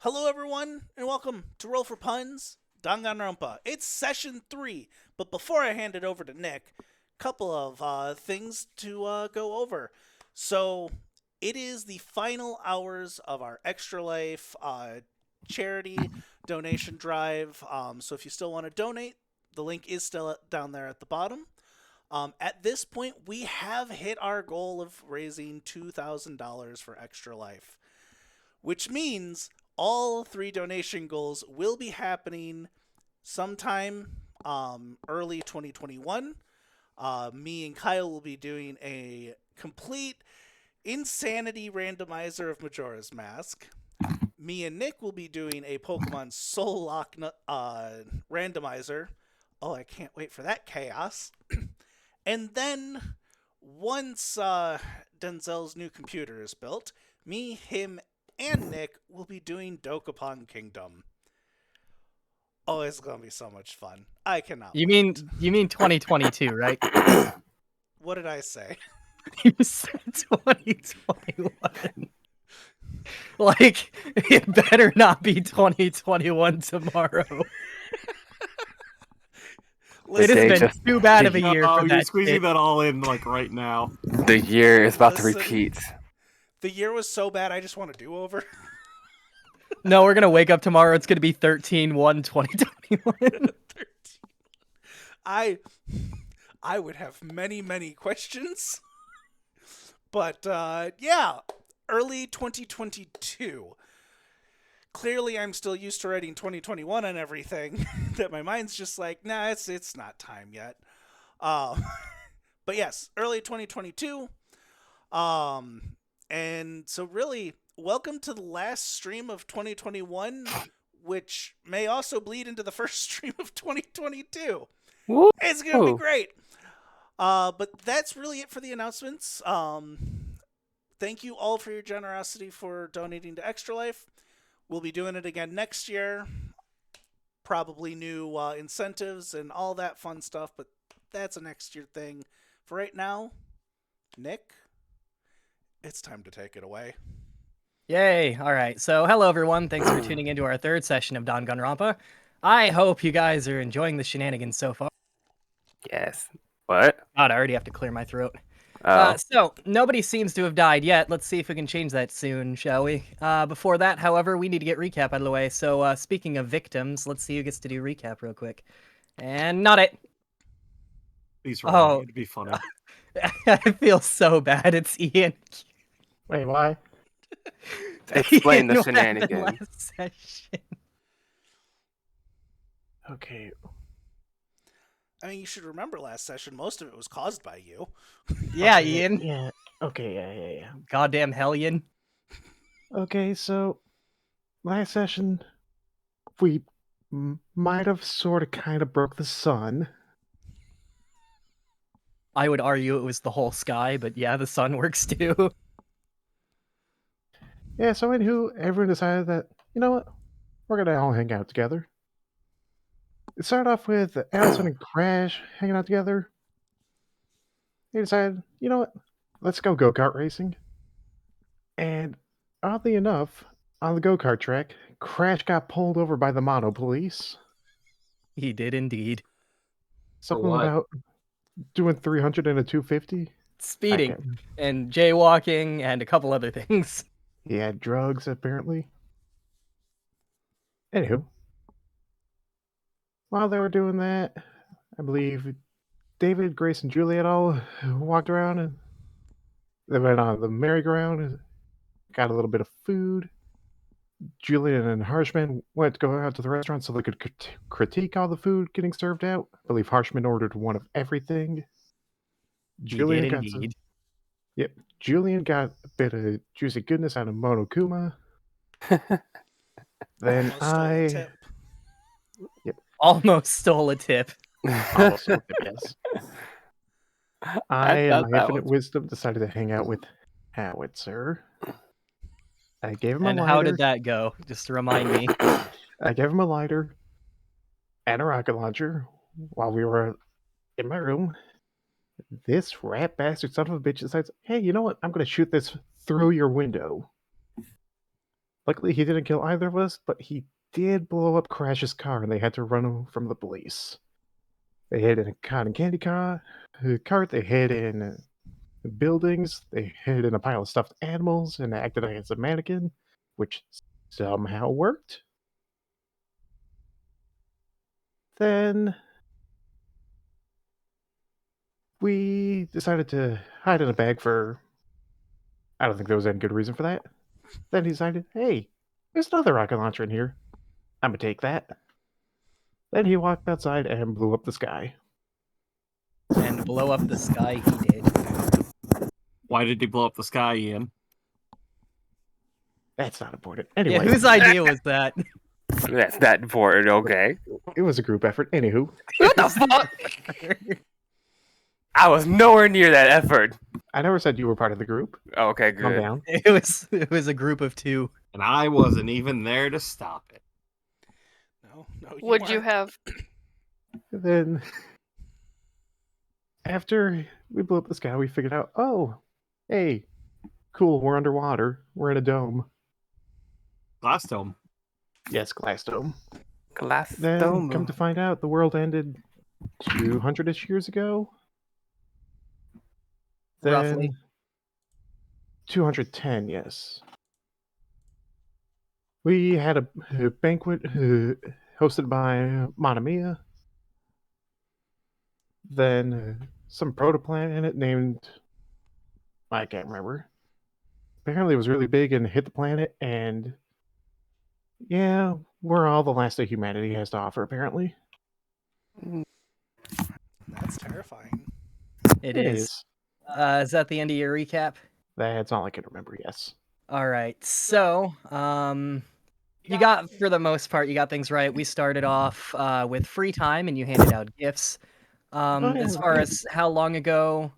Hello, everyone, and welcome to Roll for Puns, Danganronpa. It's session 3, but before I hand it over to Nick, couple of things to go over. So, it is the final hours of our Extra Life charity donation drive. So, if you still want to donate, the link is still down there at the bottom. At this point, we have hit our goal of raising $2,000 for Extra Life, which means all three donation goals will be happening sometime early 2021. Me and Kyle will be doing a complete insanity randomizer of Majora's Mask. Me and Nick will be doing a Pokemon Soul Lock randomizer. Oh, I can't wait for that chaos. And then, once Denzel's new computer is built, me, him, and Nick will be doing Dokapon Kingdom. Oh, it's gonna be so much fun. I cannot You wait. mean 2022, right? What did I say? You said 2021. Like, it better not be 2021 tomorrow. It Listen, has been too bad of a year for you're that squeezing shit. that all in like right now. The year is about to Listen. repeat. the year was so bad I just want to do over. No, we're gonna wake up tomorrow. It's gonna be 13/1/2021. I would have many questions. But yeah, early 2022. Clearly, I'm still used to writing 2021 and everything. That my mind's just like, nah, it's not time yet. But yes, early 2022. And so really, welcome to the last stream of 2021, which may also bleed into the first stream of 2022. Woo! It's gonna be great. But that's really it for the announcements. Thank you all for your generosity for donating to Extra Life. We'll be doing it again next year. Probably new incentives and all that fun stuff, but that's a next year thing. For right now, Nick, it's time to take it away. Yay! All right. So, hello everyone. Thanks for tuning into our third session of Danganronpa. I hope you guys are enjoying the shenanigans so far. Yes. What? God, I already have to clear my throat. Oh. So, nobody seems to have died yet. Let's see if we can change that soon, shall we? Before that, however, we need to get recap out of the way. So, speaking of victims, let's see who gets to do recap real quick. And not it. Please Oh. it'd be funny. I feel so bad. It's Ian. Wait, why? Explain the Ian, what happened shenanigans. last session? Okay. I mean, you should remember last session, most of it was caused by you. Yeah, Okay, Ian. Yeah. Okay, yeah. Goddamn hellion. Okay, so last session, we might have sort of kind of broke the sun. I would argue it was the whole sky, but yeah, the sun works too. Yeah, so anywho, everyone decided that, you know what, we're gonna all hang out together. It started off with Allison and Crash hanging out together. They decided, you know what, let's go go-kart racing. And oddly enough, on the go-kart track, Crash got pulled over by the mono police. He did indeed. Something what? about doing 300 and a 250. Speeding Okay. and jaywalking and a couple other things. He had drugs, apparently. Anywho, while they were doing that, I believe David, Grace, and Juliet all walked around and they went on the merry-go-round and got a little bit of food. Julian and Harshman went to go out to the restaurant so they could critique all the food getting served out. I believe Harshman ordered one of everything. He did indeed. Julian got a bit of juicy goodness out of Monokuma. Then Almost stole a tip. Almost stole a tip. Almost stole it, yes. I, in thought my that infinite was- wisdom, decided to hang out with Howitzer. I gave him And a lighter. how did that go? Just to remind me. I gave him a lighter and a rocket launcher while we were in my room. This rat bastard son of a bitch decides, hey, you know what? I'm going to shoot this through your window. Luckily, he didn't kill either of us, but he did blow up Crash's car, and they had to run from the police. They hid in a cotton candy cart. They hid in buildings. They hid in a pile of stuffed animals and acted as a mannequin, which somehow worked. Then we decided to hide in a bag for... I don't think there was any good reason for that. Then he decided, hey, there's another rocket launcher in here. I'm gonna take that. Then he walked outside and blew up the sky. And blow up the sky he did. Why did he blow up the sky, Ian? That's not important. Yeah, Anyway, whose idea was that? That's that important, okay. it was a group effort. Anywho, What the fuck? I was nowhere near that effort. I never said you were part of the group. Okay, Calm good. down. It was a group of 2. And I wasn't even there to stop it. No, Would you weren't. have? And then, after we blew up the sky, we figured out, oh, hey, cool, we're underwater. We're in a dome. Glass dome. Yes, glass dome. Glass Then, dome. come to find out, the world ended 200-ish years ago. Then, Roughly. 210, yes. We had a banquet hosted by Monomia. Then some protoplanet named... I can't remember. Apparently it was really big and hit the planet, and... yeah, we're all the last that humanity has to offer, apparently. That's terrifying. It is. Is that the end of your recap? That's all I can remember, yes. All right. So, you got, for the most part, you got things right. We started off with free time, and you handed out gifts. yeah, As far as how long ago,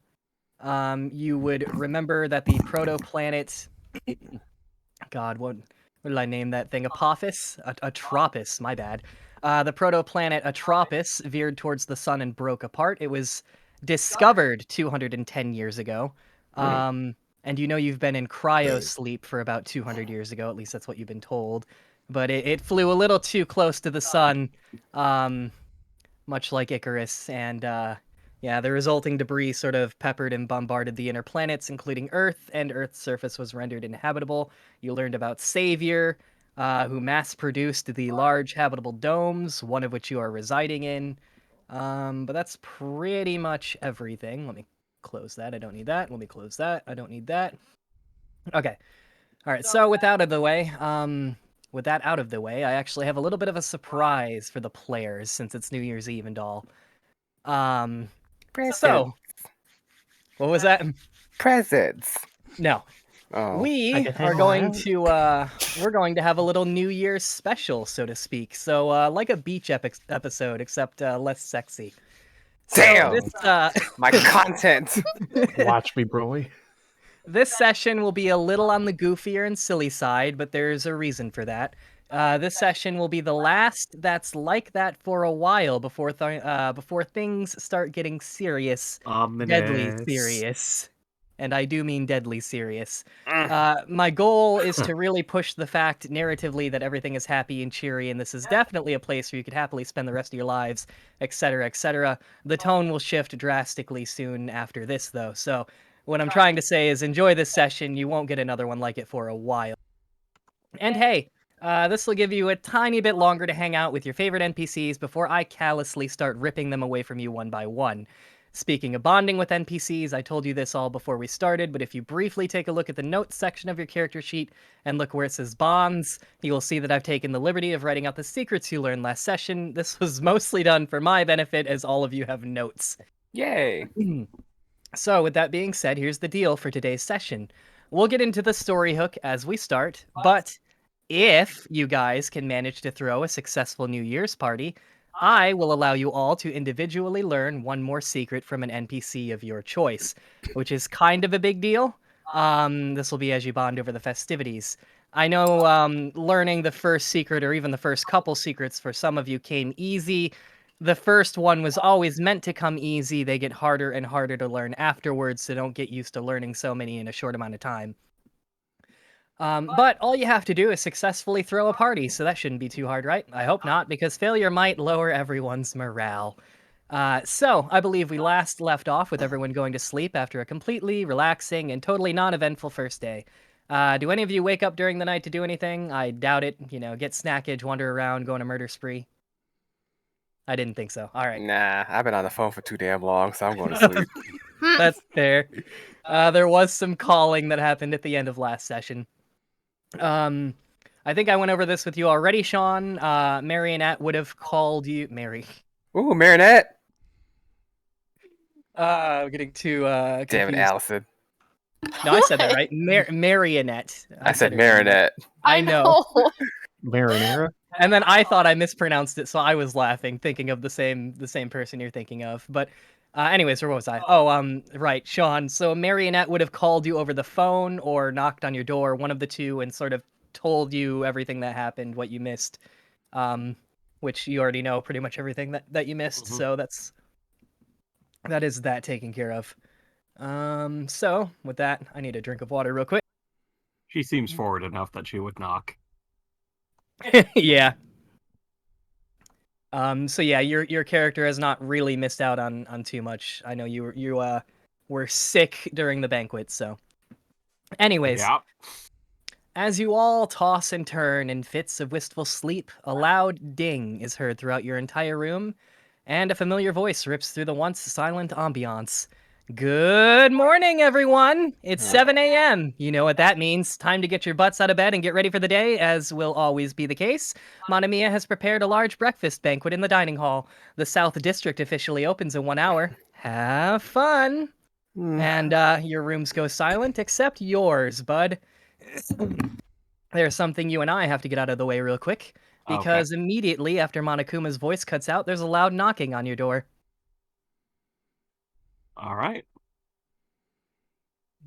you would remember that the protoplanet... God, what did I name that thing? Apophis? Atropis, my bad. The protoplanet Atropis veered towards the sun and broke apart. It was discovered 210 years ago. And you know you've been in cryo sleep for about 200 years ago, at least that's what you've been told. But it flew a little too close to the sun, much like Icarus, and yeah, the resulting debris sort of peppered and bombarded the inner planets, including Earth, and Earth's surface was rendered inhabitable. You learned about Savior, who mass-produced the large habitable domes, one of which you are residing in. But that's pretty much everything. Let me close that. I don't need that. Let me close that. I don't need that. Okay. All right. So with that out of the way, I actually have a little bit of a surprise for the players since it's New Year's Eve and all. So, what was that? Presents. No. Oh. We I can are hang going out. to we're going to have a little New Year's special, so to speak. So like a beach episode, except less sexy. So Damn! this My content. Watch me, Broly. this session will be a little on the goofier and silly side, but there's a reason for that. This session will be the last that's like that for a while before things start getting serious, deadly Ominous. serious. And I do mean deadly serious. My goal is to really push the fact narratively that everything is happy and cheery, and this is definitely a place where you could happily spend the rest of your lives, etc., etc. The tone will shift drastically soon after this, though. So what I'm trying to say is enjoy this session. You won't get another one like it for a while. And hey, this will give you a tiny bit longer to hang out with your favorite NPCs before I callously start ripping them away from you one by one. Speaking of bonding with NPCs, I told you this all before we started, but if you briefly take a look at the notes section of your character sheet and look where it says bonds, you will see that I've taken the liberty of writing out the secrets you learned last session. This was mostly done for my benefit, as all of you have notes. Yay. So, with that being said, here's the deal for today's session. We'll get into the story hook as we start, but if you guys can manage to throw a successful New Year's party, I will allow you all to individually learn one more secret from an NPC of your choice, which is kind of a big deal. This will be as you bond over the festivities. I know learning the first secret or even the first couple secrets for some of you came easy. The first one was always meant to come easy. They get harder and harder to learn afterwards, so don't get used to learning so many in a short amount of time. But all you have to do is successfully throw a party, so that shouldn't be too hard, right? I hope not, because failure might lower everyone's morale. So, I believe we last left off with everyone going to sleep after a completely relaxing and totally non-eventful first day. Do any of you wake up during the night to do anything? I doubt it. Get snackage, wander around, go on a murder spree. I didn't think so. All right. Nah, I've been on the phone for too damn long, so I'm going to sleep. That's fair. There was some calling that happened at the end of last session. I think I went over this with you already, Sean. Marionette would have called you... Mary. Ooh, Marinette. I'm getting too Damn it, confused. Allison. No, I said that right. Marionette. I said her name. Marinette. I know. Marinara. And then I thought I mispronounced it, so I was laughing, thinking of the same person you're thinking of. But anyways, where was I? Oh, right, Sean. So Marionette would have called you over the phone or knocked on your door, one of the two, and sort of told you everything that happened, what you missed. Which you already know pretty much everything that you missed, so that is that taken care of. So with that, I need a drink of water real quick. She seems forward enough that she would knock. Yeah. So yeah, your character has not really missed out on too much. I know you were sick during the banquet, so. Anyways, Yeah. as you all toss and turn in fits of wistful sleep, a loud ding is heard throughout your entire room, and a familiar voice rips through the once silent ambiance. Good morning, everyone! It's 7 a.m. You know what that means. Time to get your butts out of bed and get ready for the day, as will always be the case. Manamiya has prepared a large breakfast banquet in the dining hall. The South District officially opens in 1 hour. Have fun! And your rooms go silent, except yours, bud. There's something you and I have to get out of the way real quick, because immediately after Monokuma's voice cuts out, there's a loud knocking on your door. All right.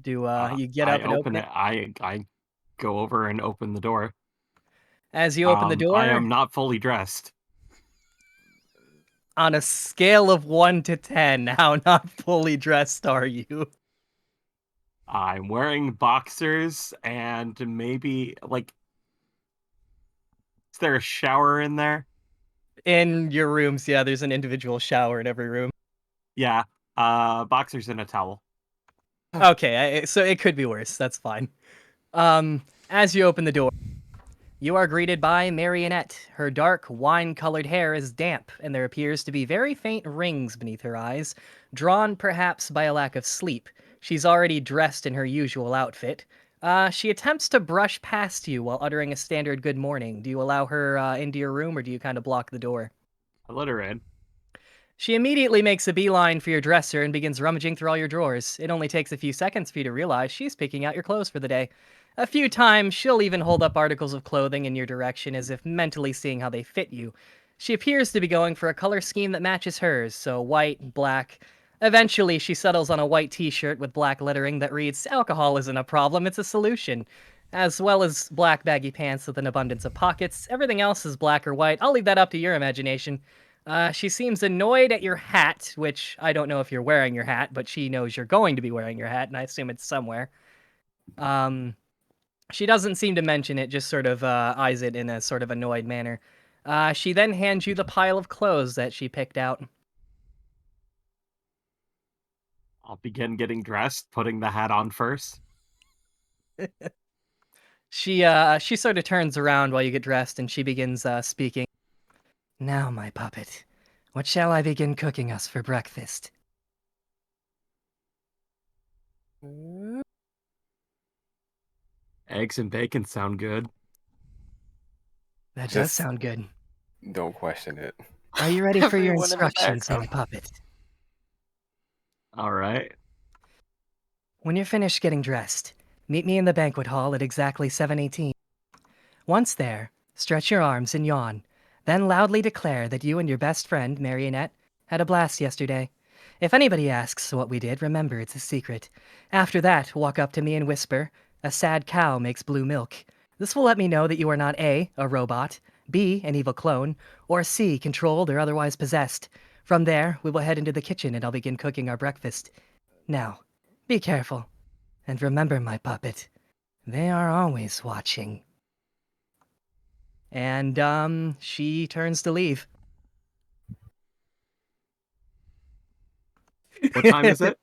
Do you get up and open it? I go over and open the door. As you open the door, I am not fully dressed. on a scale of 1 to 10, how not fully dressed are you? I'm wearing boxers and maybe is there a shower in there? In your rooms, yeah, there's an individual shower in every room. Yeah. Boxers and a towel. Okay, so it could be worse. That's fine. As you open the door, you are greeted by Marionette. Her dark, wine-colored hair is damp, and there appears to be very faint rings beneath her eyes, drawn perhaps by a lack of sleep. She's already dressed in her usual outfit. She attempts to brush past you while uttering a standard good morning. Do you allow her into your room, or do you kind of block the door? I let her in. She immediately makes a beeline for your dresser and begins rummaging through all your drawers. It only takes a few seconds for you to realize she's picking out your clothes for the day. A few times, she'll even hold up articles of clothing in your direction as if mentally seeing how they fit you. She appears to be going for a color scheme that matches hers, so white, black. Eventually, she settles on a white t-shirt with black lettering that reads, "Alcohol isn't a problem, it's a solution." As well as black baggy pants with an abundance of pockets. Everything else is black or white. I'll leave that up to your imagination. She seems annoyed at your hat, which I don't know if you're wearing your hat, but she knows you're going to be wearing your hat, and I assume it's somewhere. She doesn't seem to mention it, just sort of eyes it in a sort of annoyed manner. She then hands you the pile of clothes that she picked out. I'll begin getting dressed, putting the hat on first. She sort of turns around while you get dressed, and she begins speaking. "Now, my puppet, what shall I begin cooking us for breakfast?" Eggs and bacon sound good. That does Just- sound good. Don't question it. Are you ready for your Everyone in the instructions, my background. puppet? All right. When you're finished getting dressed, meet me in the banquet hall at exactly 7:18. Once there, stretch your arms and yawn, then loudly declare that you and your best friend, Marionette, had a blast yesterday. If anybody asks what we did, remember it's a secret. After that, walk up to me and whisper, "A sad cow makes blue milk." This will let me know that you are not A, a robot, B, an evil clone, or C, controlled or otherwise possessed. From there, we will head into the kitchen and I'll begin cooking our breakfast. Now, be careful. And remember, my puppet, They are always watching. And she turns to leave. What time is it?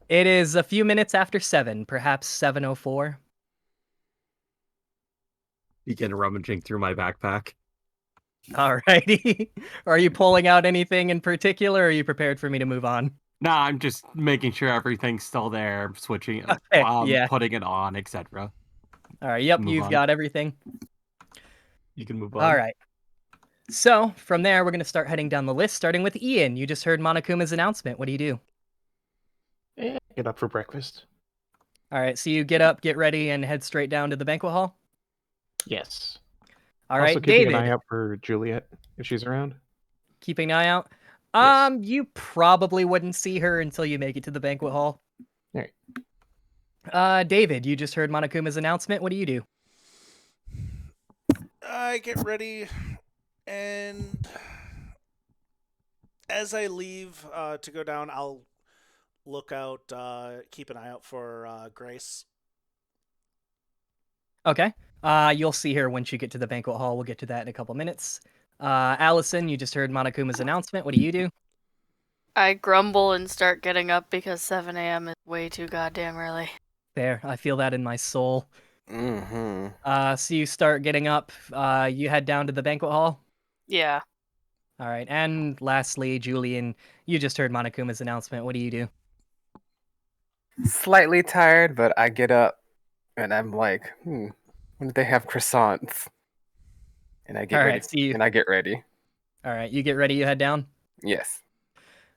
It is a few minutes after 7, perhaps 7:04. Begin rummaging through my backpack. Alrighty. Are you pulling out anything in particular, or are you prepared for me to move on? Nah, I'm just making sure everything's still there, switching, Okay, yeah. putting it on, etc. Alright, yep, Move you've on. got everything. You can move on. Alright. So, from there, we're going to start heading down the list, starting with Ian. You just heard Monokuma's announcement. What do you do? Get up for breakfast. Alright, so you get up, get ready, and head straight down to the banquet hall? Yes. Alright, Also keeping David. an eye out for Juliet if she's around. Keeping an eye out? Yes. You probably wouldn't see her until you make it to the banquet hall. Alright. David, you just heard Monokuma's announcement. What do you do? I get ready, and as I leave to go down, I'll look out, keep an eye out for Grace. Okay. You'll see her once you get to the banquet hall. We'll get to that in a couple minutes. Allison, you just heard Monokuma's announcement. What do you do? I grumble and start getting up because 7 a.m. is way too goddamn early. There, I feel that in my soul. Mm-hmm. So you start getting up. You head down to the banquet hall. Yeah. All right. And lastly, Julian, you just heard Monokuma's announcement. What do you do? Slightly tired, but I get up and I'm like, when do they have croissants? And I get All ready. right, see you. And I get ready. All right, you get ready. You head down. Yes.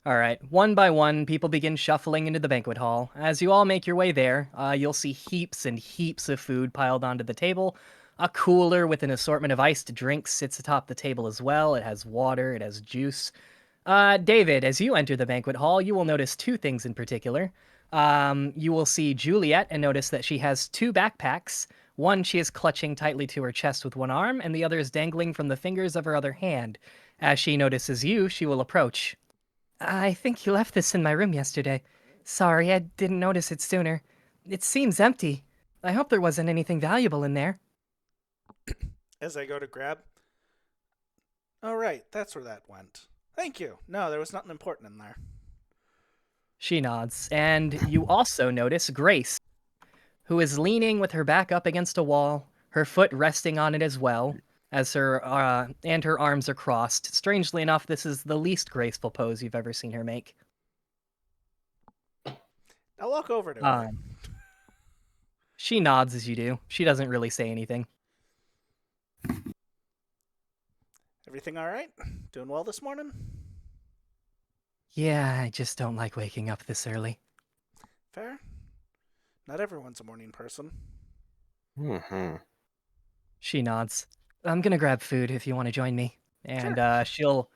All right. One by one, people begin shuffling into the banquet hall. As you all make your way there, you'll see heaps and heaps of food piled onto the table. A cooler with an assortment of iced drinks sits atop the table as well. It has water, it has juice. David, as you enter the banquet hall, you will notice two things in particular. You will see Juliet and notice that she has two backpacks. One she is clutching tightly to her chest with one arm, and the other is dangling from the fingers of her other hand. As she notices you, she will approach. I think you left this in my room yesterday. Sorry, I didn't notice it sooner. It seems empty. I hope there wasn't anything valuable in there. As I go to grab. Oh, right, that's where that went. Thank you. No, there was nothing important in there. She nods, and you also notice Grace, who is leaning with her back up against a wall, her foot resting on it as well, as her arms are crossed. Strangely enough, this is the least graceful pose you've ever seen her make. I'll walk over to her. She nods as you do. She doesn't really say anything. Everything all right? Doing well this morning? Yeah, I just don't like waking up this early. Fair. Not everyone's a morning person. Mm-hmm. She nods. I'm gonna grab food if you want to join me. And Sure. she'll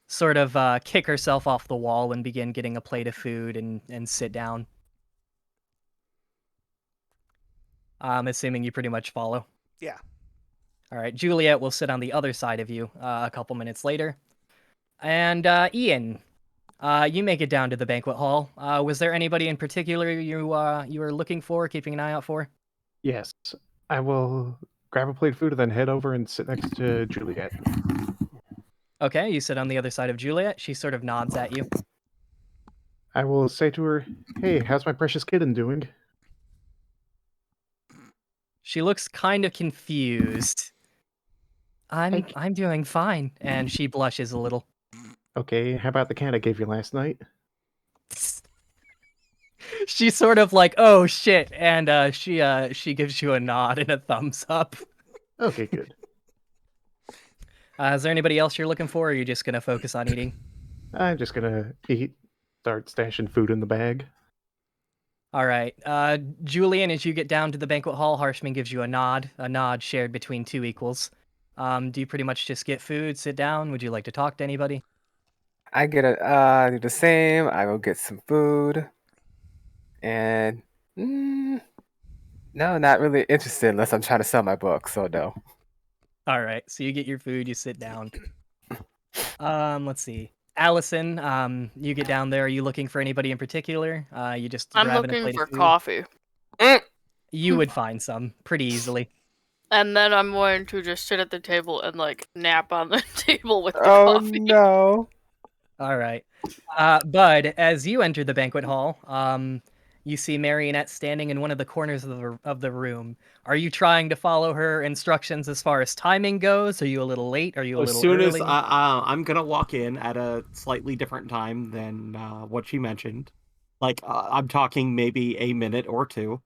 sort of kick herself off the wall and begin getting a plate of food and sit down. I'm assuming you pretty much follow. Yeah. All right, Juliet will sit on the other side of you a couple minutes later. And Ian, you make it down to the banquet hall. Was there anybody in particular you were looking for, keeping an eye out for? Yes. I will grab a plate of food and then head over and sit next to Juliet. Okay, you sit on the other side of Juliet. She sort of nods at you. I will say to her, "Hey, how's my precious kitten doing?" She looks kind of confused. I'm doing fine, and she blushes a little. Okay, how about the cat I gave you last night? She's sort of like, oh shit, and she gives you a nod and a thumbs up. Okay, good. Is there anybody else you're looking for, or are you just gonna focus on eating? I'm just gonna eat, start stashing food in the bag. All right, Julian, as you get down to the banquet hall, Harshman gives you a nod shared between two equals. Do you pretty much just get food, sit down? Would you like to talk to anybody? I do the same. I will get some food. And no, not really interested unless I'm trying to sell my book, so no. All right, so you get your food, you sit down. Let's see. Allison, you get down there. Are you looking for anybody in particular? You just I'm grabbing a looking plate for of food? coffee. You would find some pretty easily. And then I'm going to just sit at the table and like nap on the table with the Oh coffee. no. All right. Bud, as you enter the banquet hall, you see Marionette standing in one of the corners of the room. Are you trying to follow her instructions as far as timing goes? Are you a little late? Are you a As little soon early? as I'm gonna walk in at a slightly different time than what she mentioned. Like I'm talking maybe a minute or two.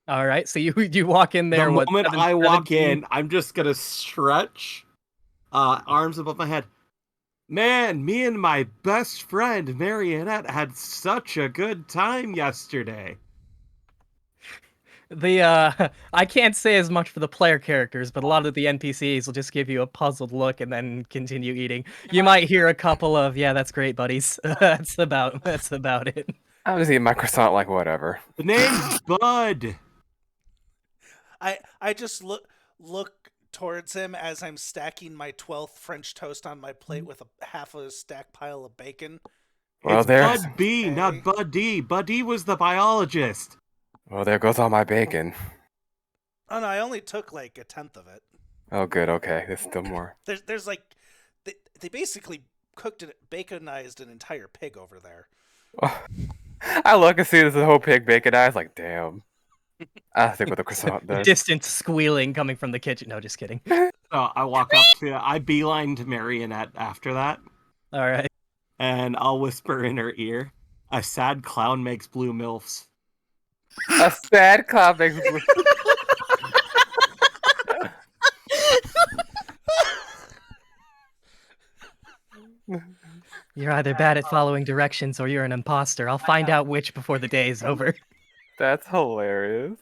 All right, so you walk in there. The What? moment I walk 17? in, I'm just gonna stretch, arms above my head. Man, me and my best friend Marionette had such a good time yesterday. I can't say as much for the player characters, but a lot of the NPCs will just give you a puzzled look and then continue eating. You might hear a couple of, "Yeah, that's great, buddies." That's about it. I'm just eating my croissant like whatever. The name's Bud. I just look towards him as I'm stacking my 12th French toast on my plate with half a stack pile of bacon. Well, It's there's Bud B, Okay. not Bud D. Bud D was the biologist. well, there goes all my bacon. Oh no, I only took like a tenth of it. Oh, good. Okay, there's still more. There's like they basically cooked it, baconized an entire pig over there. I look and see this whole pig bacon. I was like, damn. I think with the croissant does. Distant squealing coming from the kitchen. No, just kidding. So I walk up to, I beeline to Marionette after that, All right. and I'll whisper in her ear, "A sad clown makes blue milfs." A sad clown makes You're either bad at following directions or you're an imposter. I'll find out which before the day is over. That's hilarious.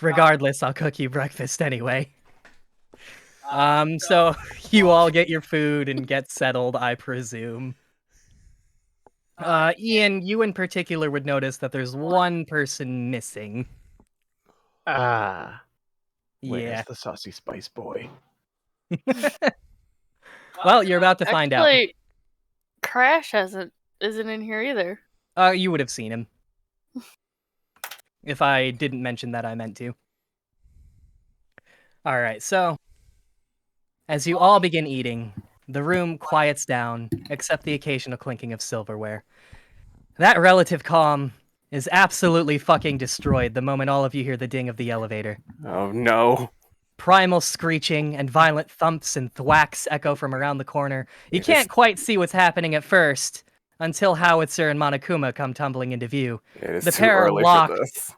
Regardless, I'll cook you breakfast anyway. So you all get your food and get settled, I presume. Ian, you in particular would notice that there's one person missing. Ah, where's Yeah. the saucy spice boy? Well, you're about to find out. Actually, Crash isn't in here either. You would have seen him. If I didn't mention that, I meant to. Alright, so as you all begin eating, the room quiets down, except the occasional clinking of silverware. That relative calm is absolutely fucking destroyed the moment all of you hear the ding of the elevator. Oh no. Primal screeching and violent thumps and thwacks echo from around the corner. You It can't is- quite see what's happening at first, until Howitzer and Monokuma come tumbling into view. It is The too pair are early locked. for this.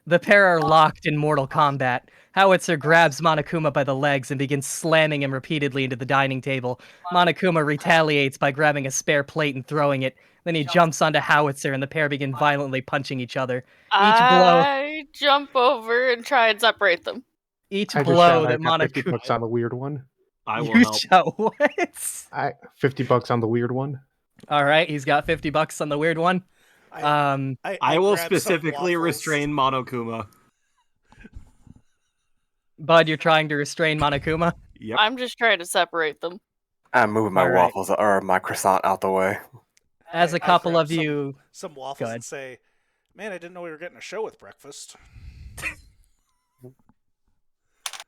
The pair are locked in mortal combat. Howitzer grabs Monokuma by the legs and begins slamming him repeatedly into the dining table. Monokuma retaliates by grabbing a spare plate and throwing it. Then he jumps onto Howitzer and the pair begin violently punching each other. I jump over and try and separate them. Each I just blow shot. I that got 50 Monokuma... bucks on the weird one. I will You help. shout what? 50 bucks on the weird one. All right, he's got 50 bucks on the weird one. I I will grab some specifically waffles. restrain Monokuma. Bud, you're trying to restrain Monokuma. Yep. I'm just trying to separate them. I'm moving my Alright. waffles or my croissant out the way. As a I couple grab of you... some waffles Go ahead. and say, "Man, I didn't know we were getting a show with breakfast."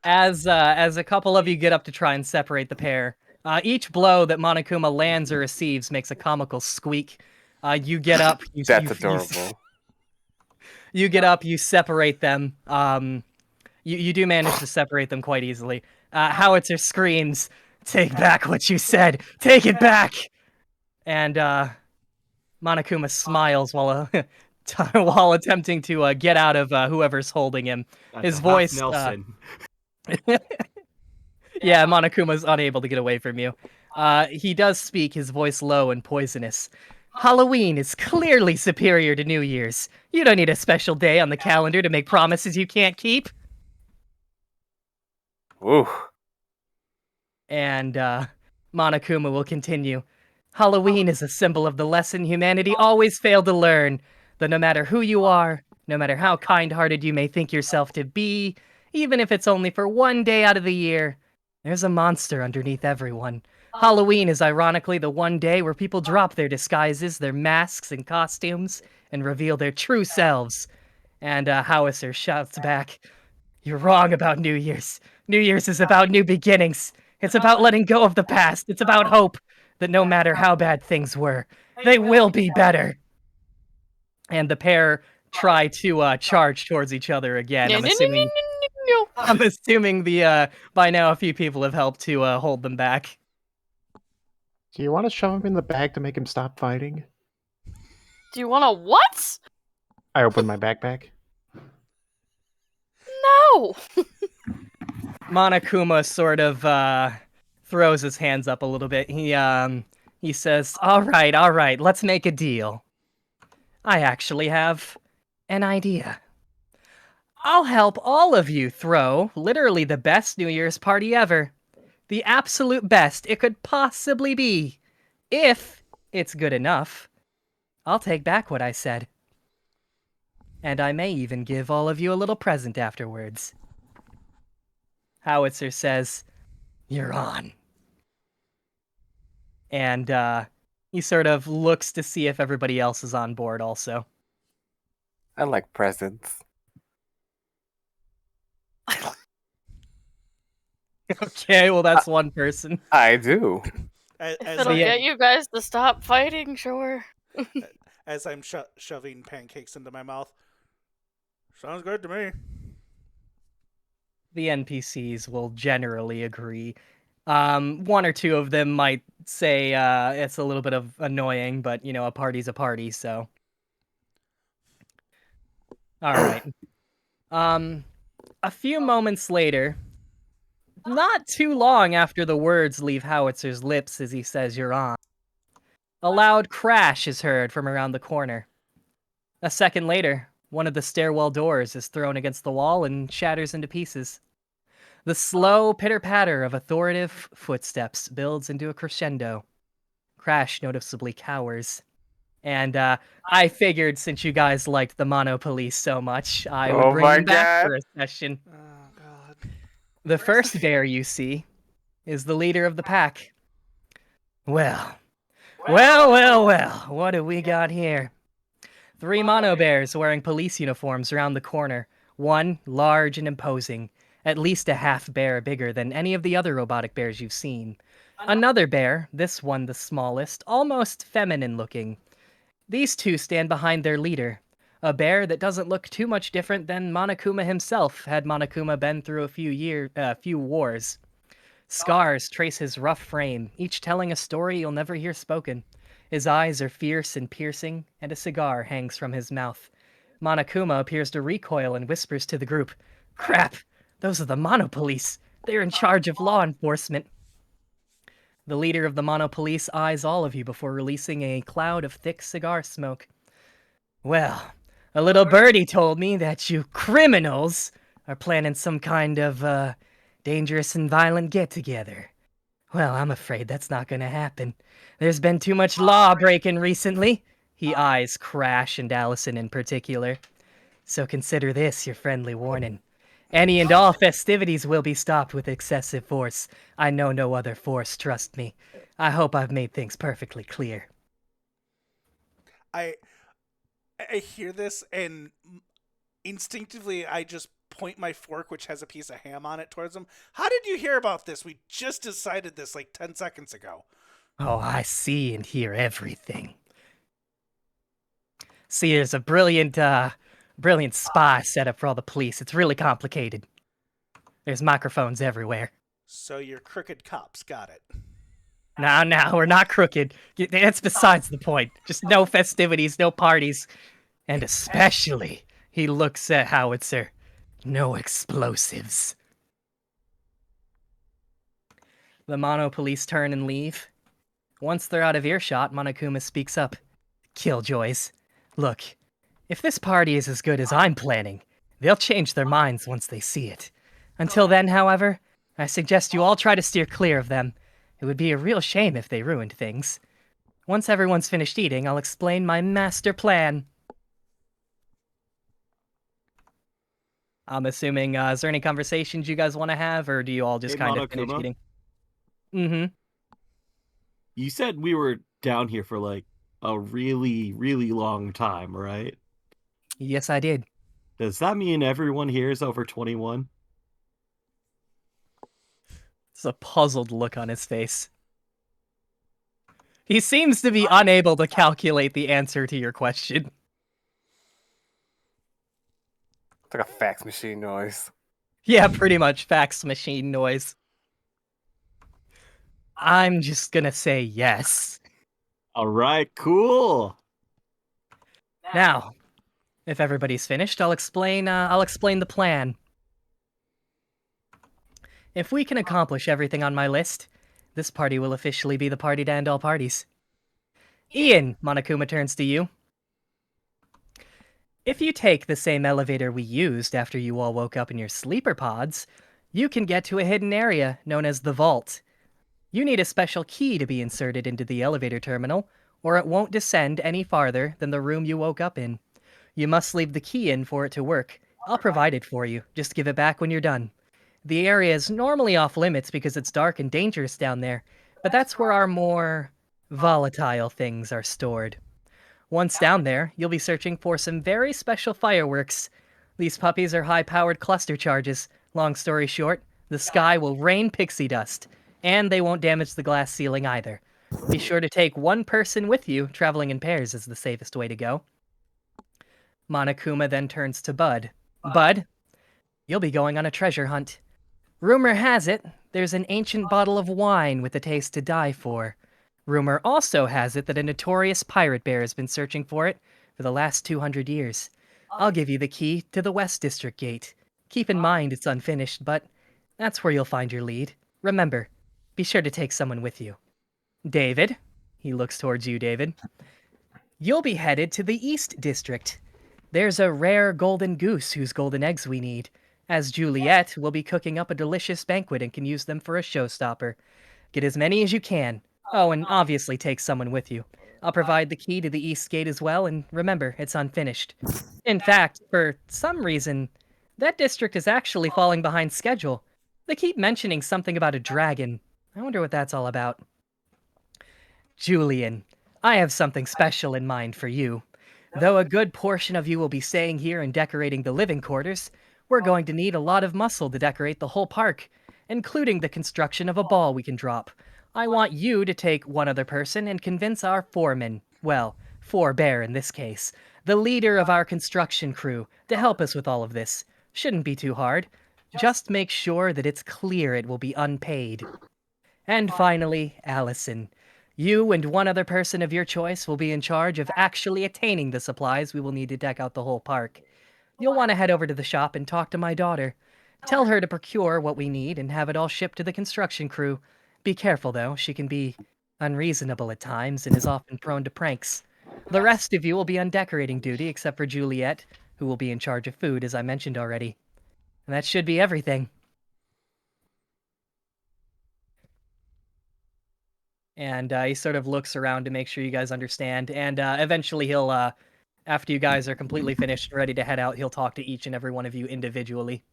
As a couple of you get up to try and separate the pair, each blow that Monokuma lands or receives makes a comical squeak. You get up. That's adorable. You get up. You separate them. You do manage to separate them quite easily. Howitzer screams, "Take back what you said! Take it back!" And Monokuma smiles while while attempting to get out of whoever's holding him. That's His a half voice, Nelson. Yeah, Monokuma's unable to get away from you. He does speak, his voice low and poisonous. Halloween is clearly superior to New Year's. You don't need a special day on the calendar to make promises you can't keep. Ooh. And Monokuma will continue. Halloween is a symbol of the lesson humanity always failed to learn. That no matter who you are, no matter how kind-hearted you may think yourself to be, even if it's only for one day out of the year, there's a monster underneath everyone. Halloween is ironically the one day where people drop their disguises, their masks and costumes, and reveal their true selves. And Howitzer shouts back, "You're wrong about New Year's. New Year's is about new beginnings. It's about letting go of the past. It's about hope that no matter how bad things were, they will be better." And the pair try to charge towards each other again. No, I'm no, no, assuming no, no, no. I'm assuming the by now a few people have helped to hold them back. Do you want to shove him in the bag to make him stop fighting? Do you want to what? I open my backpack. No. Monokuma sort of throws his hands up a little bit. He says, all right, let's make a deal. I actually have an idea. I'll help all of you throw literally the best New Year's party ever. The absolute best it could possibly be. If it's good enough, I'll take back what I said. And I may even give all of you a little present afterwards. Howitzer says, "You're on." And he sort of looks to see if everybody else is on board also. I like presents. Okay, well that's one person. I do. If As it'll I- get you guys to stop fighting, sure. as I'm shoving pancakes into my mouth. Sounds good to me. The NPCs will generally agree. One or two of them might say it's a little bit of annoying, but you know, a party's a party, so. All right. A few moments later, not too long after the words leave Howitzer's lips as he says, "You're on," a loud crash is heard from around the corner. A second later, one of the stairwell doors is thrown against the wall and shatters into pieces. The slow pitter-patter of authoritative footsteps builds into a crescendo. Crash noticeably cowers. And I figured since you guys liked the Mono Police so much, I would Oh bring my them back God. for a session. Oh God. The first bear you see is the leader of the pack. Well, what do we got here? 3 mono bears wearing police uniforms around the corner. One large and imposing, at least a half bear bigger than any of the other robotic bears you've seen. Another bear, this one the smallest, almost feminine looking. These two stand behind their leader, a bear that doesn't look too much different than Monokuma himself, had Monokuma been through a few wars. Scars trace his rough frame, each telling a story you'll never hear spoken. His eyes are fierce and piercing, and a cigar hangs from his mouth. Monokuma appears to recoil and whispers to the group, "Crap! Those are the Mono Police! They're in charge of law enforcement!" The leader of the Mono Police eyes all of you before releasing a cloud of thick cigar smoke. "Well, a little birdie told me that you criminals are planning some kind of, dangerous and violent get-together. Well, I'm afraid that's not gonna happen. There's been too much law-breaking recently." He eyes Crash and Allison in particular. "So consider this your friendly warning. Any and all festivities will be stopped with excessive force. I know no other force, trust me. I hope I've made things perfectly clear." I hear this and instinctively I just point my fork, which has a piece of ham on it, towards him. How did you hear about this? We just decided this like 10 seconds ago. "Oh, I see and hear everything. See, there's a brilliant spy setup for all the police. It's really complicated. There's microphones everywhere. So you're crooked cops. Got it. No, we're not crooked. That's besides the point. Just no festivities, no parties. And especially," he looks at Howitzer, "no explosives." The Mono Police turn and leave. Once they're out of earshot, Monokuma speaks up. "Killjoys, look, if this party is as good as I'm planning, they'll change their minds once they see it. Until then, however, I suggest you all try to steer clear of them. It would be a real shame if they ruined things. Once everyone's finished eating, I'll explain my master plan." I'm assuming, is there any conversations you guys want to have, or do you all just Hey, kind of finish Monokuma? eating? Mm-hmm. You said we were down here for like a really, really long time, right? Yes, I did. Does that mean everyone here is over 21? It's a puzzled look on his face. He seems to be unable to calculate the answer to your question. It's like a fax machine noise. Yeah, pretty much fax machine noise. I'm just gonna say yes. All right, cool. Now, if everybody's finished, I'll explain the plan. If we can accomplish everything on my list, this party will officially be the party to end all parties. Ian, Monokuma turns to you. If you take the same elevator we used after you all woke up in your sleeper pods, you can get to a hidden area known as the Vault. You need a special key to be inserted into the elevator terminal, or it won't descend any farther than the room you woke up in. You must leave the key in for it to work. I'll provide it for you. Just give it back when you're done. The area is normally off limits because it's dark and dangerous down there, but that's where our more volatile things are stored. Once down there, you'll be searching for some very special fireworks. These puppies are high-powered cluster charges. Long story short, the sky will rain pixie dust, and they won't damage the glass ceiling either. Be sure to take one person with you. Traveling in pairs is the safest way to go. Monokuma then turns to Bud. Bud, you'll be going on a treasure hunt. Rumor has it, there's an ancient bottle of wine with a taste to die for. Rumor also has it that a notorious pirate bear has been searching for it for the last 200 years. I'll give you the key to the West District Gate. Keep in mind it's unfinished, but that's where you'll find your lead. Remember, be sure to take someone with you. David, he looks towards you, David. You'll be headed to the East District. There's a rare golden goose whose golden eggs we need, as Juliet will be cooking up a delicious banquet and can use them for a showstopper. Get as many as you can. Oh, and obviously take someone with you. I'll provide the key to the East Gate as well, and remember, it's unfinished. In fact, for some reason, that district is actually falling behind schedule. They keep mentioning something about a dragon. I wonder what that's all about. Julian, I have something special in mind for you. Though a good portion of you will be staying here and decorating the living quarters, we're going to need a lot of muscle to decorate the whole park, including the construction of a ball we can drop. I want you to take one other person and convince our foreman, well, forebear in this case, the leader of our construction crew, to help us with all of this. Shouldn't be too hard. Just make sure that it's clear it will be unpaid. And finally, Allison. You and one other person of your choice will be in charge of actually attaining the supplies we will need to deck out the whole park. You'll want to head over to the shop and talk to my daughter. Tell her to procure what we need and have it all shipped to the construction crew. Be careful, though. She can be unreasonable at times and is often prone to pranks. The rest of you will be on decorating duty, except for Juliet, who will be in charge of food, as I mentioned already. And that should be everything. And he sort of looks around to make sure you guys understand. And eventually he'll, after you guys are completely finished and ready to head out, he'll talk to each and every one of you individually.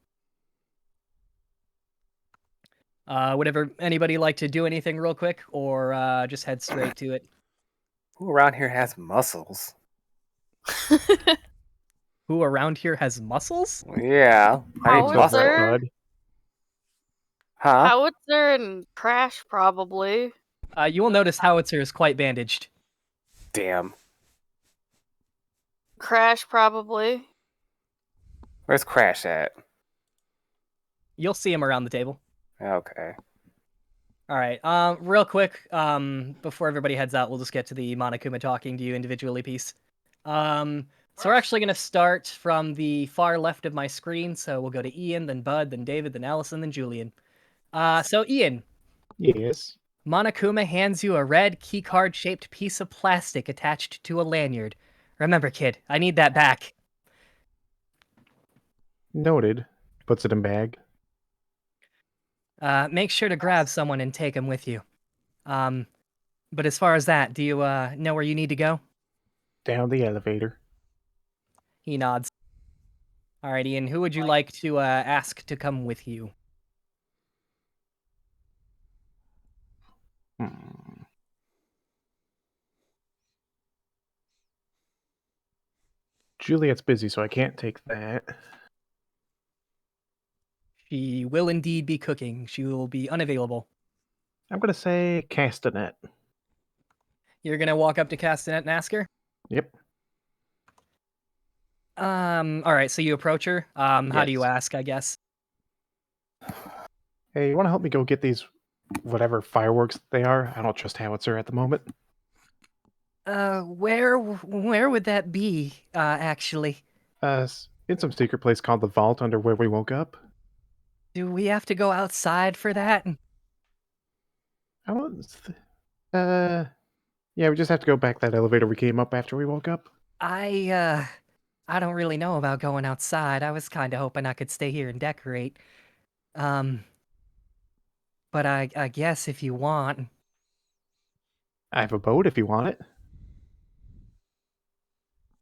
Would anybody like to do anything real quick, or just head straight to it? Who around here has muscles? Who around here has muscles? Yeah, I need Howitzer? muscle. Bud. Huh? Howitzer and Crash, probably. You will notice Howitzer is quite bandaged. Damn. Crash, probably. Where's Crash at? You'll see him around the table. Okay. All right. Real quick, before everybody heads out, we'll just get to the Monokuma talking to you individually piece. So we're actually going to start from the far left of my screen. So we'll go to Ian, then Bud, then David, then Allison, then Julian. So Ian, Yes. Monokuma hands you a red keycard-shaped piece of plastic attached to a lanyard. Remember, kid, I need that back. Noted. Puts it in bag. Make sure to grab someone and take them with you. But as far as that, do you know where you need to go? Down the elevator. He nods. All right, Ian, who would you like to ask to come with you? Juliet's busy, so I can't take that. She will indeed be cooking. She will be unavailable. I'm gonna say Castanet. You're gonna walk up to Castanet and ask her? Yep. All right, so you approach her. How do you Yes. ask, I guess? Hey, you want to help me go get these whatever fireworks they are? I don't trust Howitzer at the moment. Where would that be, actually? In some secret place called the Vault under where we woke up. Do we have to go outside for that? I was, yeah, we just have to go back that elevator we came up after we woke up. I don't really know about going outside. I was kind of hoping I could stay here and decorate. Um, but I guess if you want. I have a boat if you want it.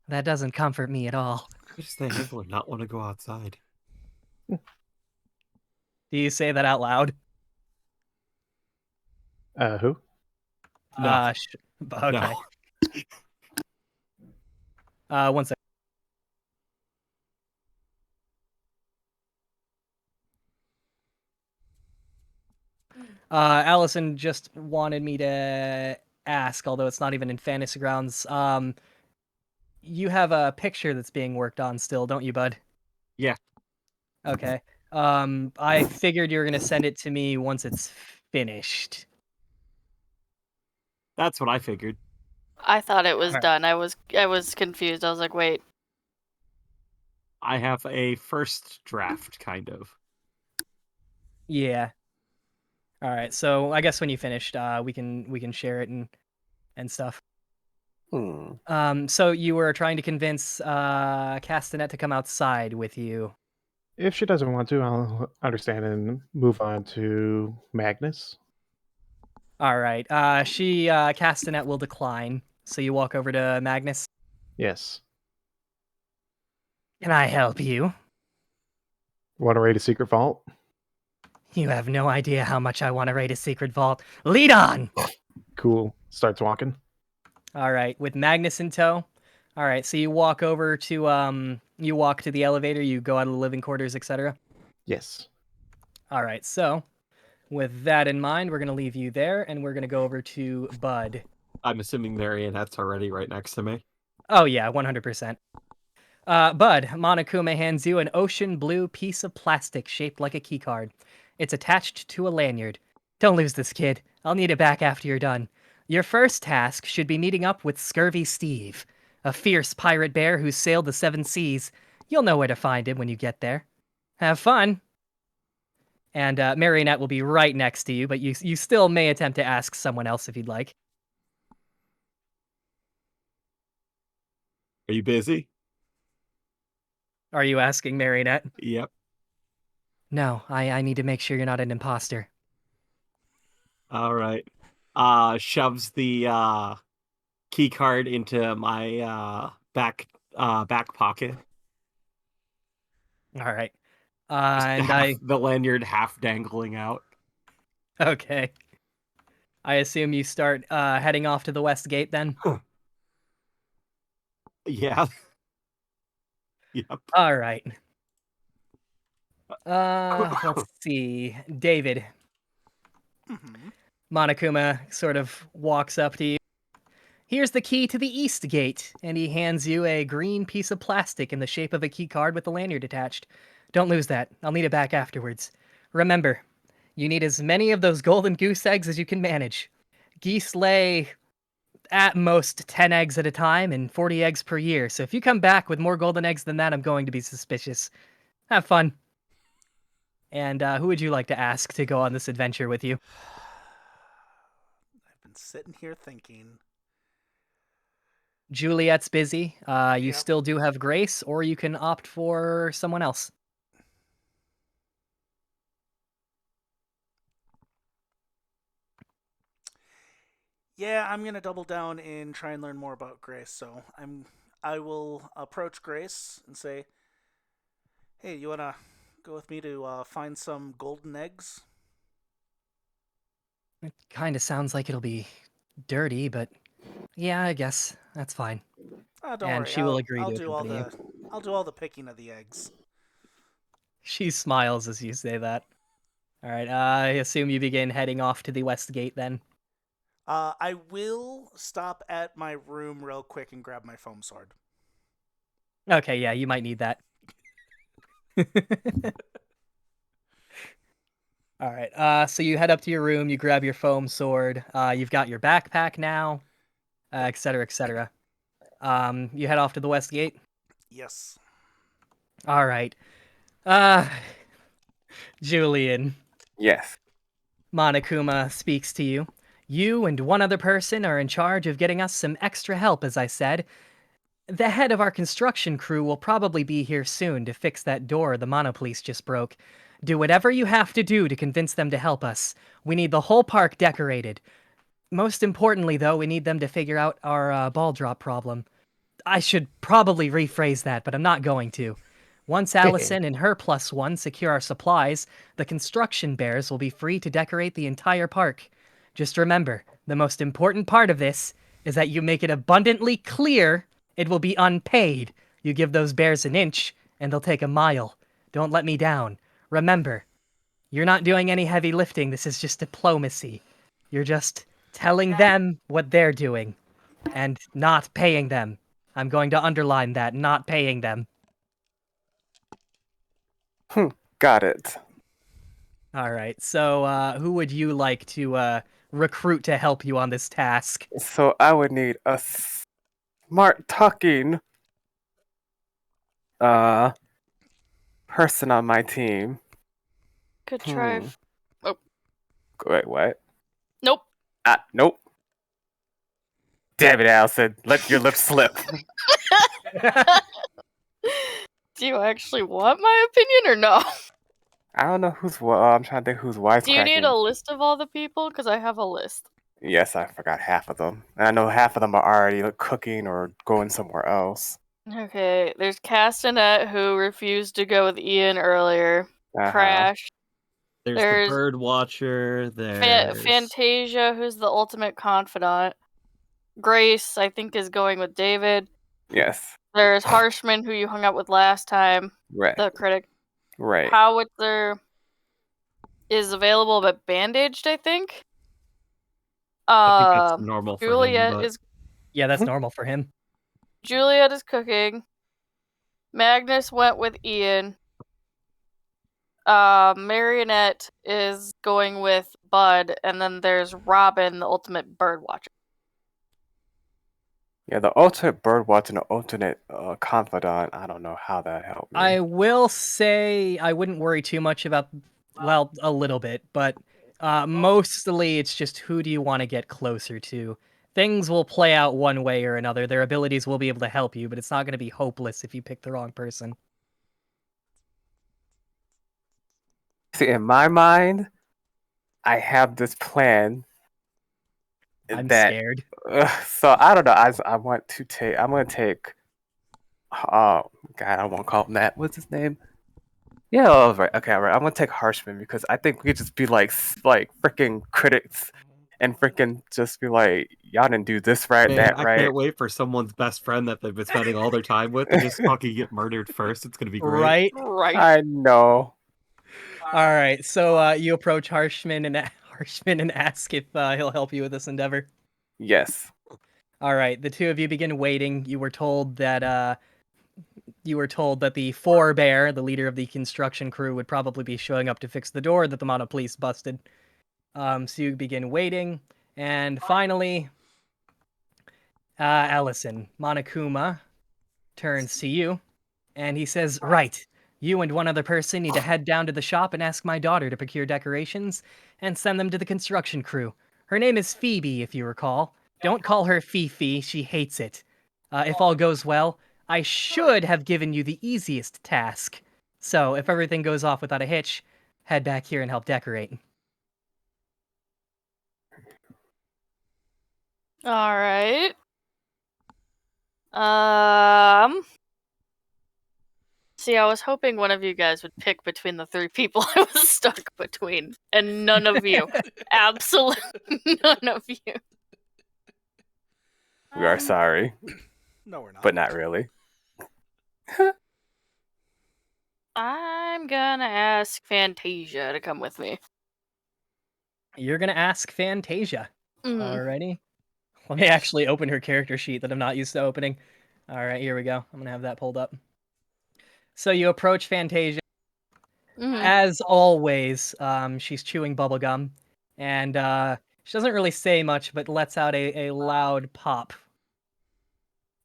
That doesn't comfort me at all. Just the handle and not want to go outside. Do you say that out loud? Who? No. Okay. No. One sec. Allison just wanted me to ask, although it's not even in Fantasy Grounds. You have a picture that's being worked on still, don't you, bud? Yeah. Okay. I figured you were gonna send it to me once it's finished. That's what I figured. I thought it was Alright. done. I was confused. I was like, wait. I have a first draft, kind of. Yeah. All right. So I guess when you finished, we can share it and stuff. So you were trying to convince Castanet to come outside with you. If she doesn't want to, I'll understand and move on to Magnus. All right. Castanet will decline. So you walk over to Magnus. Yes. Can I help you? Want to raid a secret vault? You have no idea how much I want to raid a secret vault. Lead on! Cool. Starts walking. All right, with Magnus in tow. All right, so you walk over to you walk to the elevator, you go out of the living quarters, etc. Yes. All right, so with that in mind, we're gonna leave you there, and we're gonna go over to Bud. I'm assuming Marionette's already right next to me. Oh yeah, 100%. Bud, Monokuma hands you an ocean blue piece of plastic shaped like a keycard. It's attached to a lanyard. Don't lose this, kid. I'll need it back after you're done. Your first task should be meeting up with Scurvy Steve, a fierce pirate bear who's sailed the seven seas. You'll know where to find him when you get there. Have fun! And Marionette will be right next to you, but you still may attempt to ask someone else if you'd like. Are you busy? Are you asking Marionette? Yep. No, I need to make sure you're not an imposter. All right. Shoves the key card into my back pocket. All right. The lanyard half dangling out. Okay. I assume you start heading off to the west gate then? Yeah. Yep. All right. Let's see. David. Mm-hmm. Monokuma sort of walks up to you. Here's the key to the east gate, and he hands you a green piece of plastic in the shape of a key card with the lanyard attached. Don't lose that. I'll need it back afterwards. Remember, you need as many of those golden goose eggs as you can manage. Geese lay at most 10 eggs at a time and 40 eggs per year, so if you come back with more golden eggs than that, I'm going to be suspicious. Have fun. And who would you like to ask to go on this adventure with you? I've been sitting here thinking. Juliet's busy. You Yep. still do have Grace, or you can opt for someone else. Yeah, I'm gonna double down and try and learn more about Grace. So I will approach Grace and say, "Hey, you wanna go with me to find some golden eggs?" It kind of sounds like it'll be dirty, but yeah, I guess that's fine. Don't and worry. she will agree I'll to do all accompany the I'll do all the picking of the eggs. She smiles as you say that. All right, I assume you begin heading off to the west gate then. I will stop at my room real quick and grab my foam sword. Okay, yeah, you might need that. All right, so you head up to your room, you grab your foam sword, you've got your backpack now, et cetera, et cetera. You head off to the west gate. Yes. All right. Julian, Yes. Monokuma speaks to you. You and one other person are in charge of getting us some extra help, as I said. The head of our construction crew will probably be here soon to fix that door the Monopolice just broke. Do whatever you have to do to convince them to help us. We need the whole park decorated. Most importantly, though, we need them to figure out our ball drop problem. I should probably rephrase that, but I'm not going to. Once Allison and her +1 secure our supplies, the construction bears will be free to decorate the entire park. Just remember, the most important part of this is that you make it abundantly clear it will be unpaid. You give those bears an inch, and they'll take a mile. Don't let me down. Remember, you're not doing any heavy lifting. This is just diplomacy. You're just telling them what they're doing and not paying them. I'm going to underline that, not paying them. Got it. All right, so who would you like to recruit to help you on this task? So I would need a smart talking person on my team. Could try. Hmm. Wait, what? Nope. Nope. Damn it, Allison. Let your lips slip. Do you actually want my opinion or no? I don't know who's I'm trying to think who's wisecracking. Do you need a list of all the people? Because I have a list. Yes, I forgot half of them. And I know half of them are already cooking or going somewhere else. Okay, there's Castanet who refused to go with Ian earlier. Uh-huh. Crash. There's There's the bird watcher. There's Fantasia, who's the ultimate confidant. Grace, I think, is going with David. Yes. There's Harshman, who you hung out with last time. Right. The critic. Right. Howitzer is available but bandaged, I think. I think that's normal for Juliet him. But... is Yeah, that's normal for him. Juliet is cooking. Magnus went with Ian. Marionette is going with Bud, and then there's Robin, the ultimate bird watcher. Yeah, the alternate bird watching the alternate confidant. I don't know how that helped me. I will say I wouldn't worry too much about, well, a little bit, but mostly it's just who do you want to get closer to. Things will play out one way or another. Their abilities will be able to help you, but it's not going to be hopeless if you pick the wrong person. See, in my mind, I have this plan. I'm scared. So I don't know. I want to take. I'm gonna take. Oh God, I won't call him that. What's his name? Yeah, all right. Okay, all right. I'm gonna take Harshman because I think we could just be like freaking critics and freaking just be like, y'all didn't do this right, Man, that I right. can't wait for someone's best friend that they've been spending all their time with to just fucking get murdered first. It's gonna be great. Right? I know. All right, so you approach Harshman and ask if he'll help you with this endeavor. Yes. All right, the two of you begin waiting. You were told that the forebear, the leader of the construction crew, would probably be showing up to fix the door that the Mono Police busted. So you begin waiting, and finally, Allison, Monokuma, turns to you, and he says, "Right, you and one other person need to head down to the shop and ask my daughter to procure decorations and send them to the construction crew. Her name is Phoebe, if you recall. Don't call her Fifi, she hates it. If all goes well, I should have given you the easiest task. So, if everything goes off without a hitch, head back here and help decorate." All right. See, I was hoping one of you guys would pick between the three people I was stuck between, and none of you. Absolutely none of you. We are sorry. No, we're not. but not really. I'm gonna ask Fantasia to come with me. You're gonna ask Fantasia. Mhm. Alrighty. Let me actually open her character sheet that I'm not used to opening. Alright, here we go. I'm gonna have that pulled up. So you approach Fantasia. Mhm. As always, she's chewing bubblegum. And she doesn't really say much, but lets out a loud pop.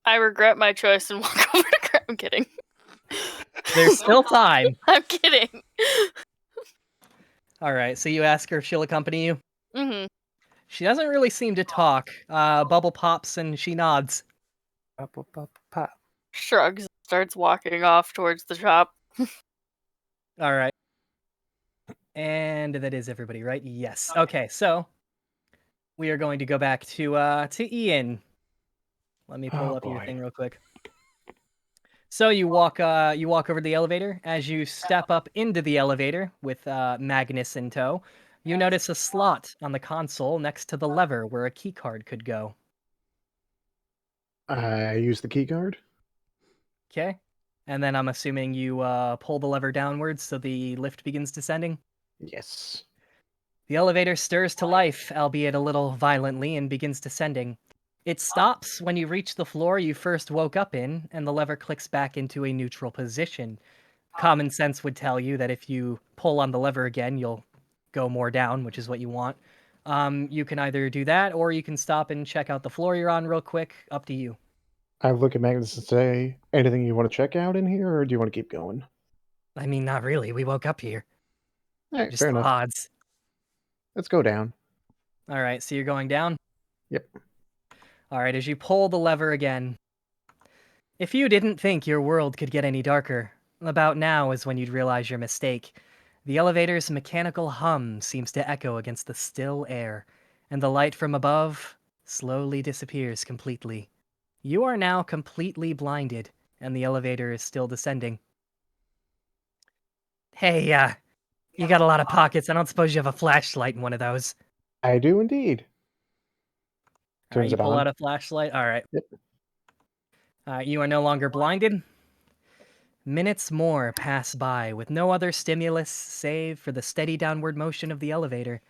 I regret my choice and walk over to grab. I'm kidding. There's still time. I'm kidding. Alright, so you ask her if she'll accompany you. Mhm. She doesn't really seem to talk. Bubble pops and she nods. Pop, pop, pop, pop. Shrugs. Starts walking off towards the shop. Alright. And that is everybody, right? Yes. Okay, so we are going to go back to Ian. Let me pull Oh up your boy. thing real quick. So you walk over to the elevator. As you step up into the elevator with Magnus in tow, you notice a slot on the console next to the lever where a keycard could go. I use the key card. Okay? And then I'm assuming you pull the lever downwards so the lift begins descending. Yes. The elevator stirs to life, albeit a little violently, and begins descending. It stops when you reach the floor you first woke up in, and the lever clicks back into a neutral position. Common sense would tell you that if you pull on the lever again, you'll go more down, which is what you want. You can either do that, or you can stop and check out the floor you're on real quick. Up to you. I look at Magnus and say, anything you want to check out in here, or do you want to keep going? I mean, not really. We woke up here. Alright, Just fair the enough. odds. Let's go down. All right, so you're going down? Yep. All right, as you pull the lever again. If you didn't think your world could get any darker, about now is when you'd realize your mistake. The elevator's mechanical hum seems to echo against the still air, and the light from above slowly disappears completely. You are now completely blinded, and the elevator is still descending. Hey, you got a lot of pockets. I don't suppose you have a flashlight in one of those. I do indeed. All right, Turns you it pull on. out a flashlight. All right. Yep. You are no longer blinded. Minutes more pass by with no other stimulus save for the steady downward motion of the elevator.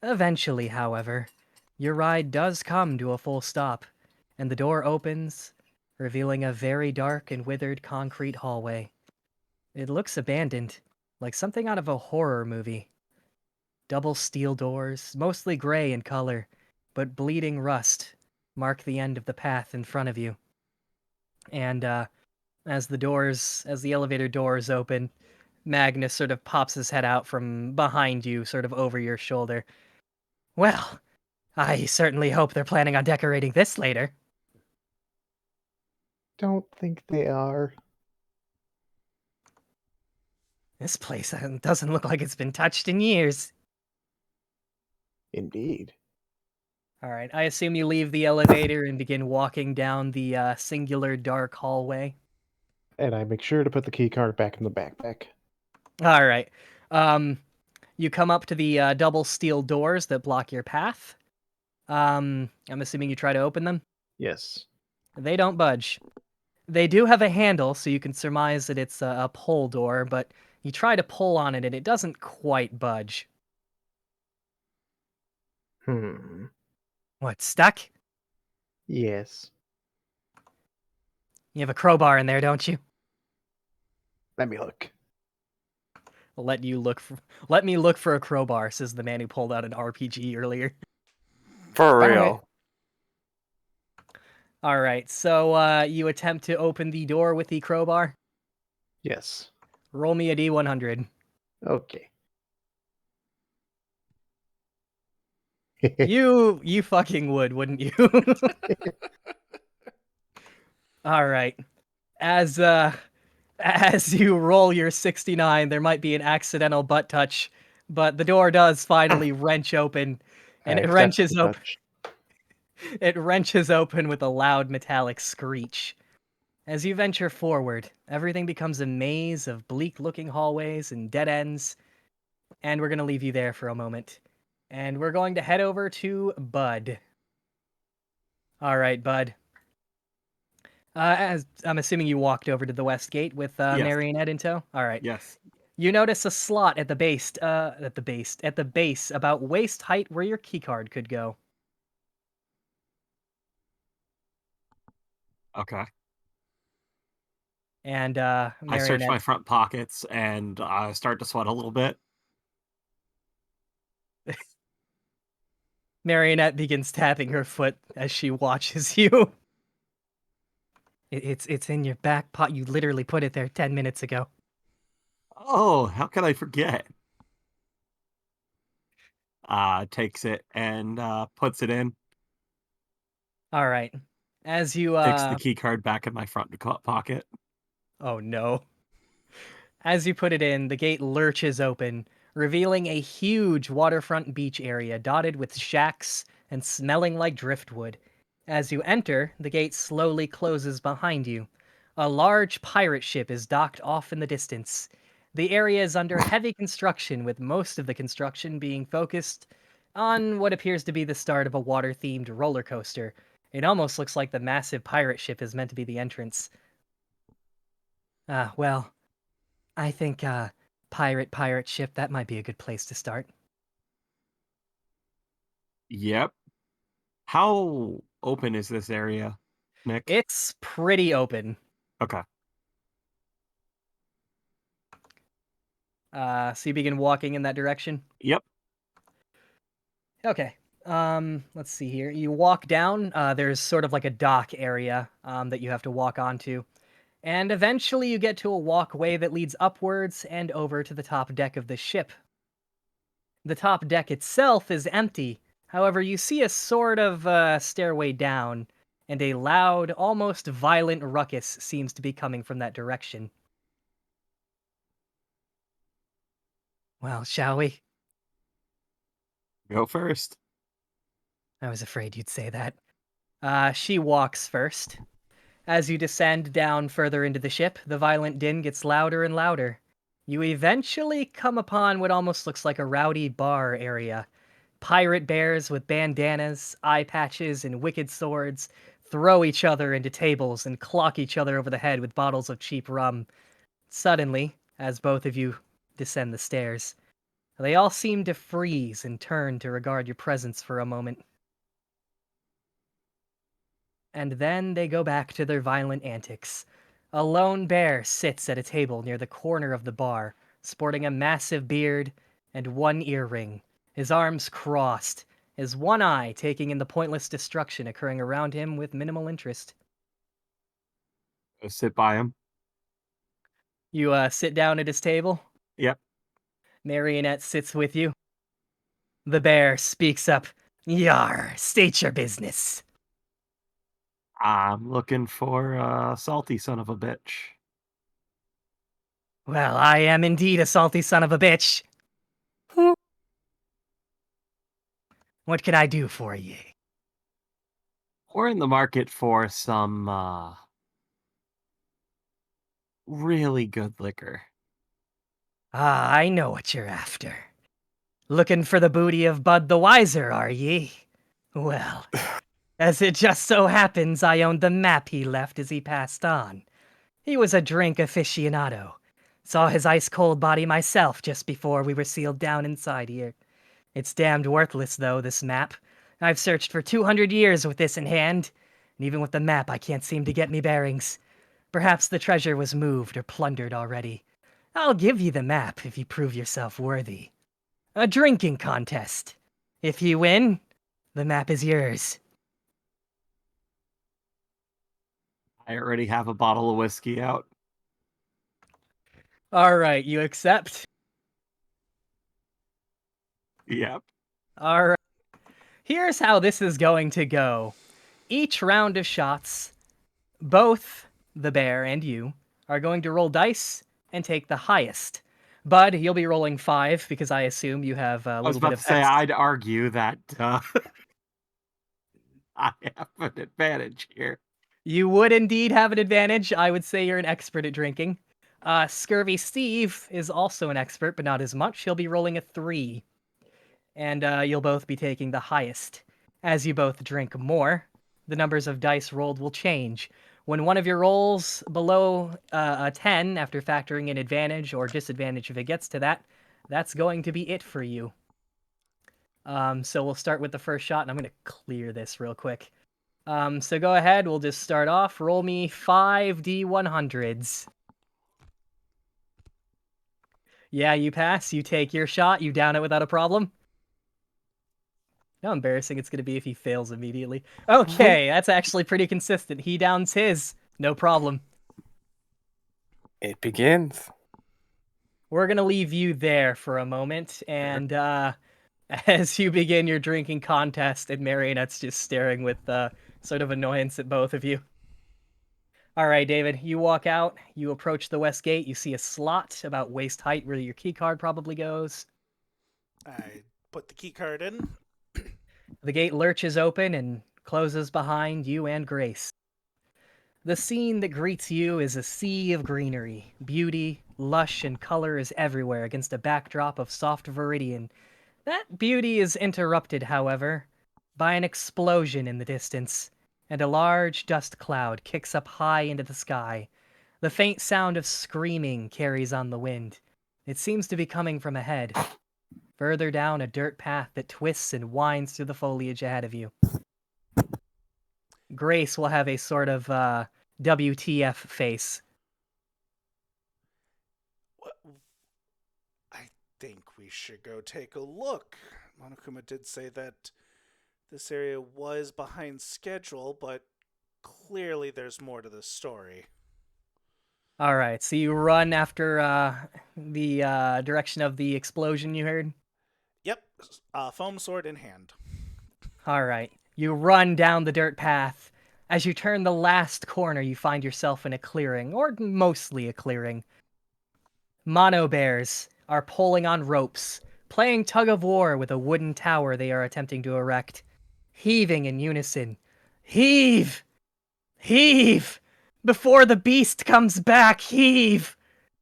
Eventually, however, your ride does come to a full stop, and the door opens, revealing a very dark and withered concrete hallway. It looks abandoned, like something out of a horror movie. Double steel doors, mostly gray in color, but bleeding rust, mark the end of the path in front of you. And as the elevator doors open, Magnus sort of pops his head out from behind you, sort of over your shoulder. Well, I certainly hope they're planning on decorating this later. Don't think they are. This place doesn't look like it's been touched in years. Indeed. All right, I assume you leave the elevator and begin walking down the singular dark hallway. And I make sure to put the key card back in the backpack. All right. You come up to the double steel doors that block your path. I'm assuming you try to open them. Yes. They don't budge. They do have a handle, so you can surmise that it's a pull door, but you try to pull on it and it doesn't quite budge. What, stuck? Yes. You have a crowbar in there, don't you? Let me look. Let me look for a crowbar, says the man who pulled out an RPG earlier. For Found real. All right, so you attempt to open the door with the crowbar. Yes. Roll me a D100. Okay. You fucking would, wouldn't you? All right. As you roll your 69, there might be an accidental butt touch, but the door does finally wrench open, and I it accept wrenches the open. touch. It wrenches open with a loud metallic screech. As you venture forward, everything becomes a maze of bleak-looking hallways and dead ends, and we're going to leave you there for a moment. And we're going to head over to Bud. All right, Bud. As I'm assuming you walked over to the west gate with Yes. Marionette in tow. All right. Yes. You notice a slot at the base, about waist height where your keycard could go. Okay. And I search Marionette, my front pockets and I start to sweat a little bit. Marionette begins tapping her foot as she watches you. It's in your back pot. You literally put it there 10 minutes ago. Oh, how could I forget? Takes it and puts it in. All right. As you Sticks the key card back in my front pocket. oh no. As you put it in, the gate lurches open, revealing a huge waterfront beach area dotted with shacks and smelling like driftwood. As you enter, the gate slowly closes behind you. A large pirate ship is docked off in the distance. The area is under heavy construction, with most of the construction being focused on what appears to be the start of a water-themed roller coaster. It almost looks like the massive pirate ship is meant to be the entrance. Well, I think, pirate ship, that might be a good place to start. Yep. How open is this area, Nick? It's pretty open. Okay. So you begin walking in that direction? Yep. Okay. Let's see here. You walk down, there's sort of like a dock area, that you have to walk onto. And eventually you get to a walkway that leads upwards and over to the top deck of the ship. The top deck itself is empty. However, you see a sort of stairway down, and a loud, almost violent ruckus seems to be coming from that direction. Well, shall we? Go first. I was afraid you'd say that. She walks first. As you descend down further into the ship, the violent din gets louder and louder. You eventually come upon what almost looks like a rowdy bar area. Pirate bears with bandanas, eye patches, and wicked swords throw each other into tables and clock each other over the head with bottles of cheap rum. Suddenly, as both of you descend the stairs, they all seem to freeze and turn to regard your presence for a moment. And then they go back to their violent antics. A lone bear sits at a table near the corner of the bar, sporting a massive beard and one earring, his arms crossed, his one eye taking in the pointless destruction occurring around him with minimal interest. Go sit by him. You sit down at his table. Yep. Marionette sits with you. The bear speaks up. Yar, state your business. I'm looking for a salty son of a bitch. Well, I am indeed a salty son of a bitch. What can I do for ye? We're in the market for some really good liquor. Ah, I know what you're after. Looking for the booty of Bud the Wiser, are ye? Well, as it just so happens, I owned the map he left as he passed on. He was a drink aficionado. Saw his ice-cold body myself just before we were sealed down inside here. It's damned worthless, though, this map. I've searched for 200 years with this in hand, and even with the map I can't seem to get me bearings. Perhaps the treasure was moved or plundered already. I'll give you the map if you prove yourself worthy. A drinking contest. If you win, the map is yours. I already have a bottle of whiskey out. All right, you accept? Yep. All right. Here's how this is going to go. Each round of shots, both the bear and you are going to roll dice and take the highest. Bud, you'll be rolling 5 because I assume you have a I was little bit about of to say, X. I'd argue that I have an advantage here. You would indeed have an advantage. I would say you're an expert at drinking. Scurvy Steve is also an expert, but not as much. He'll be rolling a 3. And you'll both be taking the highest. As you both drink more, the numbers of dice rolled will change. When one of your rolls below a 10, after factoring in advantage or disadvantage if it gets to that, that's going to be it for you. So we'll start with the first shot, and I'm going to clear this real quick. So go ahead, we'll just start off. Roll me 5d100s. Yeah, you pass, you take your shot, you down it without a problem. How embarrassing it's going to be if he fails immediately. Okay, that's actually pretty consistent. He downs his, no problem. It begins. We're going to leave you there for a moment, and as you begin your drinking contest, and Marionette's just staring with sort of annoyance at both of you. All right, David, you walk out, you approach the west gate, you see a slot about waist height where your key card probably goes. I put the key card in. The gate lurches open and closes behind you and Grace. The scene that greets you is a sea of greenery. Beauty, lush, and color is everywhere against a backdrop of soft viridian. That beauty is interrupted, however, by an explosion in the distance, and a large dust cloud kicks up high into the sky. The faint sound of screaming carries on the wind. It seems to be coming from ahead, further down a dirt path that twists and winds through the foliage ahead of you. Grace will have a sort of WTF face. I think we should go take a look. Monokuma did say that this area was behind schedule, but clearly there's more to the story. All right, so you run after the direction of the explosion you heard? Yep, foam sword in hand. All right, you run down the dirt path. As you turn the last corner, you find yourself in a clearing, or mostly a clearing. Mono bears are pulling on ropes, playing tug of war with a wooden tower they are attempting to erect, heaving in unison. Heave! Heave! Before the beast comes back, heave!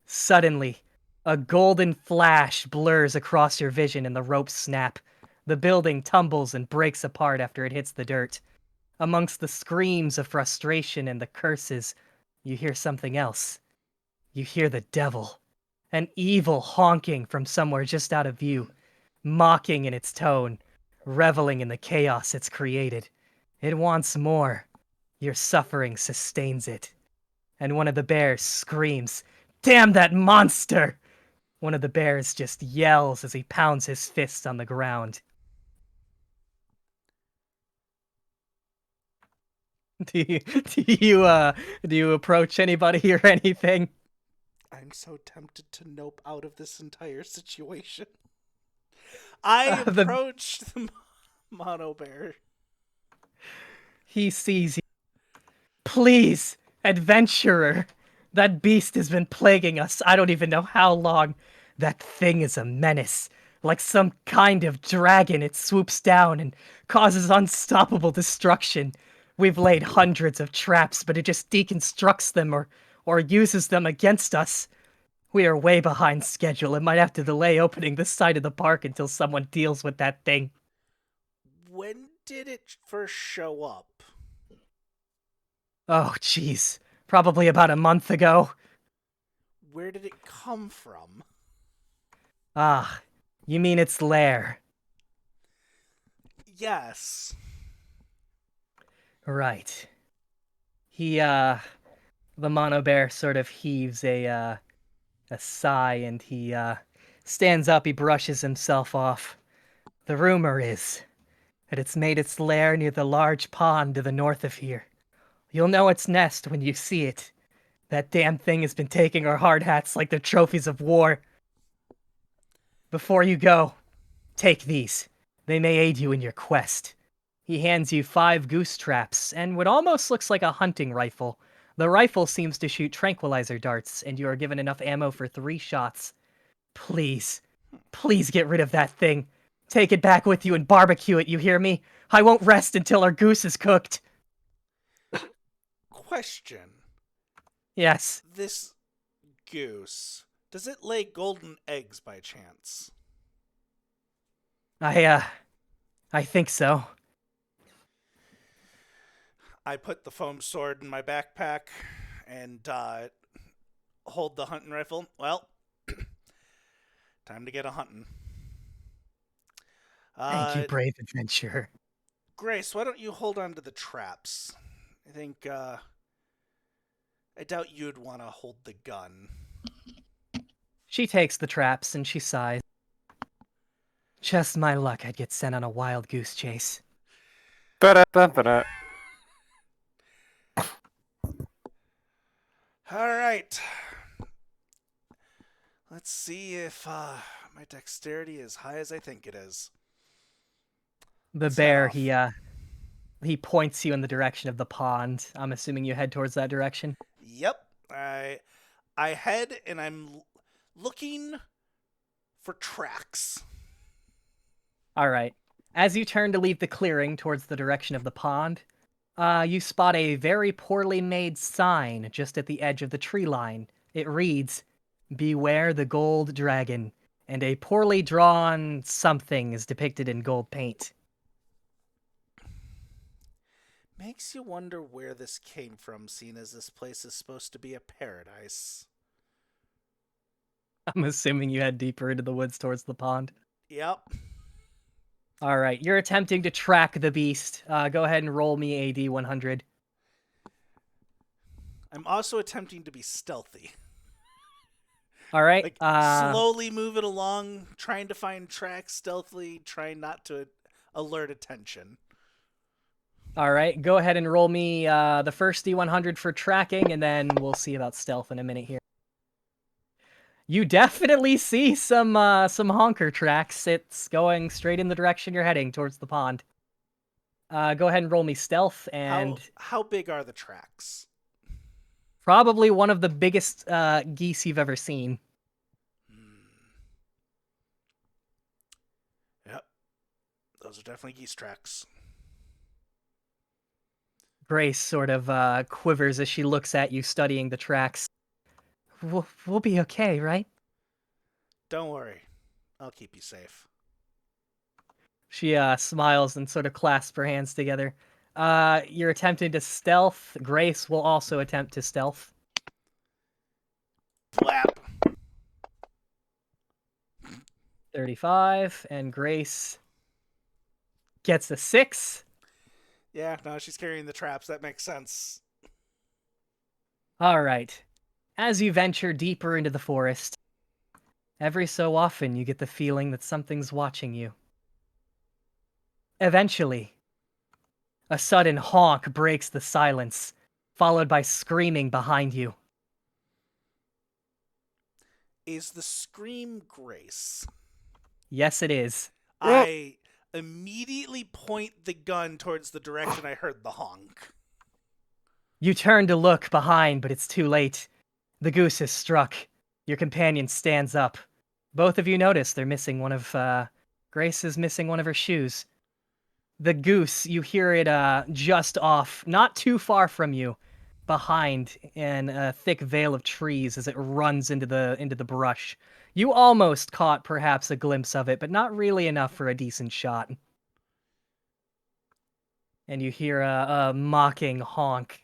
Suddenly, a golden flash blurs across your vision and the ropes snap. The building tumbles and breaks apart after it hits the dirt. Amongst the screams of frustration and the curses, you hear something else. You hear the devil. An evil honking from somewhere just out of view, mocking in its tone, reveling in the chaos it's created. It wants more. Your suffering sustains it. And one of the bears screams, "Damn that monster!" One of the bears just yells as he pounds his fist on the ground. Do you approach anybody or anything? I'm so tempted to nope out of this entire situation. I approached the mono bear. He sees you. Please, adventurer. That beast has been plaguing us I don't even know how long. That thing is a menace. Like some kind of dragon, it swoops down and causes unstoppable destruction. We've laid hundreds of traps, but it just deconstructs them or uses them against us. We are way behind schedule and might have to delay opening this side of the park until someone deals with that thing. When did it first show up? Oh, jeez. Probably about a month ago. Where did it come from? Ah, you mean its lair. Yes. Right. The mono bear sort of heaves a sigh and he stands up, he brushes himself off. The rumor is that it's made its lair near the large pond to the north of here. You'll know its nest when you see it. That damn thing has been taking our hard hats like they're trophies of war. Before you go, take these. They may aid you in your quest. He hands you 5 goose traps and what almost looks like a hunting rifle. The rifle seems to shoot tranquilizer darts, and you are given enough ammo for 3 shots. Please, please get rid of that thing. Take it back with you and barbecue it, you hear me? I won't rest until our goose is cooked. Question. Yes. This goose, does it lay golden eggs by chance? I think so. I put the foam sword in my backpack and hold the hunting rifle. Well, time to get a hunting. Thank you, brave adventurer. Grace, why don't you hold on to the traps? I think, I doubt you'd want to hold the gun. She takes the traps and she sighs. Just my luck I'd get sent on a wild goose chase. Ba-da-ba-ba-da. Alright. Let's see if my dexterity is high as I think it is. The Set bear, off. he points you in the direction of the pond. I'm assuming you head towards that direction. Yep. I head and I'm looking for tracks. All right. As you turn to leave the clearing towards the direction of the pond, you spot a very poorly made sign just at the edge of the tree line. It reads, "Beware the gold dragon," and a poorly drawn something is depicted in gold paint. Makes you wonder where this came from, seeing as this place is supposed to be a paradise. I'm assuming you head deeper into the woods towards the pond. Yep. All right, you're attempting to track the beast. Go ahead and roll me a D100. I'm also attempting to be stealthy. All right. Like, slowly move it along, trying to find tracks stealthily, trying not to alert attention. All right, go ahead and roll me the first D100 for tracking, and then we'll see about stealth in a minute here. You definitely see some honker tracks. It's going straight in the direction you're heading, towards the pond. Go ahead and roll me stealth, and How big are the tracks? probably one of the biggest geese you've ever seen. Yep. Those are definitely geese tracks. Grace sort of quivers as she looks at you, studying the tracks. We'll be okay, right? Don't worry. I'll keep you safe. She smiles and sort of clasps her hands together. You're attempting to stealth. Grace will also attempt to stealth. Flap. 35, and Grace gets a 6. Yeah, no, she's carrying the traps. That makes sense. All right. As you venture deeper into the forest, every so often you get the feeling that something's watching you. Eventually, a sudden honk breaks the silence, followed by screaming behind you. Is the scream Grace? Yes, it is. I immediately point the gun towards the direction I heard the honk. You turn to look behind, but it's too late. The goose is struck. Your companion stands up. Both of you notice they're missing one of, Grace is missing one of her shoes. The goose, you hear it, just off, not too far from you, behind in a thick veil of trees as it runs into the brush. You almost caught perhaps a glimpse of it, but not really enough for a decent shot. And you hear a mocking honk.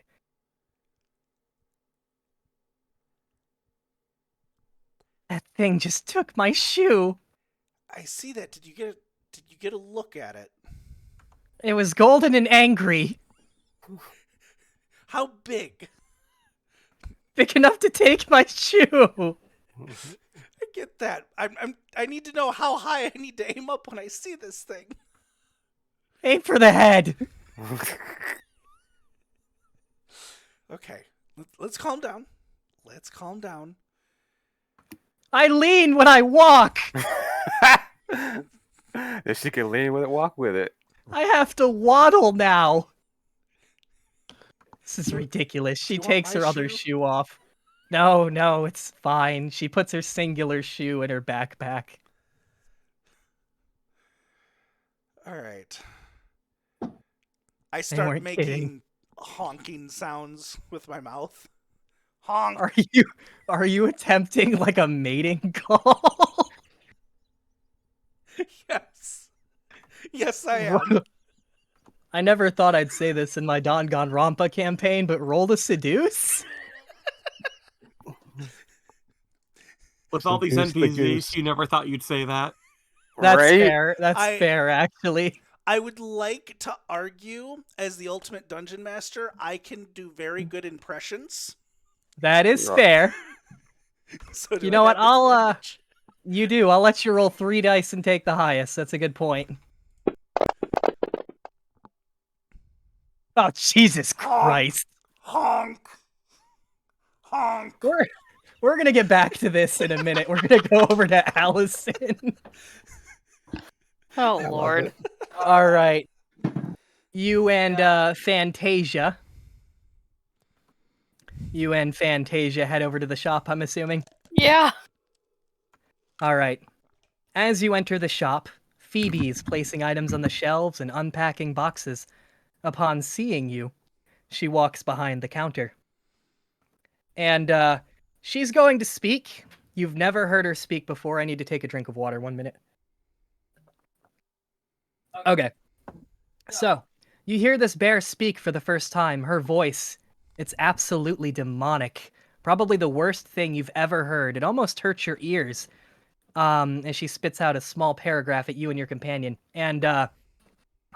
That thing just took my shoe. I see that. Did you get a look at it? It was golden and angry. How big? Big enough to take my shoe. I get that. I need to know how high I need to aim up when I see this thing. Aim for the head. Okay, let's calm down. Let's calm down. I lean when I walk. If she can lean with it, walk with it. I have to waddle now. This is ridiculous. She you want takes my her other shoe? shoe off. No, it's fine. She puts her singular shoe in her backpack. All right. I start weren't making kidding. honking sounds with my mouth. Honk. Are you attempting like a mating call? Yes. Yes, I am. I never thought I'd say this in my Danganronpa campaign, but roll to seduce? With all these Seduce the NPCs, goose. you never thought you'd say that. That's Right? fair. That's I- fair, actually. I would like to argue, as the ultimate dungeon master, I can do very good impressions. That is Right. fair. So do You I know what, have I'll, advantage? You do. I'll let you roll 3 dice and take the highest. That's a good point. Oh, Jesus Christ. Honk! Honk! We're gonna get back to this in a minute. We're gonna go over to Allison. Oh I love lord. it. All right. You and Fantasia. You and Fantasia head over to the shop, I'm assuming. Yeah. All right. As you enter the shop, Phoebe is placing items on the shelves and unpacking boxes. Upon seeing you, she walks behind the counter. And she's going to speak. You've never heard her speak before. I need to take a drink of water. 1 minute. Okay. So, you hear this bear speak for the first time. Her voice, it's absolutely demonic. Probably the worst thing you've ever heard. It almost hurts your ears. As she spits out a small paragraph at you and your companion. And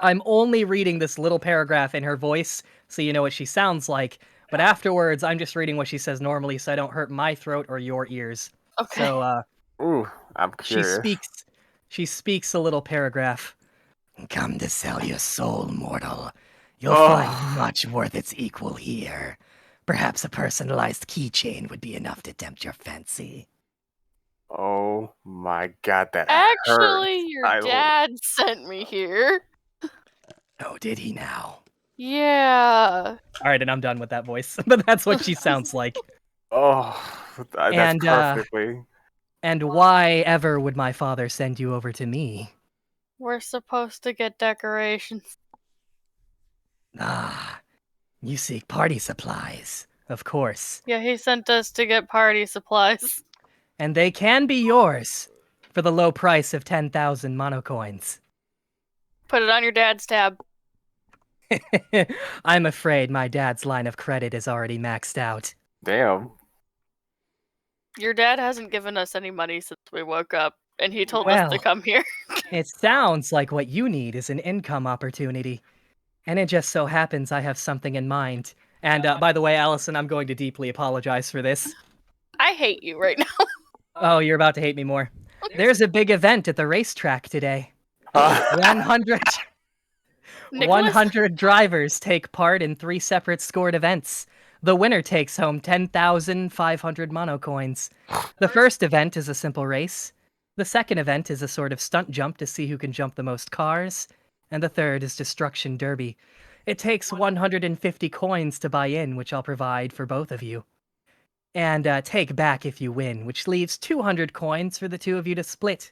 I'm only reading this little paragraph in her voice, so you know what she sounds like. But afterwards, I'm just reading what she says normally, so I don't hurt my throat or your ears. Okay. So, Ooh, I'm she curious. speaks a little paragraph. Come to sell your soul, mortal. You'll Oh. find much worth its equal here. Perhaps a personalized keychain would be enough to tempt your fancy. Oh my god, that hurts. Actually, your I- dad sent me here. Oh, did he now? Yeah. All right, and I'm done with that voice. But that's what she sounds like. Oh, that's And, perfectly. And why ever would my father send you over to me? We're supposed to get decorations. Ah, you seek party supplies, of course. Yeah, he sent us to get party supplies. And they can be yours for the low price of 10,000 monocoins. Put it on your dad's tab. I'm afraid my dad's line of credit is already maxed out. Damn. Your dad hasn't given us any money since we woke up, and he told us Well. to come here. It sounds like what you need is an income opportunity. And it just so happens I have something in mind. And by the way, Allison, I'm going to deeply apologize for this. I hate you right now. Oh, you're about to hate me more. There's a big event at the racetrack today. 100 Nicholas? 100 drivers take part in 3 separate scored events. The winner takes home 10,500 monocoins. The first event is a simple race. The second event is a sort of stunt jump to see who can jump the most cars. And the third is Destruction Derby. It takes 150 coins to buy in, which I'll provide for both of you. And take back if you win, which leaves 200 coins for the two of you to split.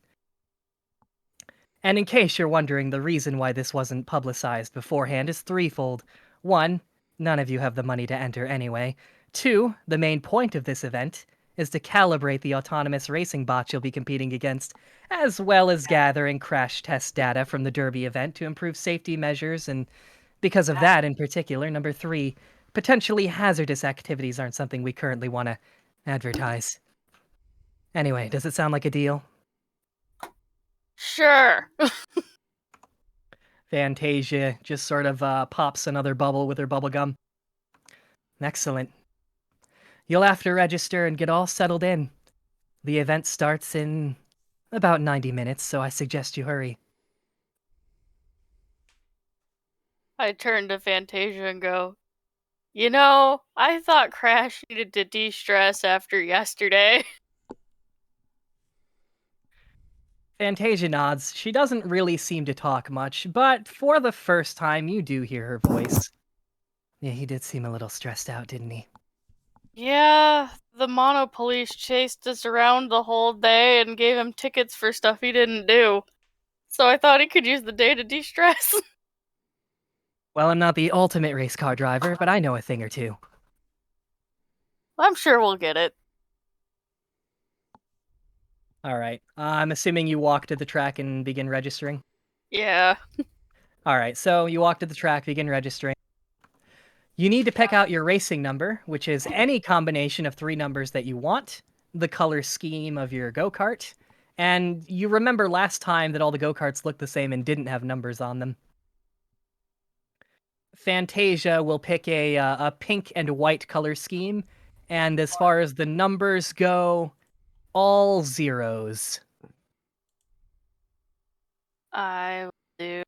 And in case you're wondering, the reason why this wasn't publicized beforehand is threefold. 1, none of you have the money to enter anyway. 2, the main point of this event is to calibrate the autonomous racing bots you'll be competing against, as well as gathering crash test data from the Derby event to improve safety measures, and because of that in particular, number 3, potentially hazardous activities aren't something we currently want to advertise. Anyway, does it sound like a deal? Sure. Fantasia just sort of pops another bubble with her bubble gum. Excellent. You'll have to register and get all settled in. The event starts in about 90 minutes, so I suggest you hurry. I turn to Fantasia and go, you know, I thought Crash needed to de-stress after yesterday. Fantasia nods. She doesn't really seem to talk much, but for the first time you do hear her voice. Yeah, he did seem a little stressed out, didn't he? Yeah, the mono police chased us around the whole day and gave him tickets for stuff he didn't do. So I thought he could use the day to de-stress. Well, I'm not the ultimate race car driver, but I know a thing or two. I'm sure we'll get it. All right. I'm assuming you walk to the track and begin registering. Yeah. All right, so you walk to the track, begin registering. You need to pick out your racing number, which is any combination of 3 numbers that you want, the color scheme of your go-kart, and you remember last time that all the go-karts looked the same and didn't have numbers on them. Fantasia will pick a pink and white color scheme, and as far as the numbers go, all zeros. I will do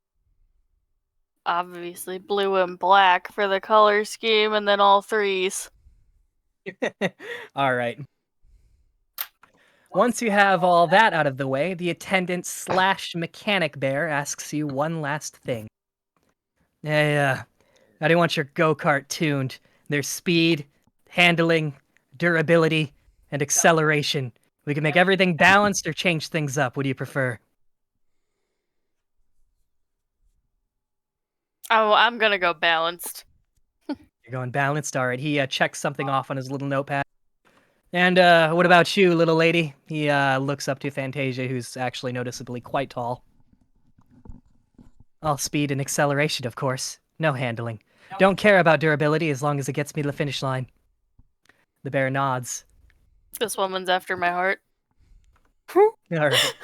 obviously blue and black for the color scheme, and then all 3s. All right. Once you have all that out of the way, the attendant / mechanic bear asks you one last thing. Hey, how do you want your go-kart tuned? There's speed, handling, durability, and acceleration. We can make everything balanced or change things up. What do you prefer? Oh, I'm gonna go balanced. You're going balanced? All right. He checks something off on his little notepad. And what about you, little lady? He looks up to Fantasia, who's actually noticeably quite tall. All speed and acceleration, of course. No handling. Don't care about durability as long as it gets me to the finish line. The bear nods. This woman's after my heart. All right.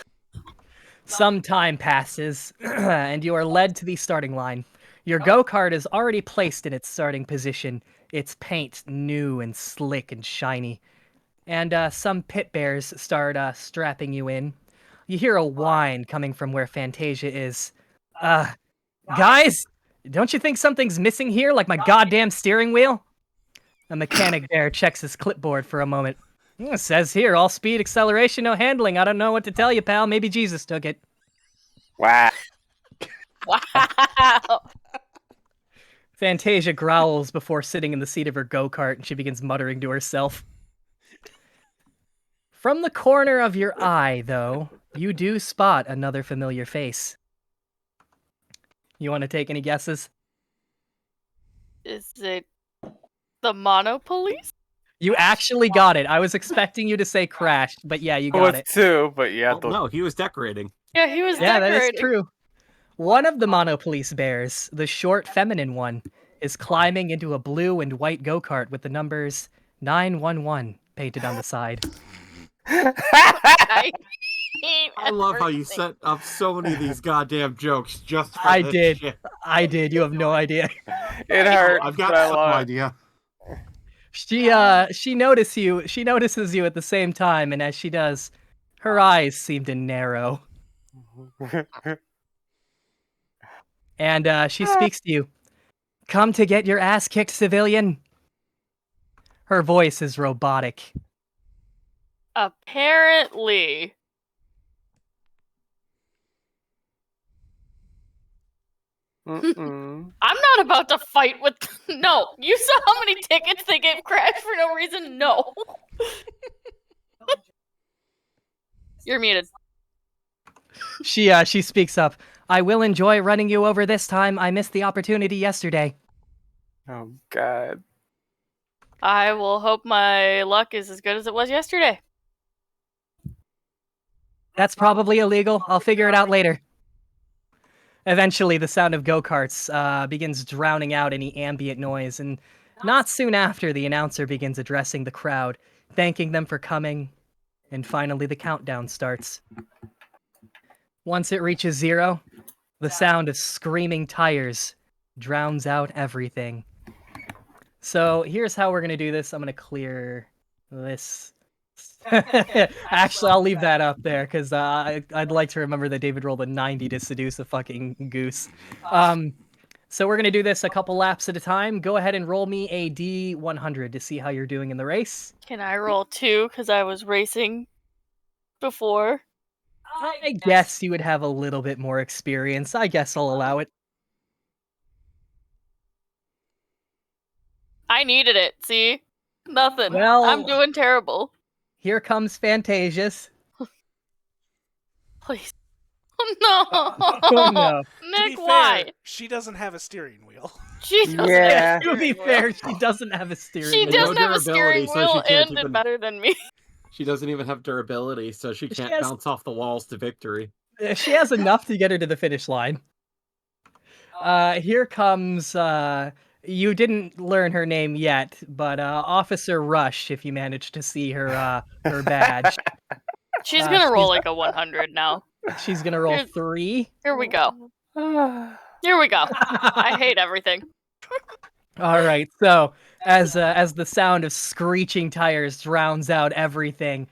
Some time passes, and you are led to the starting line. Your go-kart is already placed in its starting position, its paint new and slick and shiny. And some pit bears start strapping you in. You hear a whine coming from where Fantasia is. Guys, don't you think something's missing here, like my goddamn steering wheel? A mechanic bear checks his clipboard for a moment. It says here, all speed, acceleration, no handling. I don't know what to tell you, pal. Maybe Jesus took it. Wow. Wow. Fantasia growls before sitting in the seat of her go-kart, and she begins muttering to herself. From the corner of your eye, though, you do spot another familiar face. You want to take any guesses? Is it the Mono Police? You actually got it. I was expecting you to say Crash, but yeah, you I got was it. too, but yeah. Well, no, he was decorating. Yeah, he was Yeah, that decorating. is true. One of the Mono Police bears, the short feminine one, is climbing into a blue and white go-kart with the numbers 911 painted on the side. I I love how you set up so many of these goddamn jokes just for I this did. shit. I did. You have no idea. It hurt. I've got but I some love it. idea. She notices you at the same time, and as she does, her eyes seem to narrow. And she speaks to you. Come to get your ass kicked, civilian. Her voice is robotic. Apparently. Mm-mm. I'm not about to fight with. No. You saw how many tickets they gave Crash for no reason? No. You're muted. She speaks up. I will enjoy running you over this time. I missed the opportunity yesterday. Oh God. I will hope my luck is as good as it was yesterday. That's probably illegal. I'll figure it out later. Eventually, the sound of go-karts begins drowning out any ambient noise, and not soon after, the announcer begins addressing the crowd, thanking them for coming, and finally the countdown starts. Once it reaches 0, the sound of screaming tires drowns out everything. So here's how we're going to do this. I'm going to clear this. Actually, I'll leave that up there because I'd like to remember that David rolled a 90 to seduce a fucking goose. So we're going to do this a couple laps at a time. Go ahead and roll me a D100 to see how you're doing in the race. Can I roll 2 because I was racing before? I guess you would have a little bit more experience. I guess I'll allow it. I needed it. See? Nothing. Well- I'm doing terrible. Here comes Fantasius. Please. No. Oh no. To Nick, be why? fair, she doesn't have a steering wheel. She doesn't Yeah. have a To be steering wheel. fair, she doesn't have a steering She wheel. doesn't have a durability, steering so she wheel can't and even- did better than me. She doesn't even have durability, so she can't has- bounce off the walls to victory. She has enough to get her to the finish line. Here comes, you didn't learn her name yet, but, Officer Rush, if you managed to see her badge. She's gonna roll she's- like a 100 now. She's gonna roll Here's- 3. Here we go. Here we go. I hate everything. All right, so as the sound of screeching tires drowns out everything,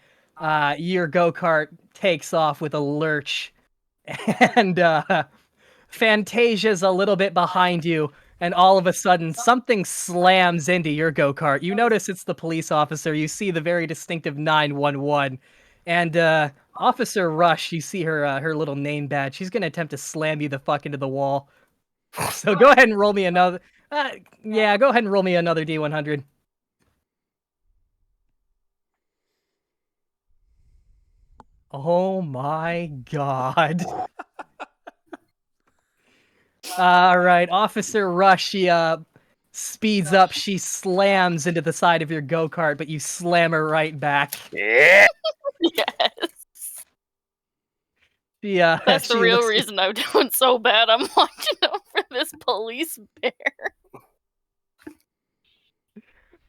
your go-kart takes off with a lurch, and Fantasia's a little bit behind you, and all of a sudden something slams into your go-kart. You notice it's the police officer. You see the very distinctive 911, and Officer Rush. You see her little name badge. She's gonna attempt to slam you the fuck into the wall. So go ahead and roll me another. Yeah, go ahead and roll me another D100. Oh my god. All right, Officer Rush, she speeds up, she slams into the side of your go-kart, but you slam her right back. Yeah. Yes. That's That's the real reason I'm doing so bad. I'm watching out for this police bear.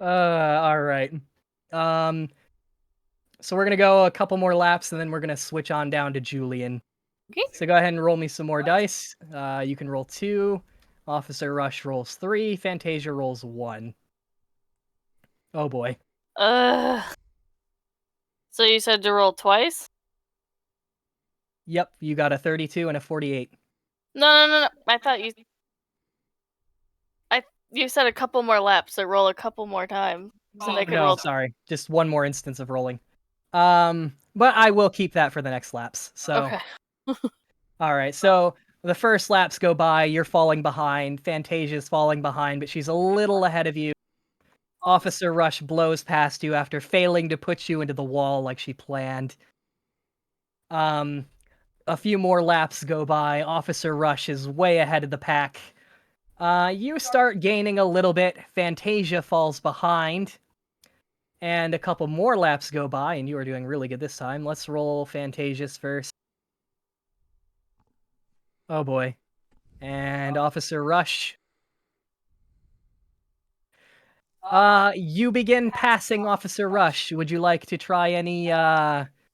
All right. So we're gonna go a couple more laps, and then we're gonna switch on down to Julian. Okay. So go ahead and roll me some more dice. You can roll 2. Officer Rush rolls 3. Fantasia rolls 1. Oh boy. So you said to roll twice? Yep, you got a 32 and a 48. No. I thought you said a couple more laps, so roll a couple more times. So they could No, roll. sorry. Just one more instance of rolling. But I will keep that for the next laps. So, Okay. all right. So the first laps go by. You're falling behind. Fantasia's falling behind, but she's a little ahead of you. Officer Rush blows past you after failing to put you into the wall like she planned. A few more laps go by. Officer Rush is way ahead of the pack. You start gaining a little bit. Fantasia falls behind. And a couple more laps go by, and you are doing really good this time. Let's roll Fantasia's first. Oh boy. And Officer Rush. You begin passing Officer Rush. Would you like to try any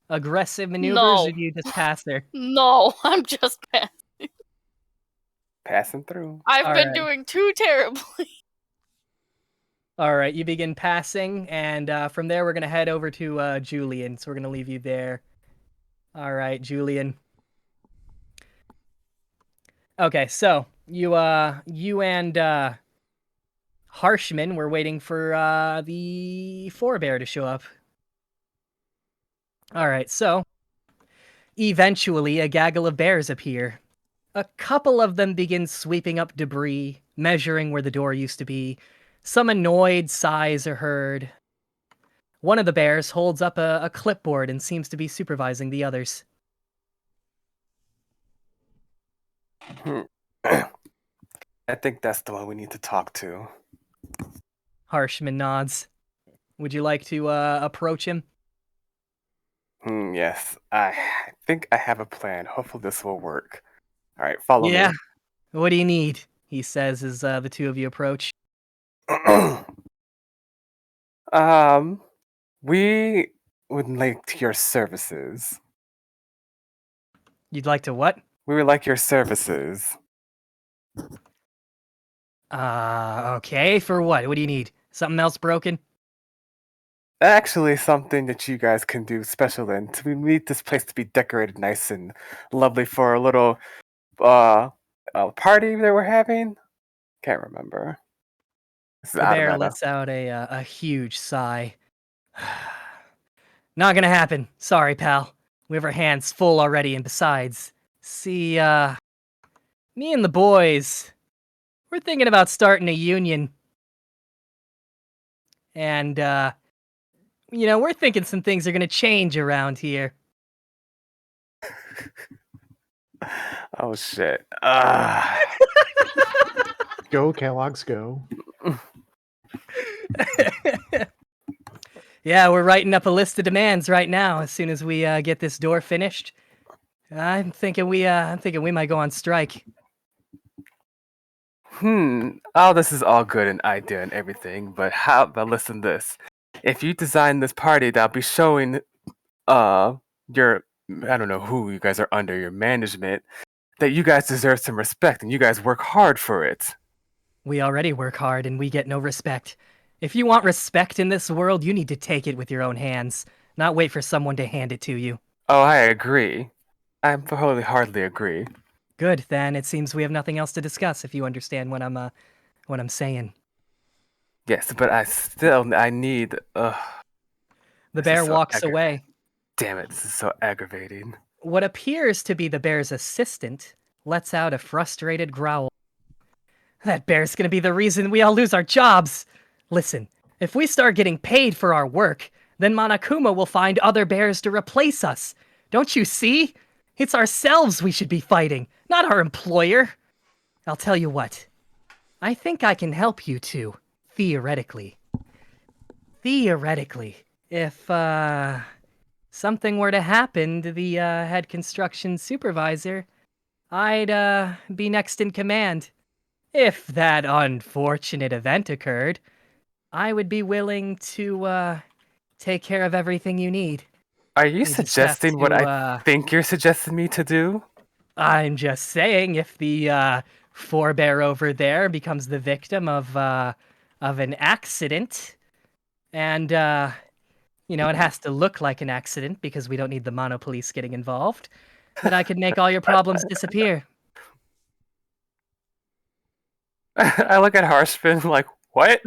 aggressive maneuvers, No. or do you just pass her? No, I'm just bad. Passing through. I've been Alright. doing too terribly. All right, you begin passing, and from there we're gonna head over to Julian. So we're gonna leave you there. All right, Julian. Okay, so you and Harshman were waiting for the forebear to show up. All right, so eventually a gaggle of bears appear. A couple of them begin sweeping up debris, measuring where the door used to be. Some annoyed sighs are heard. One of the bears holds up a clipboard and seems to be supervising the others. I think that's the one we need to talk to. Harshman nods. Would you like to approach him? Yes, I think I have a plan. Hopefully this will work. All right, follow Yeah. What do you need? He says as the two of you approach. me. We would like your services. You'd like to what? We would like your services. Okay, for what? What do you need? Something else broken? Actually, something that you guys can do special in. We need this place to be decorated nice and lovely for a little party that we're having. Can't remember. This is The out of bear meta. lets out a huge sigh. Not gonna happen. Sorry, pal. We have our hands full already, and besides, see, me and the boys, we're thinking about starting a union. And, we're thinking some things are gonna change around here. Oh shit. Go, Kellogg's, go. Yeah, we're writing up a list of demands right now. As soon as we get this door finished, I'm thinking we might go on strike. Oh, this is all good and idea and everything, but listen this. If you design this party that'll be showing your I don't know who you guys are under, your management, that you guys deserve some respect and you guys work hard for it. We already work hard and we get no respect. If you want respect in this world, you need to take it with your own hands, not wait for someone to hand it to you. Oh, I agree. I hardly agree. Good, then it seems we have nothing else to discuss if you understand what I'm saying. Yes, but I need The this bear is so walks away. Damn it, this is so aggravating. What appears to be the bear's assistant lets out a frustrated growl. That bear's gonna be the reason we all lose our jobs. Listen, if we start getting paid for our work, then Monokuma will find other bears to replace us. Don't you see? It's ourselves we should be fighting, not our employer. I'll tell you what. I think I can help you two, theoretically. Theoretically, if, something were to happen to the, head construction supervisor, I'd, be next in command. If that unfortunate event occurred, I would be willing to, take care of everything you need. Are you just have suggesting what I to, think you're suggesting me to do? I'm just saying, if the, forebear over there becomes the victim of an accident, and, you know, it has to look like an accident because we don't need the mono police getting involved, then I could make all your problems disappear. I look at Harshman like, what?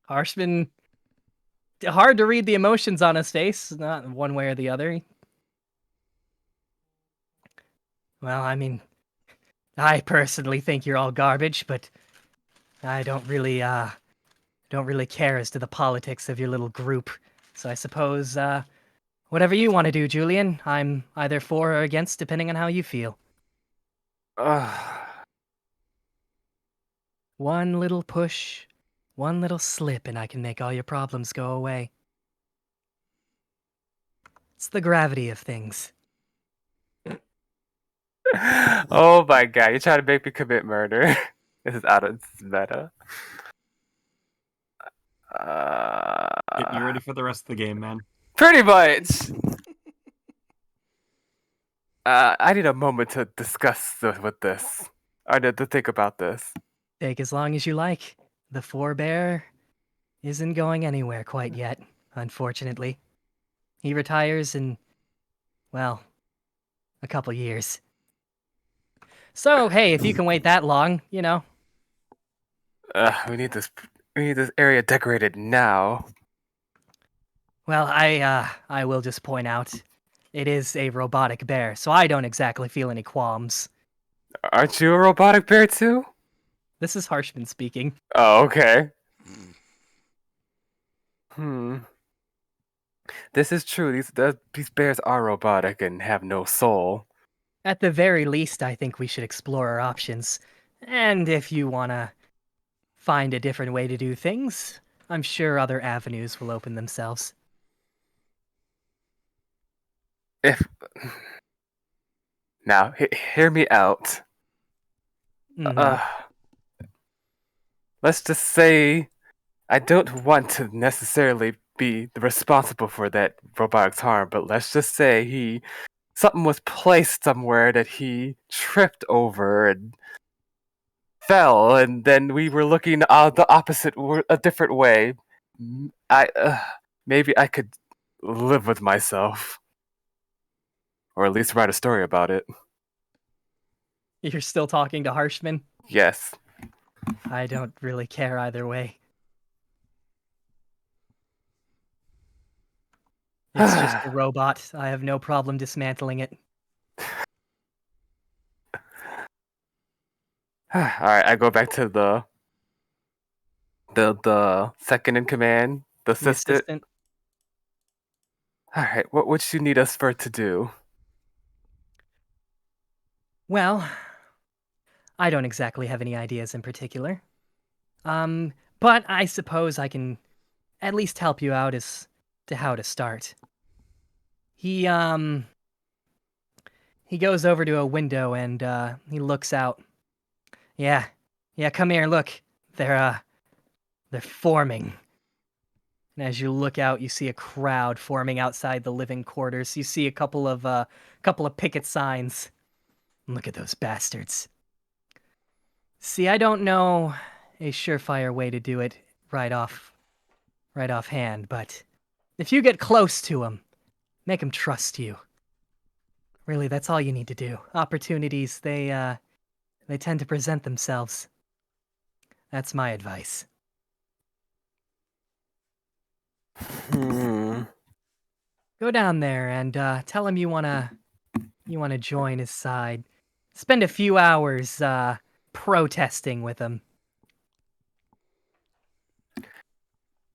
Harshman, hard to read the emotions on his face, not one way or the other. Well, I mean, I personally think you're all garbage, but I don't really care as to the politics of your little group. So I suppose, whatever you want to do, Julian, I'm either for or against, depending on how you feel. One little push, one little slip, and I can make all your problems go away. It's the gravity of things. Oh my god, you're trying to make me commit murder. This is meta. Get you ready for the rest of the game, man. Pretty much. I need a moment to discuss with this. I need to think about this. Take as long as you like. The forebear isn't going anywhere quite yet, unfortunately. He retires in, well, a couple years. So, hey, if you can wait that long, you know. We need this area decorated now. Well, I will just point out, it is a robotic bear, so I don't exactly feel any qualms. Aren't you a robotic bear too? This is Harshman speaking. Oh, okay. This is true. These bears are robotic and have no soul. At the very least, I think we should explore our options. And if you wanna find a different way to do things, I'm sure other avenues will open themselves. Now, hear me out. Mhm. Let's just say I don't want to necessarily be responsible for that robotic's harm, but let's just say something was placed somewhere that he tripped over and fell, and then we were looking a different way. Maybe I could live with myself, or at least write a story about it. You're still talking to Harshman? Yes. I don't really care either way. It's just a robot. I have no problem dismantling it. Alright, I go back to the second in command, the The assistant. Alright, what would you need us for to do? Well, I don't exactly have any ideas in particular. But I suppose I can at least help you out as to how to start. He goes over to a window and he looks out. Yeah. Yeah, come here, look. They're forming. And as you look out, you see a crowd forming outside the living quarters. You see a couple of picket signs. Look at those bastards. See, I don't know a surefire way to do it right offhand, but if you get close to them, make them trust you. Really, that's all you need to do. Opportunities, they tend to present themselves. That's my advice. Hmm. Go down there and tell him you wanna join his side. Spend a few hours protesting with him.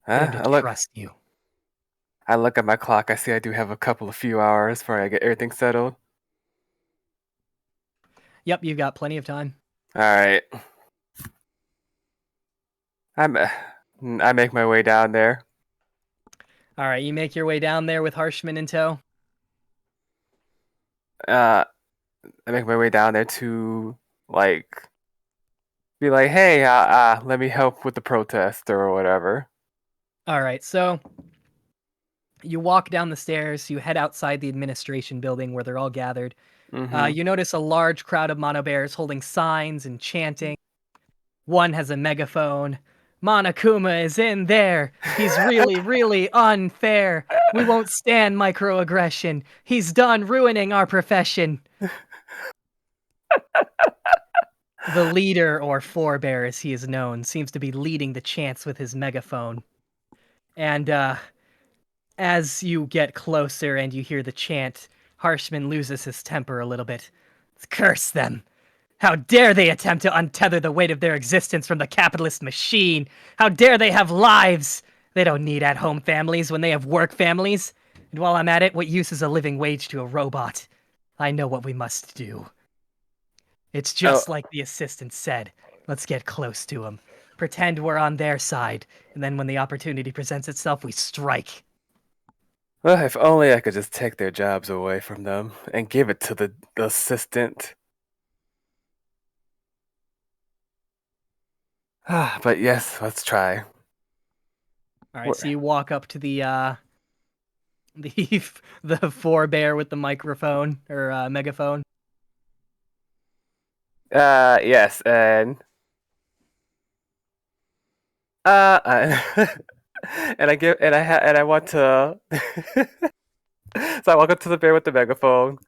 Get him to I look. trust you. I look at my clock. I see I do have a few hours before I get everything settled. Yep, you've got plenty of time. All right. I make my way down there. All right, you make your way down there with Harshman in tow. I make my way down there to like be like, hey, let me help with the protest or whatever. All right, so you walk down the stairs, you head outside the administration building where they're all gathered. Mm-hmm. You notice a large crowd of mono bears holding signs and chanting. One has a megaphone. Monokuma is in there. He's really, really unfair. We won't stand microaggression. He's done ruining our profession. The leader, or forebear as he is known, seems to be leading the chants with his megaphone. And as you get closer and you hear the chant, Harshman loses his temper a little bit. Curse them! How dare they attempt to untether the weight of their existence from the capitalist machine? How dare they have lives? They don't need at-home families when they have work families. And while I'm at it, what use is a living wage to a robot? I know what we must do. It's just like the assistant said. Let's get close to them. Pretend we're on their side. And then when the opportunity presents itself, we strike. Well, if only I could just take their jobs away from them and give it to the assistant. But yes, let's try. All right, so you walk up to the the forebear with the microphone or megaphone. Yes, and and I want to. So I walk up to the bear with the megaphone,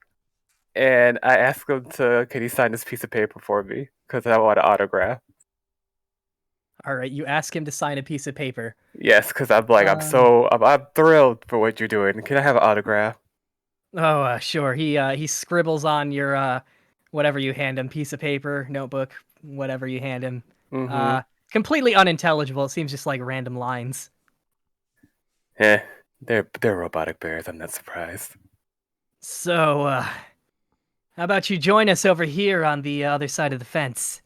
and I ask him can he sign this piece of paper for me? Because I want an autograph. All right, you ask him to sign a piece of paper. Yes, because I'm thrilled for what you're doing. Can I have an autograph? Oh, sure. He scribbles on your whatever you hand him, piece of paper, notebook, whatever you hand him. Mm-hmm. Completely unintelligible. It seems just like random lines. They're robotic bears. I'm not surprised. So, how about you join us over here on the other side of the fence?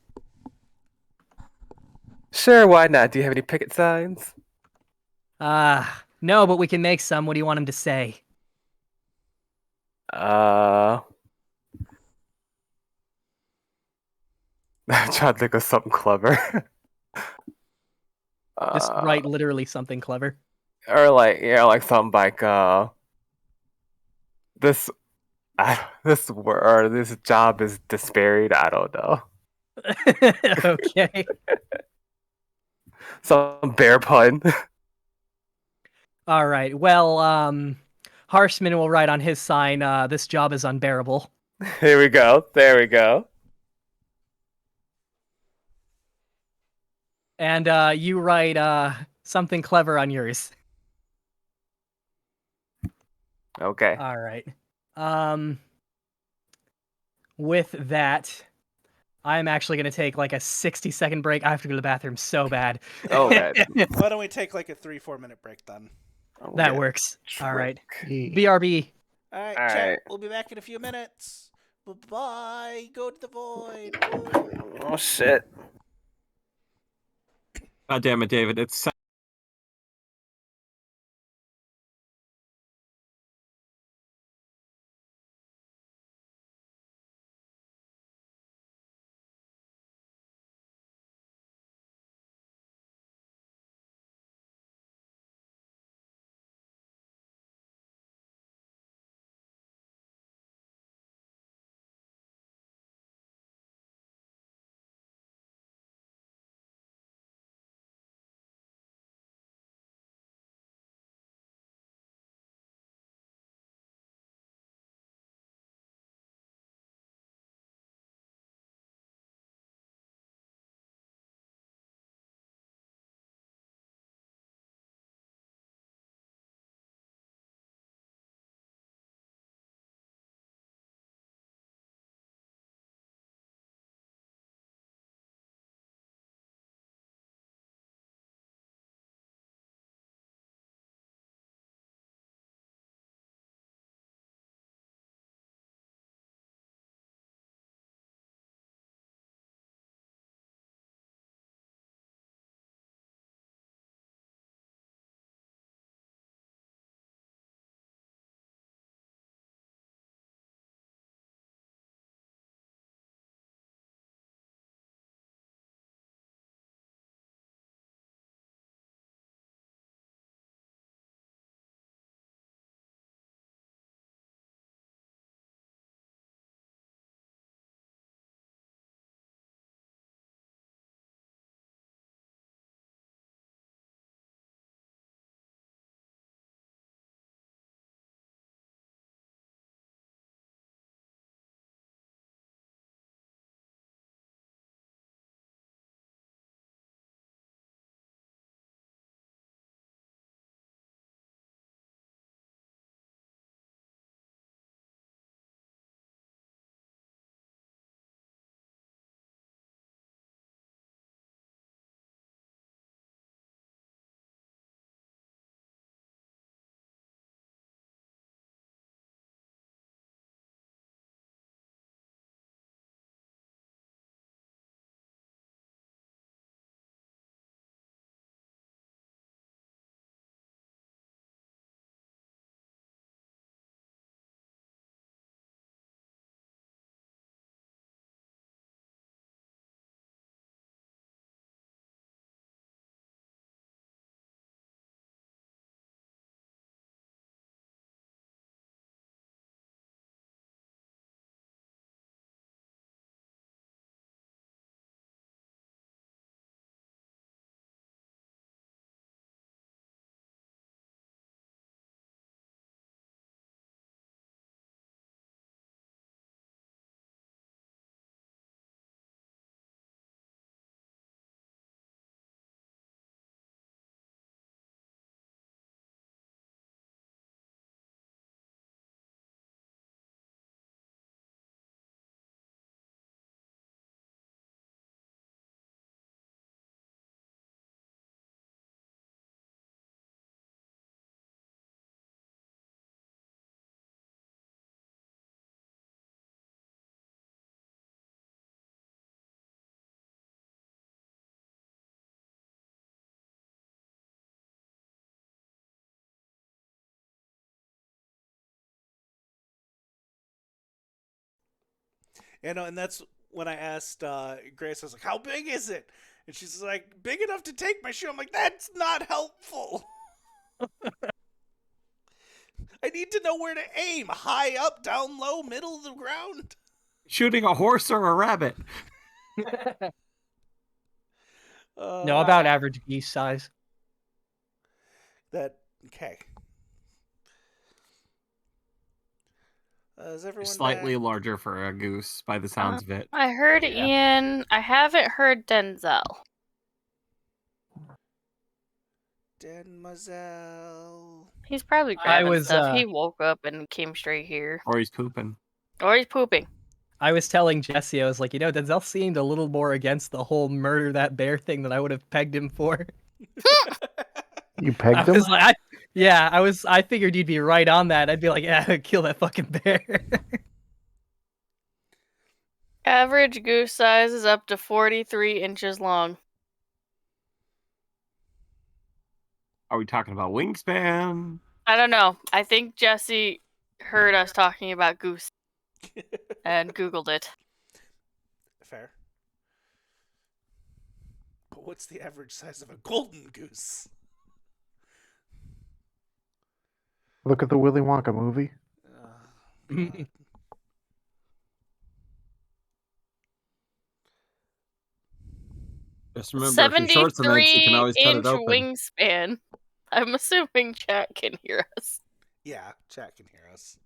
Sure, why not? Do you have any picket signs? No, but we can make some. What do you want him to say? I'm trying to think of something clever. Just write literally something clever. Or like something like this this job is despaired. I don't know. Okay. Some bear pun. All right. Well, Harshman will write on his sign, this job is unbearable. Here we go. There we go. And you write something clever on yours. Okay. All right. With that, I'm actually going to take like a 60-second break. I have to go to the bathroom so bad. Oh, that. Why don't we take like a 3-4 minute break then? That works. All right. Hey. BRB. All right, All chat. right. We'll be back in a few minutes. Bye. Go to the void. Oh shit. God damn it, David. It's And that's when I asked Grace, I was like, how big is it? And she's like, big enough to take my shoe. I'm like, that's not helpful. I need to know where to aim. High up, down low, middle of the ground. Shooting a horse or a rabbit? No, about average geese size. Okay. Is everyone Slightly back? larger for a goose, by the sounds of it. I heard Ian. I haven't heard Denzel. Denmazel. He's probably grabbing was, stuff. He woke up and came straight here. Or he's pooping. Or he's pooping. I was telling Jesse, I was like, Denzel seemed a little more against the whole murder that bear thing than I would have pegged him for. You I pegged him? was like, I figured you'd be right on that. I'd be like, yeah, kill that fucking bear. Average goose size is up to 43 inches long. Are we talking about wingspan? I don't know. I think Jesse heard us talking about goose and Googled it. Fair. But what's the average size of a golden goose? Look at the Willy Wonka movie. God. Just remember, if you're short cements, you can 73 always cut inch it open. wingspan. I'm assuming chat can hear us. Yeah, chat can hear us.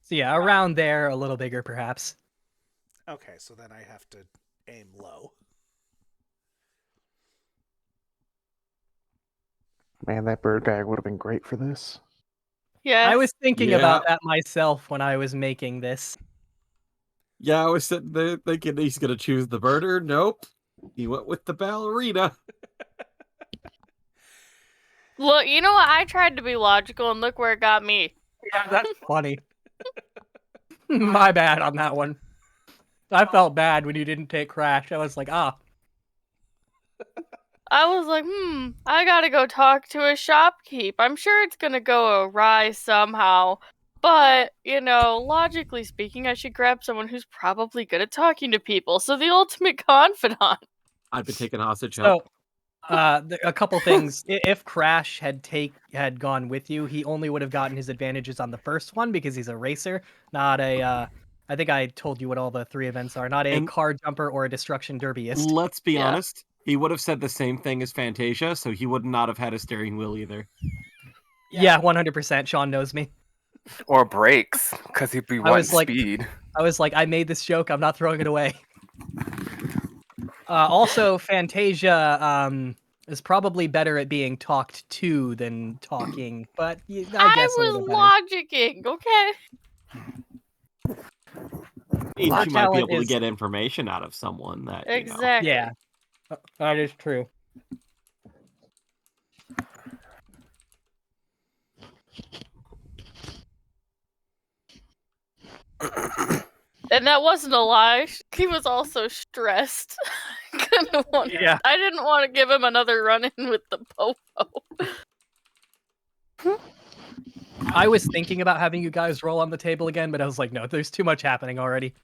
So yeah, around there, a little bigger perhaps. Okay, so then I have to aim low. Man, that bird guy would have been great for this. Yeah. I was thinking Yeah. about that myself when I was making this. Yeah, I was sitting there thinking he's going to choose the birder. Nope. He went with the ballerina. Look, you know what? I tried to be logical and look where it got me. Yeah, that's funny. My bad on that one. I felt bad when you didn't take Crash. I was like, I was like, I gotta go talk to a shopkeep. I'm sure it's gonna go awry somehow. But, logically speaking, I should grab someone who's probably good at talking to people. So the ultimate confidant. I've been taken hostage. so, a couple things. If Crash had gone with you, he only would have gotten his advantages on the first one because he's a racer, not a, I think I told you what all the 3 events are, not a And- car jumper or a destruction derbyist. Let's be Yeah. honest. He would have said the same thing as Fantasia, so he would not have had a steering wheel either. Yeah, 100%. Sean knows me. Or brakes, because he'd be I one was like- speed. I was like, I made this joke. I'm not throwing it away. Also, Fantasia is probably better at being talked to than talking, but I guess a I little was better. logicking, okay? She might be talent able to is- get information out of someone that, Exactly. Yeah, that is true. And that wasn't a lie. He was also stressed. Yeah. I didn't want to give him another run-in with the popo. I was thinking about having you guys roll on the table again, but I was like, no, there's too much happening already.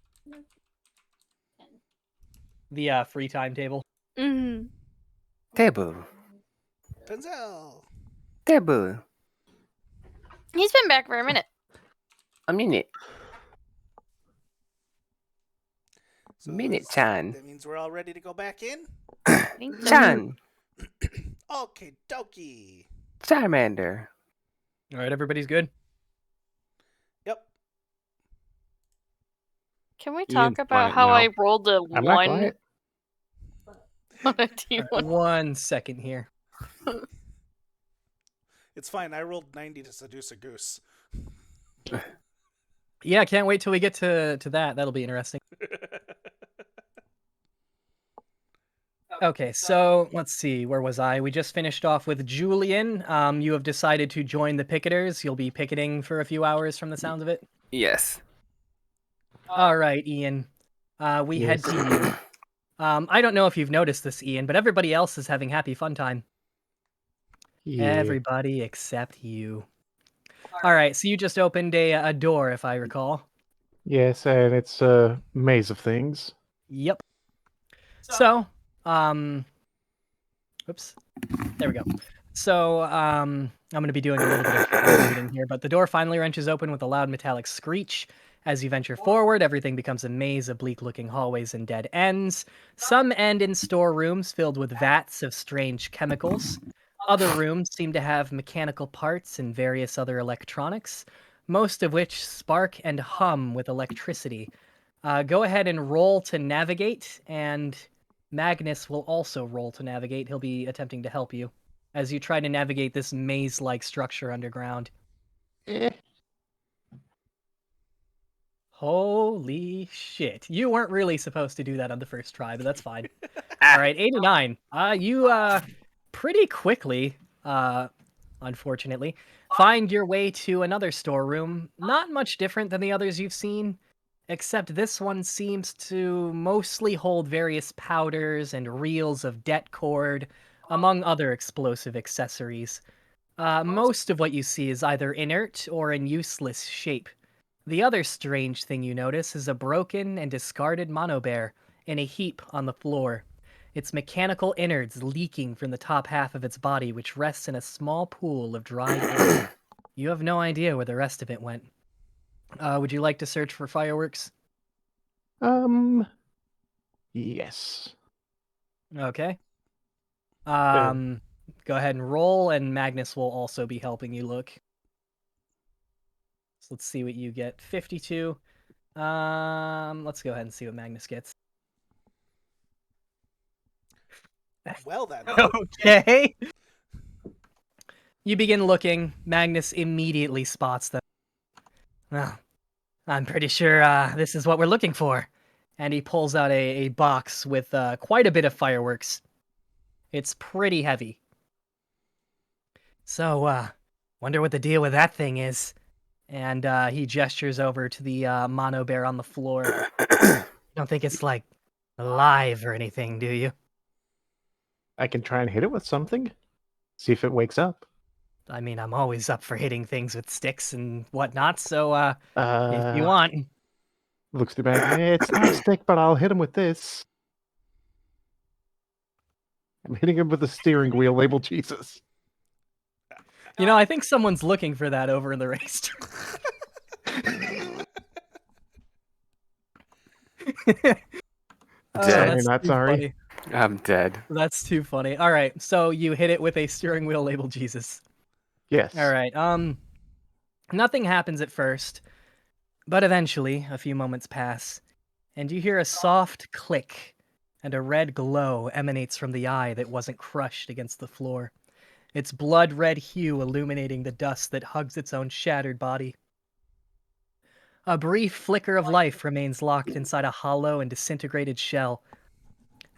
The free time table. Mm-hmm. Table. Denzel. Table. He's been back for a minute. A minute. So Minute-chan. That means we're all ready to go back in? Chan. Okay, dokie. Charmander. All right, everybody's good. Yep. Can we Ian's talk about quiet how now. I rolled a I'm not 1 quiet. on a D1? 1 second here. It's fine. I rolled 90 to seduce a goose. Yeah, can't wait till we get to that. That'll be interesting. Okay, so let's see. Where was I? We just finished off with Julian. You have decided to join the picketers. You'll be picketing for a few hours from the sounds of it. Yes. All right, Ian. We head to you. I don't know if you've noticed this, Ian, but everybody else is having happy fun time. Yeah. Everybody except you. All right, so you just opened a door, if I recall. Yes, and it's a maze of things. Yep. So, oops. There we go. So, I'm going to be doing a little bit of reading here, but the door finally wrenches open with a loud metallic screech. As you venture forward, everything becomes a maze of bleak-looking hallways and dead ends. Some end in storerooms filled with vats of strange chemicals. Other rooms seem to have mechanical parts and various other electronics, most of which spark and hum with electricity. Go ahead and roll to navigate, and Magnus will also roll to navigate. He'll be attempting to help you as you try to navigate this maze-like structure underground. Eh. Holy shit. You weren't really supposed to do that on the first try, but that's fine. All right, 89. You pretty quickly, unfortunately, find your way to another storeroom, not much different than the others you've seen, except this one seems to mostly hold various powders and reels of det cord, among other explosive accessories. Most of what you see is either inert or in useless shape. The other strange thing you notice is a broken and discarded monobear in a heap on the floor. Its mechanical innards leaking from the top half of its body, which rests in a small pool of dried air. You have no idea where the rest of it went. Would you like to search for fireworks? Yes. Okay. Go ahead and roll, and Magnus will also be helping you look. So let's see what you get. 52. Let's go ahead and see what Magnus gets. Well then. Okay. You begin looking. Magnus immediately spots them. Well, I'm pretty sure this is what we're looking for. And he pulls out a box with quite a bit of fireworks. It's pretty heavy. So, wonder what the deal with that thing is. And he gestures over to the mono bear on the floor. Don't think it's, like, alive or anything, do you? I can try and hit it with something. See if it wakes up. I mean, I'm always up for hitting things with sticks and whatnot, so if you want. Looks too bad. It's not a stick, but I'll hit him with this. I'm hitting him with the steering wheel labeled Jesus. You know, I think someone's looking for that over in the racetrack. Dead. Not too sorry. funny. I'm dead. That's too funny. All right, so you hit it with a steering wheel labeled Jesus. Yes. All right. Nothing happens at first, but eventually, a few moments pass, and you hear a soft click, and a red glow emanates from the eye that wasn't crushed against the floor. Its blood-red hue illuminating the dust that hugs its own shattered body. A brief flicker of life remains locked inside a hollow and disintegrated shell.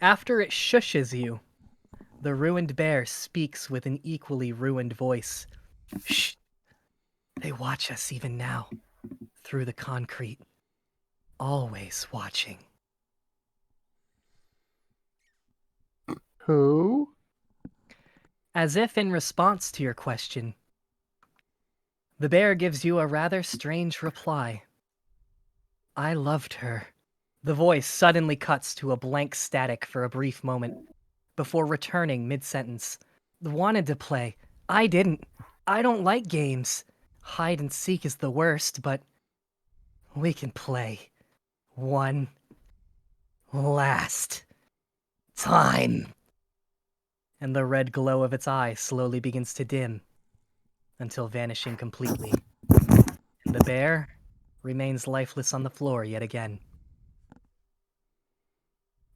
After it shushes you, the ruined bear speaks with an equally ruined voice. Shh! They watch us even now, through the concrete. Always watching. Who? As if in response to your question, the bear gives you a rather strange reply. I loved her. The voice suddenly cuts to a blank static for a brief moment, before returning mid-sentence. Wanted to play. I didn't. I don't like games. Hide and seek is the worst, but we can play. One last time. And the red glow of its eye slowly begins to dim, until vanishing completely. And the bear remains lifeless on the floor yet again.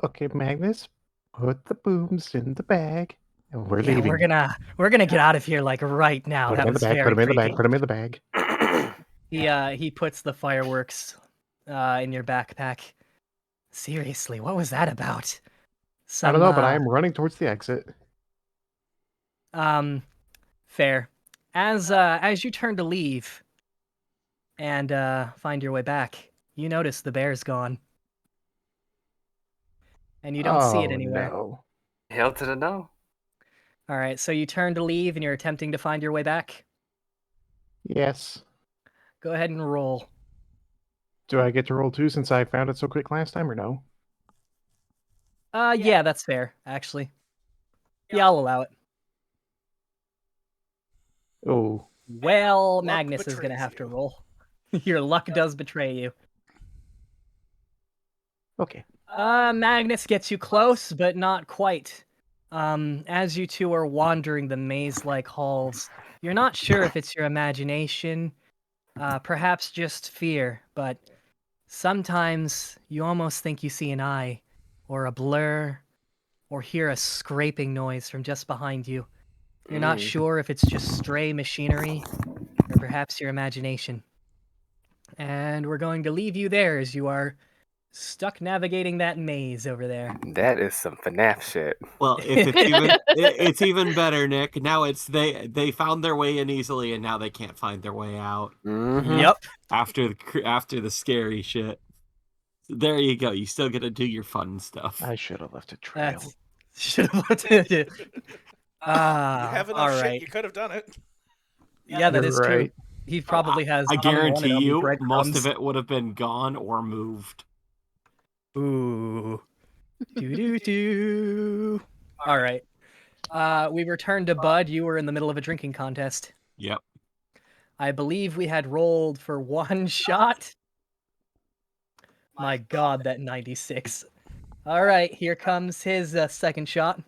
Okay, Magnus, put the booms in the bag, and we're Yeah, leaving. we're gonna get out of here like right now. Put That him in the was bag. very Put him in the creepy. bag. Put him in the bag. He puts the fireworks in your backpack. Seriously, what was that about? I don't know, but I am running towards the exit. Fair. As you turn to leave and find your way back, you notice the bear's gone. And you don't see it anywhere. No. Hell to the no. All right, so you turn to leave and you're attempting to find your way back. Yes. Go ahead and roll. Do I get to roll 2 since I found it so quick last time, or no? Yeah, that's fair, actually. Yeah, I'll allow it. Oh, Well, Luck Magnus is gonna betrays have to you. roll. Your luck does betray you. okay. Magnus gets you close, but not quite. As you two are wandering the maze-like halls, you're not sure if it's your imagination, perhaps just fear, but sometimes you almost think you see an eye, or a blur, or hear a scraping noise from just behind you. You're not sure if it's just stray machinery, or perhaps your imagination. And we're going to leave you there as you are stuck navigating that maze over there. That is some FNAF shit. Well, if it's even it's even better, Nick. Now it's they found their way in easily, and now they can't find their way out Mhm. Yep. after the scary shit. There you go. You still get to do your fun stuff. I should have left a trail. That's should have put it. You have enough all shit, right. you could have done it. Yeah, that You're is true. right. He probably has. I some one guarantee of them you, most breadcrumbs. of it would have been gone or moved. Ooh. Do do do. All right. We returned to Bud. You were in the middle of a drinking contest. Yep. I believe we had rolled for one shot. My God, that 96. All right, here comes his second shot.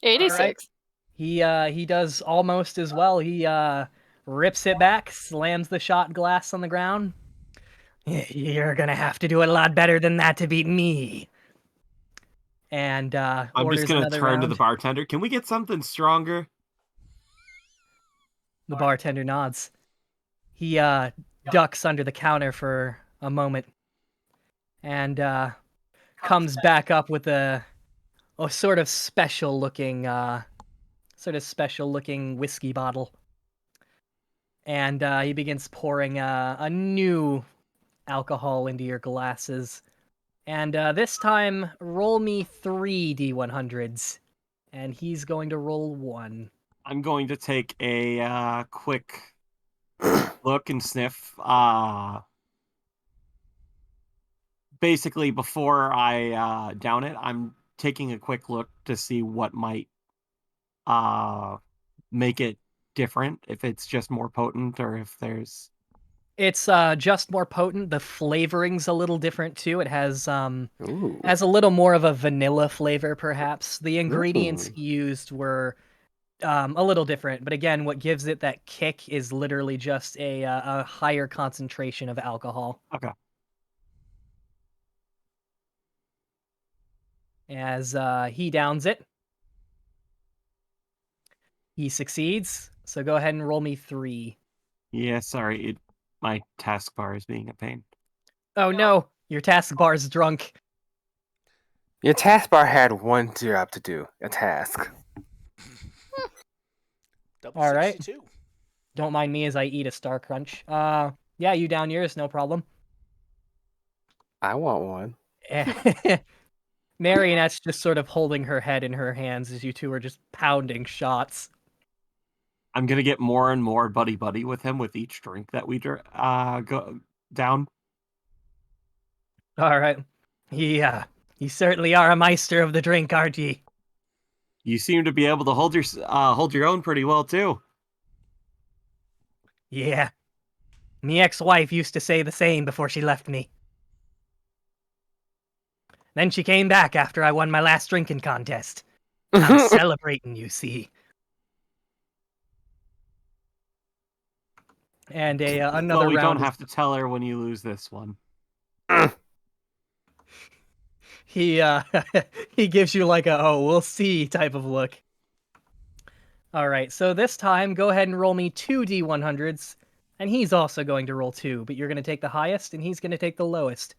86. He does almost as well. He rips it back, slams the shot glass on the ground. You're gonna have to do it a lot better than that to beat me. And I'm orders just gonna another turn round. to the bartender. Can we get something stronger? The bartender nods. He ducks under the counter for a moment, and comes back up with a sort of special looking whiskey bottle. And he begins pouring a new alcohol into your glasses. And this time, roll me 3 D100s. And he's going to roll 1. I'm going to take a quick look and sniff. Basically, before I down it, I'm taking a quick look to see what might make it different. If it's just more potent, or if there's It's just more potent. The flavoring's a little different too. It has Ooh. a little more of a vanilla flavor, perhaps. The ingredients Ooh. used were a little different, but again, what gives it that kick is literally just a higher concentration of alcohol. okay. As he downs it, he succeeds. So go ahead and roll me 3. Yeah, sorry. My taskbar is being a pain. Oh no, your taskbar's drunk. Your taskbar had one job to do, a task. Double All right. 62. Don't mind me as I eat a Star Crunch. Yeah, you down yours, no problem. I want one. Marionette's just sort of holding her head in her hands as you two are just pounding shots. I'm gonna get more and more buddy with him with each drink that we go down. All right. You certainly are a meister of the drink, aren't ye? You seem to be able to hold your own pretty well too. Yeah. Me ex-wife used to say the same before she left me. Then she came back after I won my last drinking contest. I'm celebrating, you see. And another Well, we round. don't have to tell her when you lose this one. He he gives you like a "oh, we'll see" type of look. All right, so this time, go ahead and roll me 2 D100s, and he's also going to roll 2, but you're going to take the highest, and he's going to take the lowest.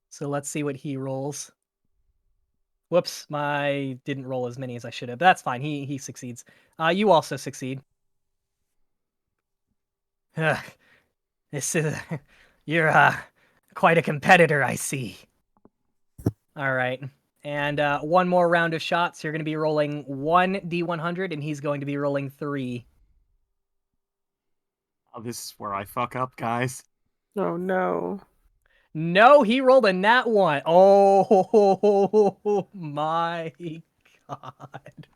So let's see what he rolls. Whoops, my didn't roll as many as I should have. But that's fine. He succeeds. You also succeed. This is you're quite a competitor, I see. All right. And one more round of shots. You're going to be rolling 1 D100, and he's going to be rolling 3. Oh, this is where I fuck up, guys. Oh no. No, he rolled a nat 1. Oh my god.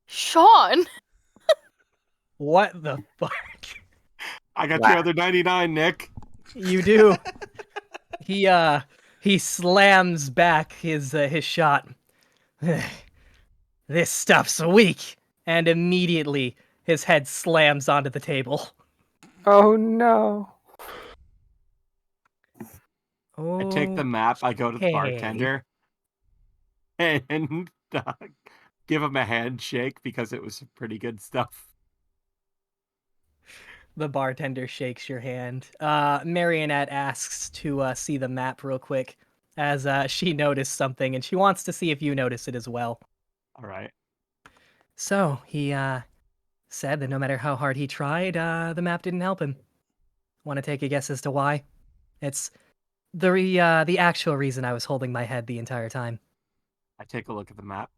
Sean! What the fuck? I got Wow. your other 99, Nick. You do. He slams back his shot. This stuff's weak, and immediately his head slams onto the table. Oh no. Oh, I take the map, I go to the Okay. bartender, and give him a handshake because it was some pretty good stuff. The bartender shakes your hand. Marionette asks to see the map real quick, as she noticed something, and she wants to see if you notice it as well. All right. So he said that no matter how hard he tried, the map didn't help him. Want to take a guess as to why? It's the actual reason I was holding my head the entire time. I take a look at the map.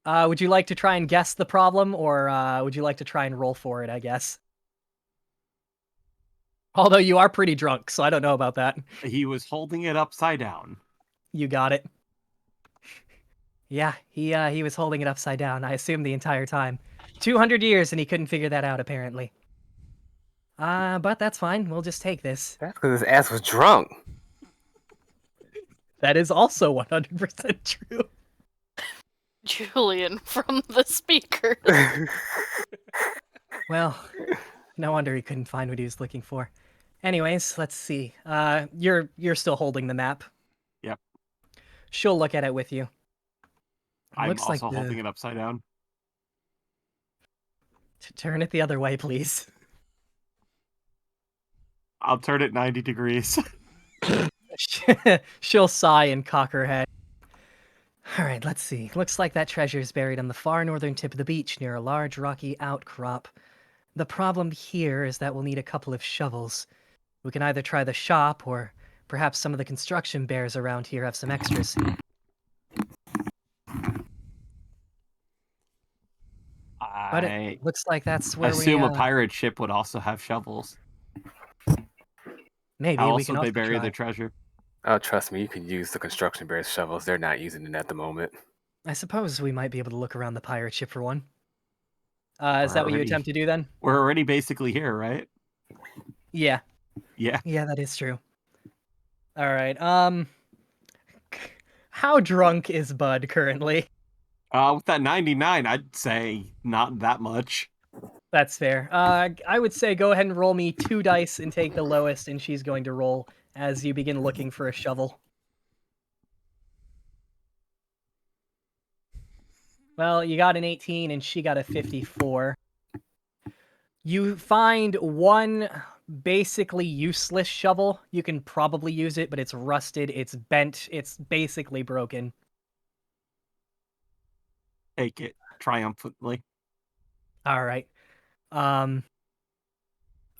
Would you like to try and guess the problem, or would you like to try and roll for it, I guess? Although you are pretty drunk, so I don't know about that. He was holding it upside down. You got it. Yeah, he was holding it upside down, I assume the entire time. 200 years and he couldn't figure that out, apparently. But that's fine, we'll just take this. That's because his ass was drunk. That is also 100% true. Julian from the speaker. Well, no wonder he couldn't find what he was looking for. Anyways, let's see. You're still holding the map. Yep. She'll look at it with you. I'm Looks also like holding it upside down. Turn it the other way, please. I'll turn it 90 degrees. She'll sigh and cock her head. All right, let's see. Looks like that treasure is buried on the far northern tip of the beach near a large rocky outcrop. The problem here is that we'll need a couple of shovels. We can either try the shop, or perhaps some of the construction bears around here have some extras. But I it looks like that's where assume we... a pirate ship would also have shovels. Maybe How we else can would also they bury try. their treasure? Oh, trust me, you can use the construction bear's shovels. They're not using it at the moment. I suppose we might be able to look around the pirate ship for one. Is that what you Already. attempt to do then? We're already basically here, right? Yeah. Yeah. Yeah, that is true. All right. How drunk is Bud currently? With that 99, I'd say not that much. That's fair. I would say go ahead and roll me 2 dice and take the lowest, and she's going to roll as you begin looking for a shovel. Well, you got an 18 and she got a 54. You find one basically useless shovel. You can probably use it, but it's rusted, it's bent, it's basically broken. Take it triumphantly. All right.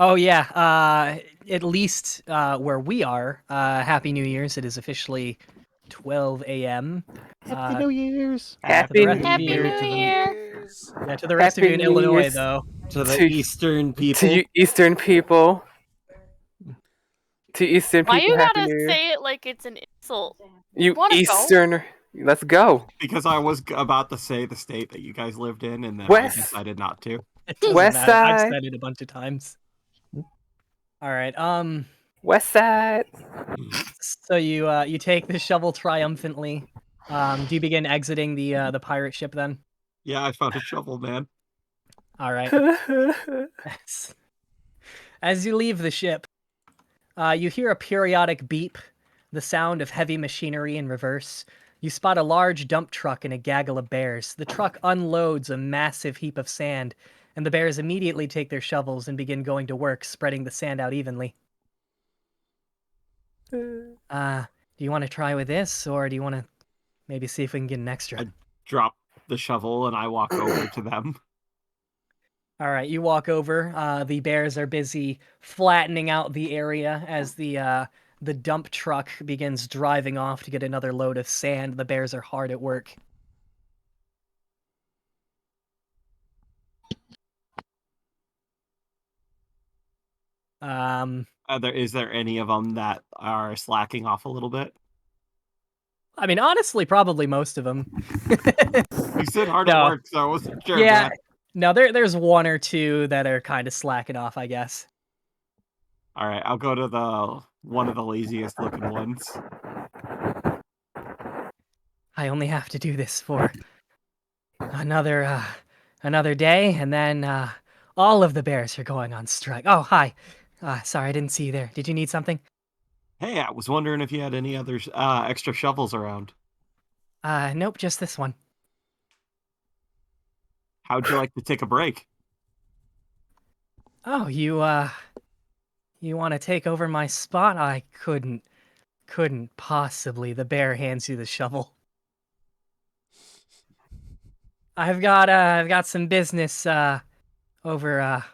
Oh yeah, at least where we are, Happy New Year's. It is officially 12 a.m. Happy New Year's. Happy rest New of Happy you- New Year! Yeah, to the rest of you in Happy New Illinois, Year's. though. To the To- eastern people. To you Eastern people. To Eastern Why people, you Happy gotta New Year. say it like it's an insult? You wanna go? Eastern. Let's go. Because I was about to say the state that you guys lived in, and then West. I decided not to. It doesn't West matter. I've side. said it a bunch of times. All right. West side. So you take the shovel triumphantly. Do you begin exiting the pirate ship then? Yeah, I found a shovel, man. All right. As you leave the ship, you hear a periodic beep, the sound of heavy machinery in reverse. You spot a large dump truck and a gaggle of bears. The truck unloads a massive heap of sand, and the bears immediately take their shovels and begin going to work, spreading the sand out evenly. Do you want to try with this, or do you want to maybe see if we can get an extra? Drop the shovel, and I walk over to them. All right, you walk over. The bears are busy flattening out the area as the the dump truck begins driving off to get another load of sand. The bears are hard at work. Is there any of them that are slacking off a little bit? I mean, honestly, probably most of them. You said hard at No. work, so I wasn't sure. Yeah, Man. no, there's one or two that are kind of slacking off, I guess. All right, I'll go to one of the laziest looking ones. I only have to do this for another day, and then all of the bears are going on strike. Oh, hi. Sorry, I didn't see you there. Did you need something? Hey, I was wondering if you had any other extra shovels around. Nope, just this one. How'd you like to take a break? Oh, you want to take over my spot? I couldn't possibly. The bear hands you the shovel. I've got some business over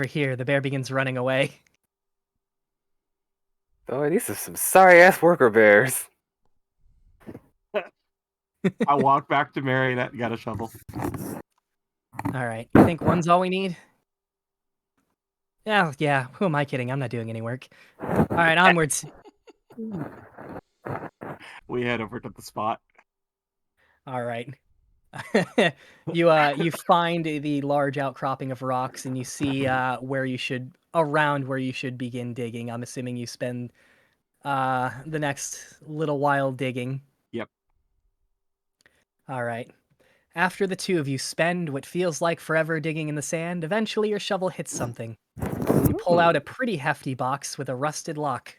here. The bear begins running away. Oh, these are some sorry ass worker bears. I walk back to Marionette and got a shovel. All right, you think one's all we need? Yeah. Who am I kidding? I'm not doing any work. All right, onwards. We head over to the spot. All right. You find the large outcropping of rocks, and you see where you should begin digging. I'm assuming you spend the next little while digging. Yep. All right. After the two of you spend what feels like forever digging in the sand, eventually your shovel hits something. You pull out a pretty hefty box with a rusted lock.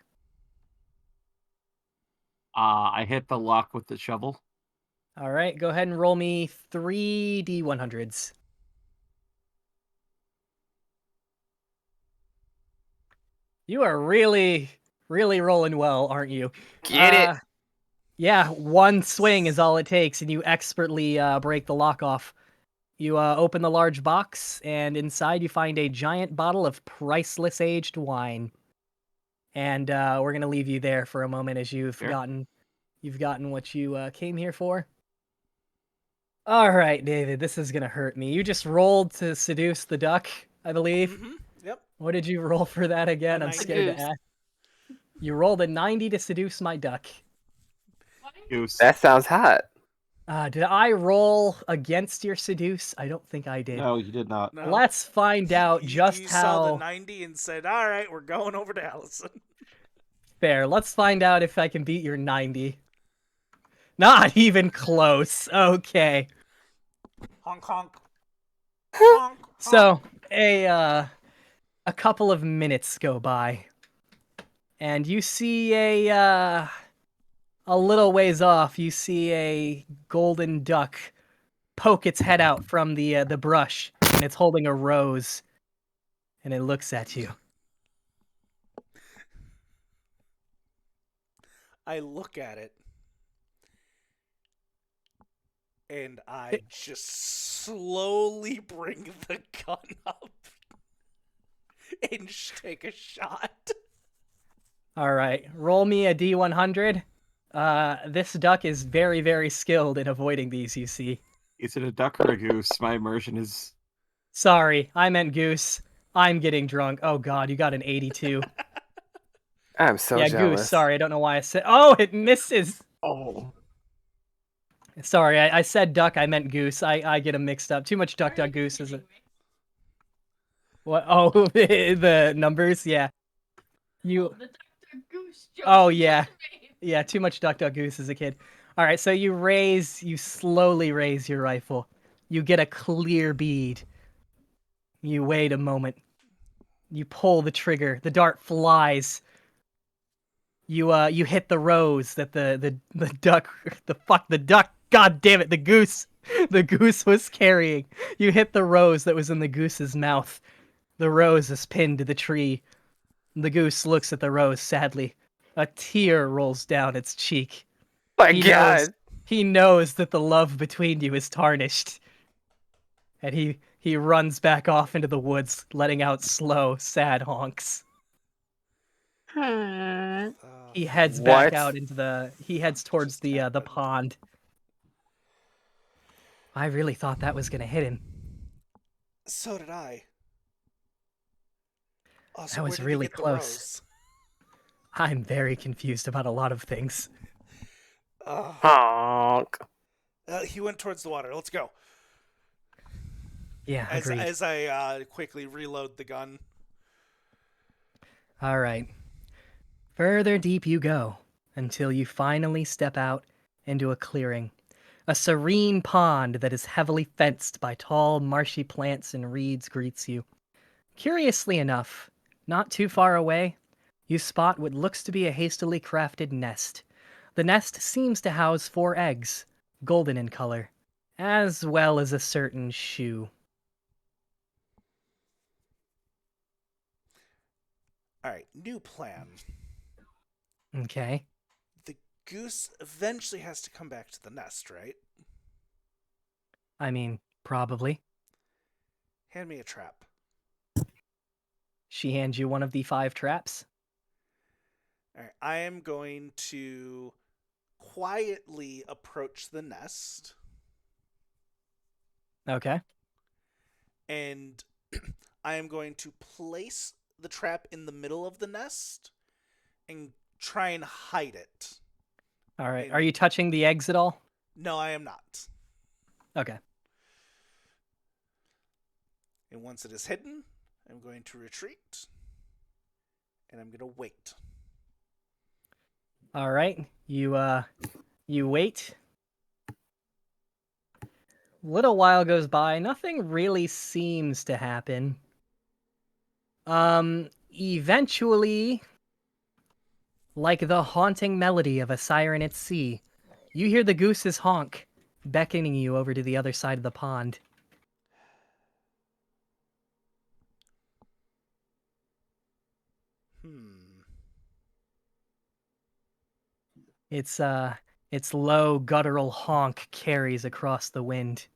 I hit the lock with the shovel. All right, go ahead and roll me 3 D100s. You are really, really rolling well, aren't you? Get it? Yeah, one swing is all it takes, and you expertly break the lock off. You open the large box, and inside you find a giant bottle of priceless aged wine. And we're gonna leave you there for a moment as you've Sure. gotten what you came here for. All right, David, this is gonna hurt me. You just rolled to seduce the duck, I believe. Mm-hmm. Yep. What did you roll for that again? A I'm 90. scared to Goose. ask. You rolled a 90 to seduce my duck. Goose. That sounds hot. Did I roll against your seduce? I don't think I did. No, you did not. No. Let's find out just you how saw the 90 and said, "All right, we're going over to Allison." fair. Let's find out if I can beat your 90. Not even close. Okay. Honk honk. Honk, So a couple of minutes go by, and you see a little ways off. You see a golden duck poke its head out from the brush, and it's holding a rose, and it looks at you. I look at it, and I just slowly bring the gun up and take a shot. All right, roll me a D100. This duck is very, very skilled in avoiding these, you see. Is it a duck or a goose? My immersion is... Sorry, I meant Goose. I'm getting drunk. Oh god, you got an 82. I'm so yeah, jealous. Goose, sorry, I don't know why I said... Oh, it misses! Oh. Sorry, I said duck, I meant goose. I get them mixed up. Too much duck, goose, is it? What? Oh, the numbers? Yeah. You... Oh, yeah. Yeah, too much duck, goose as a kid. Alright, so you slowly raise your rifle. You get a clear bead. You wait a moment. You pull the trigger. The dart flies. You hit the rose that the duck, the duck, god damn it, the goose was carrying. You hit the rose that was in the goose's mouth. The rose is pinned to the tree. The goose looks at the rose sadly. A tear rolls down its cheek. My He God. He knows that the love between you is tarnished. And he runs back off into the woods, letting out slow, sad honks. He heads back What? out into the. He heads towards Just the happened. pond. I really thought that was gonna hit him. So did I. Also, That where was did really he get the close. rose? I'm very confused about a lot of things. Honk. He went towards the water. Let's go. Yeah, As agreed. as I quickly reload the gun. All right. Further deep you go until you finally step out into a clearing. A serene pond that is heavily fenced by tall, marshy plants and reeds greets you. Curiously enough, not too far away, you spot what looks to be a hastily crafted nest. The nest seems to house 4 eggs, golden in color, as well as a certain shoe. All right, new plan. Okay. The goose eventually has to come back to the nest, right? I mean, probably. Hand me a trap. She hands you one of the 5 traps. All right, I am going to quietly approach the nest, Okay. and I am going to place the trap in the middle of the nest and try and hide it. All right. And- Are you touching the eggs at all? No, I am not. Okay. And once it is hidden, I'm going to retreat, and I'm going to wait. All right. You wait. Little while goes by, nothing really seems to happen. Eventually, like the haunting melody of a siren at sea, you hear the goose's honk, beckoning you over to the other side of the pond. Its low guttural honk carries across the wind.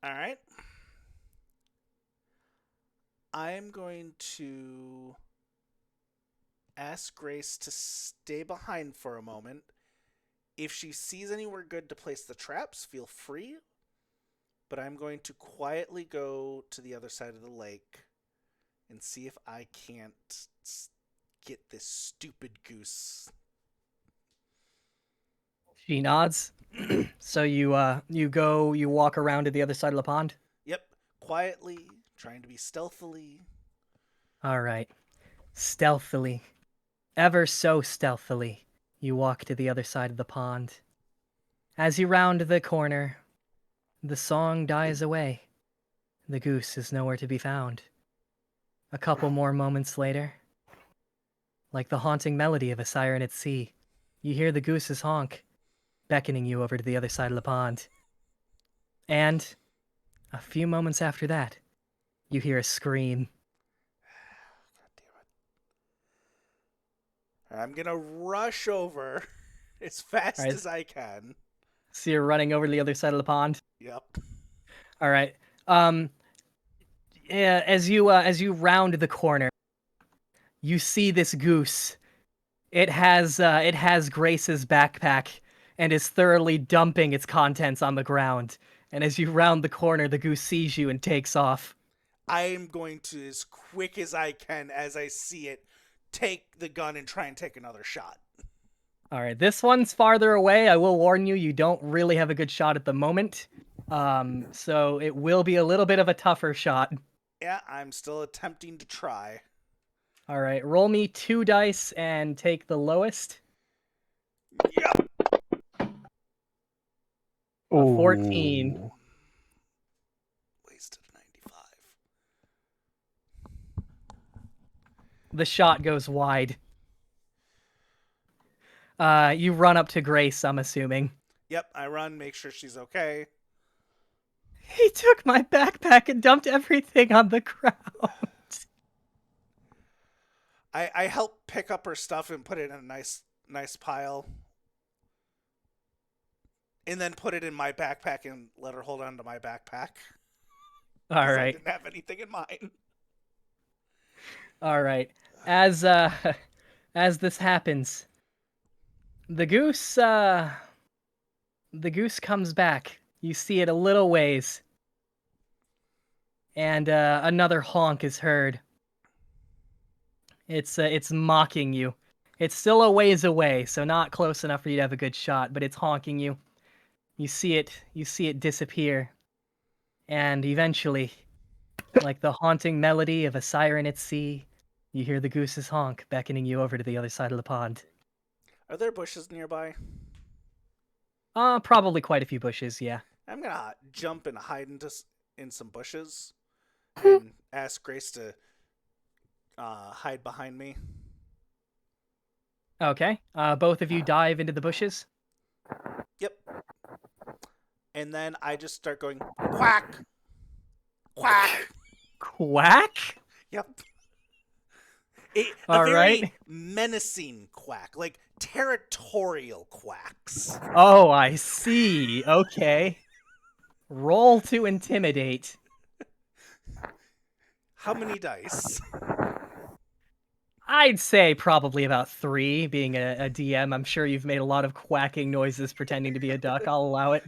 All right. I'm going to ask Grace to stay behind for a moment. If she sees anywhere good to place the traps, feel free. But I'm going to quietly go to the other side of the lake and see if I can't get this stupid goose. She nods. So you walk around to the other side of the pond? Yep, quietly, trying to be stealthily. All right. Stealthily, ever so stealthily, you walk to the other side of the pond. As you round the corner, the song dies away. The goose is nowhere to be found. A couple more moments later, like the haunting melody of a siren at sea, you hear the goose's honk, beckoning you over to the other side of the pond. And a few moments after that, you hear a scream. God damn it. I'm going to rush over as fast Alright. as I can. So you're running over to the other side of the pond? Yep. All right. Yeah, as you round the corner, you see this goose. It has Grace's backpack and is thoroughly dumping its contents on the ground. And as you round the corner, the goose sees you and takes off. I am going to, as quick as I can, as I see it, take the gun and try and take another shot. All right, this one's farther away. I will warn you, you don't really have a good shot at the moment. So it will be a little bit of a tougher shot. Yeah, I'm still attempting to try. All right, roll me 2 dice and take the lowest. Yep. A 14. Ooh. Wasted 95. The shot goes wide. You run up to Grace, I'm assuming. Yep, I run, make sure she's okay. He took my backpack and dumped everything on the ground. I help pick up her stuff and put it in a nice pile. And then put it in my backpack and let her hold on to my backpack. All 'cause I right. didn't have anything in mind. All right. As as this happens, the goose comes back. You see it a little ways, and another honk is heard. It's mocking you. It's still a ways away, so not close enough for you to have a good shot, but it's honking you. You see it disappear, and eventually, like the haunting melody of a siren at sea, you hear the goose's honk beckoning you over to the other side of the pond. Are there bushes nearby? Probably quite a few bushes, yeah. I'm gonna jump and hide in some bushes and ask Grace to hide behind me. Okay. Both of you dive into the bushes. Yep. And then I just start going quack, quack. Quack? Yep. A All very right. menacing quack, like territorial quacks. Oh, I see. Okay. Roll to intimidate. How many dice? I'd say probably about 3, being a DM. I'm sure you've made a lot of quacking noises pretending to be a duck. I'll allow it.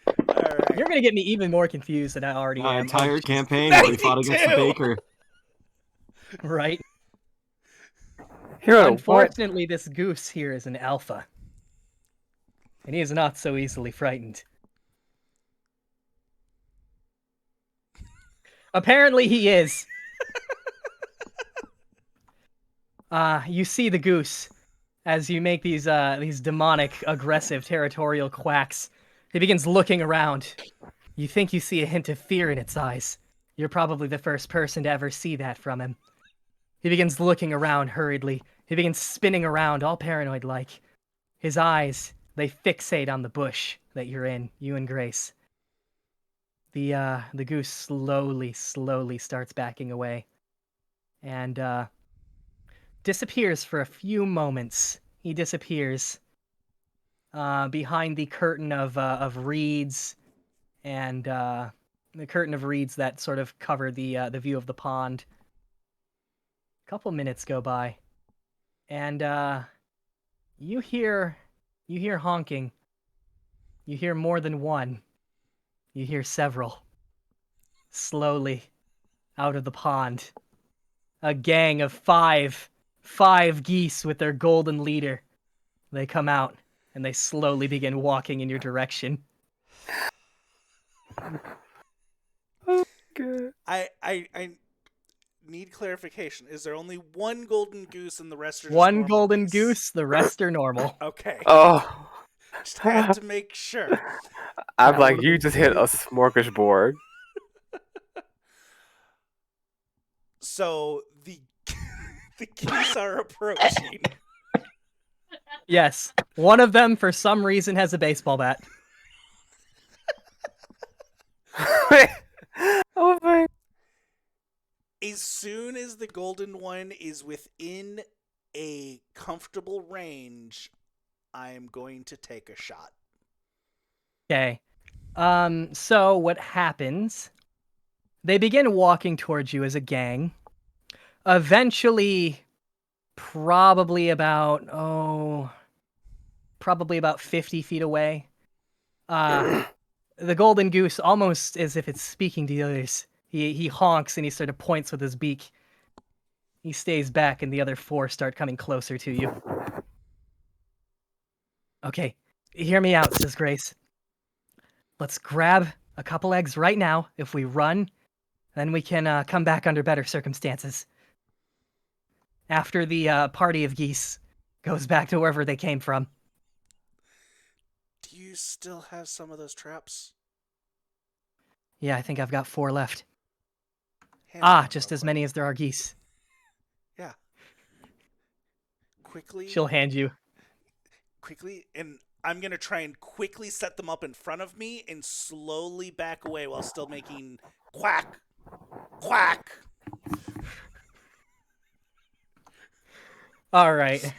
All right. You're gonna get me even more confused than I already My am. entire Oh, jeez. campaign where we fought against the 92! baker. Right? Hero, what? Unfortunately, this goose here is an alpha. And he is not so easily frightened. Apparently he is. You see the goose as you make these demonic, aggressive, territorial quacks. He begins looking around. You think you see a hint of fear in its eyes. You're probably the first person to ever see that from him. He begins looking around hurriedly. He begins spinning around, all paranoid-like. His eyes, they fixate on the bush that you're in, you and Grace. The goose slowly starts backing away. And, disappears for a few moments. He disappears behind the curtain of reeds, and the curtain of reeds that sort of cover the view of the pond. A couple minutes go by, and you hear honking. You hear more than one. You hear several. Slowly, out of the pond, a gang of five geese with their golden leader. They come out, and they slowly begin walking in your direction. Good. I need clarification. Is there only one golden goose and the rest are just One normal golden geese? goose, the rest are normal. Okay. Oh, Just had to make sure. I'm That like, would've you been just hit a smorgasbord. So the the geese are approaching. Yes, one of them, for some reason, has a baseball bat. Oh my! As soon as the golden one is within a comfortable range, I am going to take a shot. Okay. So what happens? They begin walking towards you as a gang. Eventually, probably about 50 feet away. The golden goose, almost as if it's speaking to the others, he honks and he sort of points with his beak. He stays back, and the other 4 start coming closer to you. Okay, hear me out, says Grace. Let's grab a couple eggs right now. If we run, then we can come back under better circumstances. After the party of geese goes back to wherever they came from. Do you still have some of those traps? Yeah, I think I've got 4 left. Hand me one Just real as quick. many as there are geese. Yeah. Quickly, She'll hand you. and I'm gonna try and quickly set them up in front of me and slowly back away while still making quack, quack. All right.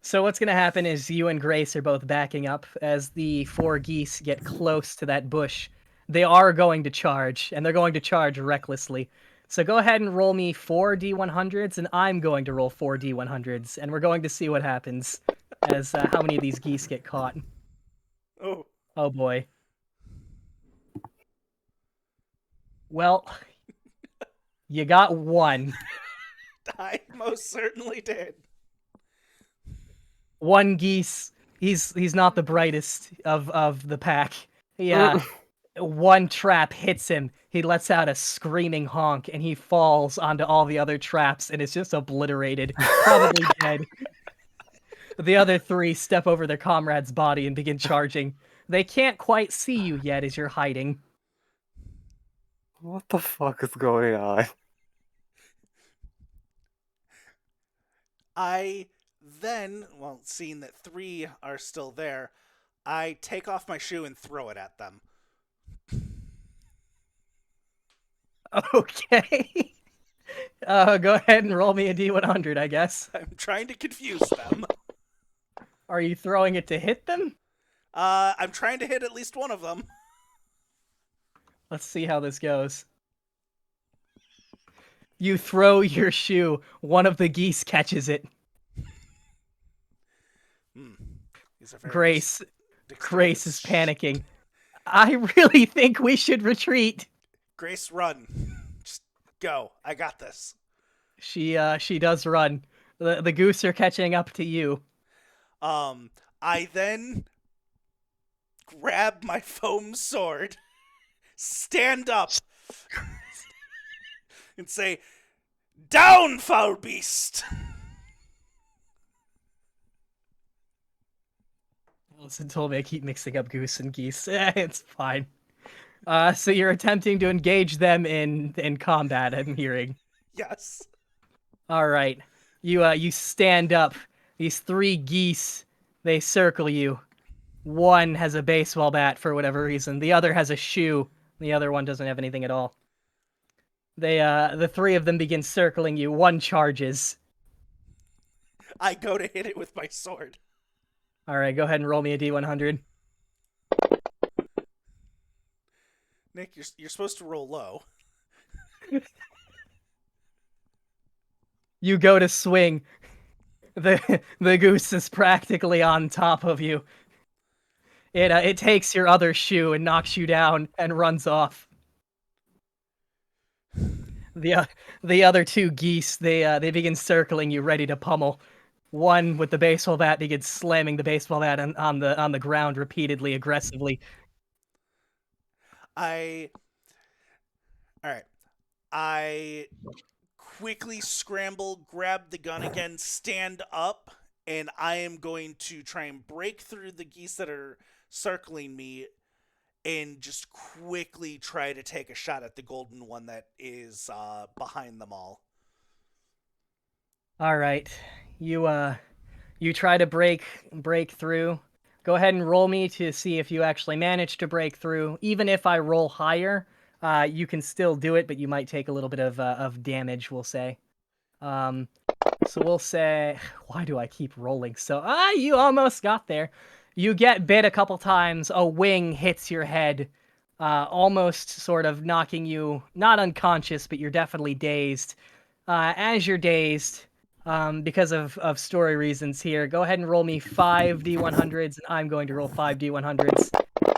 So what's gonna happen is you and Grace are both backing up as the 4 geese get close to that bush they are going to charge, and they're going to charge recklessly. So go ahead and roll me 4 D100s, and I'm going to roll 4 D100s, and we're going to see what happens as how many of these geese get caught. Oh, Oh boy. Well, you got one. I most certainly did. One geese. He's not the brightest of the pack. Yeah. One trap hits him. He lets out a screaming honk, and he falls onto all the other traps, and is just obliterated, probably dead. The other three step over their comrade's body and begin charging. They can't quite see you yet as you're hiding. What the fuck is going on? I then, well, seeing that 3 are still there, I take off my shoe and throw it at them. Okay. Go ahead and roll me a D100, I guess. I'm trying to confuse them. Are you throwing it to hit them? I'm trying to hit at least one of them. Let's see how this goes. You throw your shoe. One of the geese catches it. These are very Grace dexterous. is panicking. I really think we should retreat. Grace, run. Just go. I got this. She does run. The goose are catching up to you. I then grab my foam sword, stand up, and say, "Down, foul beast!" Wilson told me I keep mixing up goose and geese. It's fine. So you're attempting to engage them in combat, I'm hearing. Yes. All right. You stand up. These 3 geese, they circle you. One has a baseball bat for whatever reason. The other has a shoe. The other one doesn't have anything at all. The 3 of them begin circling you. One charges. I go to hit it with my sword. All right, go ahead and roll me a D100. Nick, you're supposed to roll low. You go to swing. The goose is practically on top of you. It takes your other shoe and knocks you down and runs off. The other 2 geese, they begin circling you, ready to pummel. One with the baseball bat begins slamming the baseball bat on the ground repeatedly, aggressively. Alright. I quickly scramble, grab the gun again, stand up, and I am going to try and break through the geese that are circling me and just quickly try to take a shot at the golden one that is behind them all. All right, you try to break through. Go ahead and roll me to see if you actually manage to break through. Even if I roll higher, you can still do it, but you might take a little bit of damage, we'll say. So we'll say, why do I keep rolling? So, you almost got there. You get bit a couple times. A wing hits your head, almost sort of knocking you, not unconscious, but you're definitely dazed. As you're dazed, because of story reasons here, go ahead and roll me 5 D100s, and I'm going to roll 5 D100s.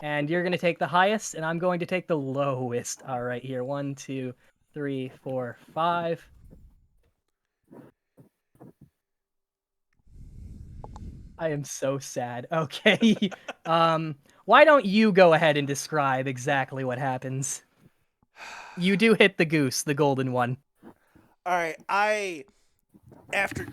And you're going to take the highest, and I'm going to take the lowest. All right, here. 1, 2, 3, 4, 5. I am so sad. Okay. Why don't you go ahead and describe exactly what happens? You do hit the goose, the golden one. Alright, after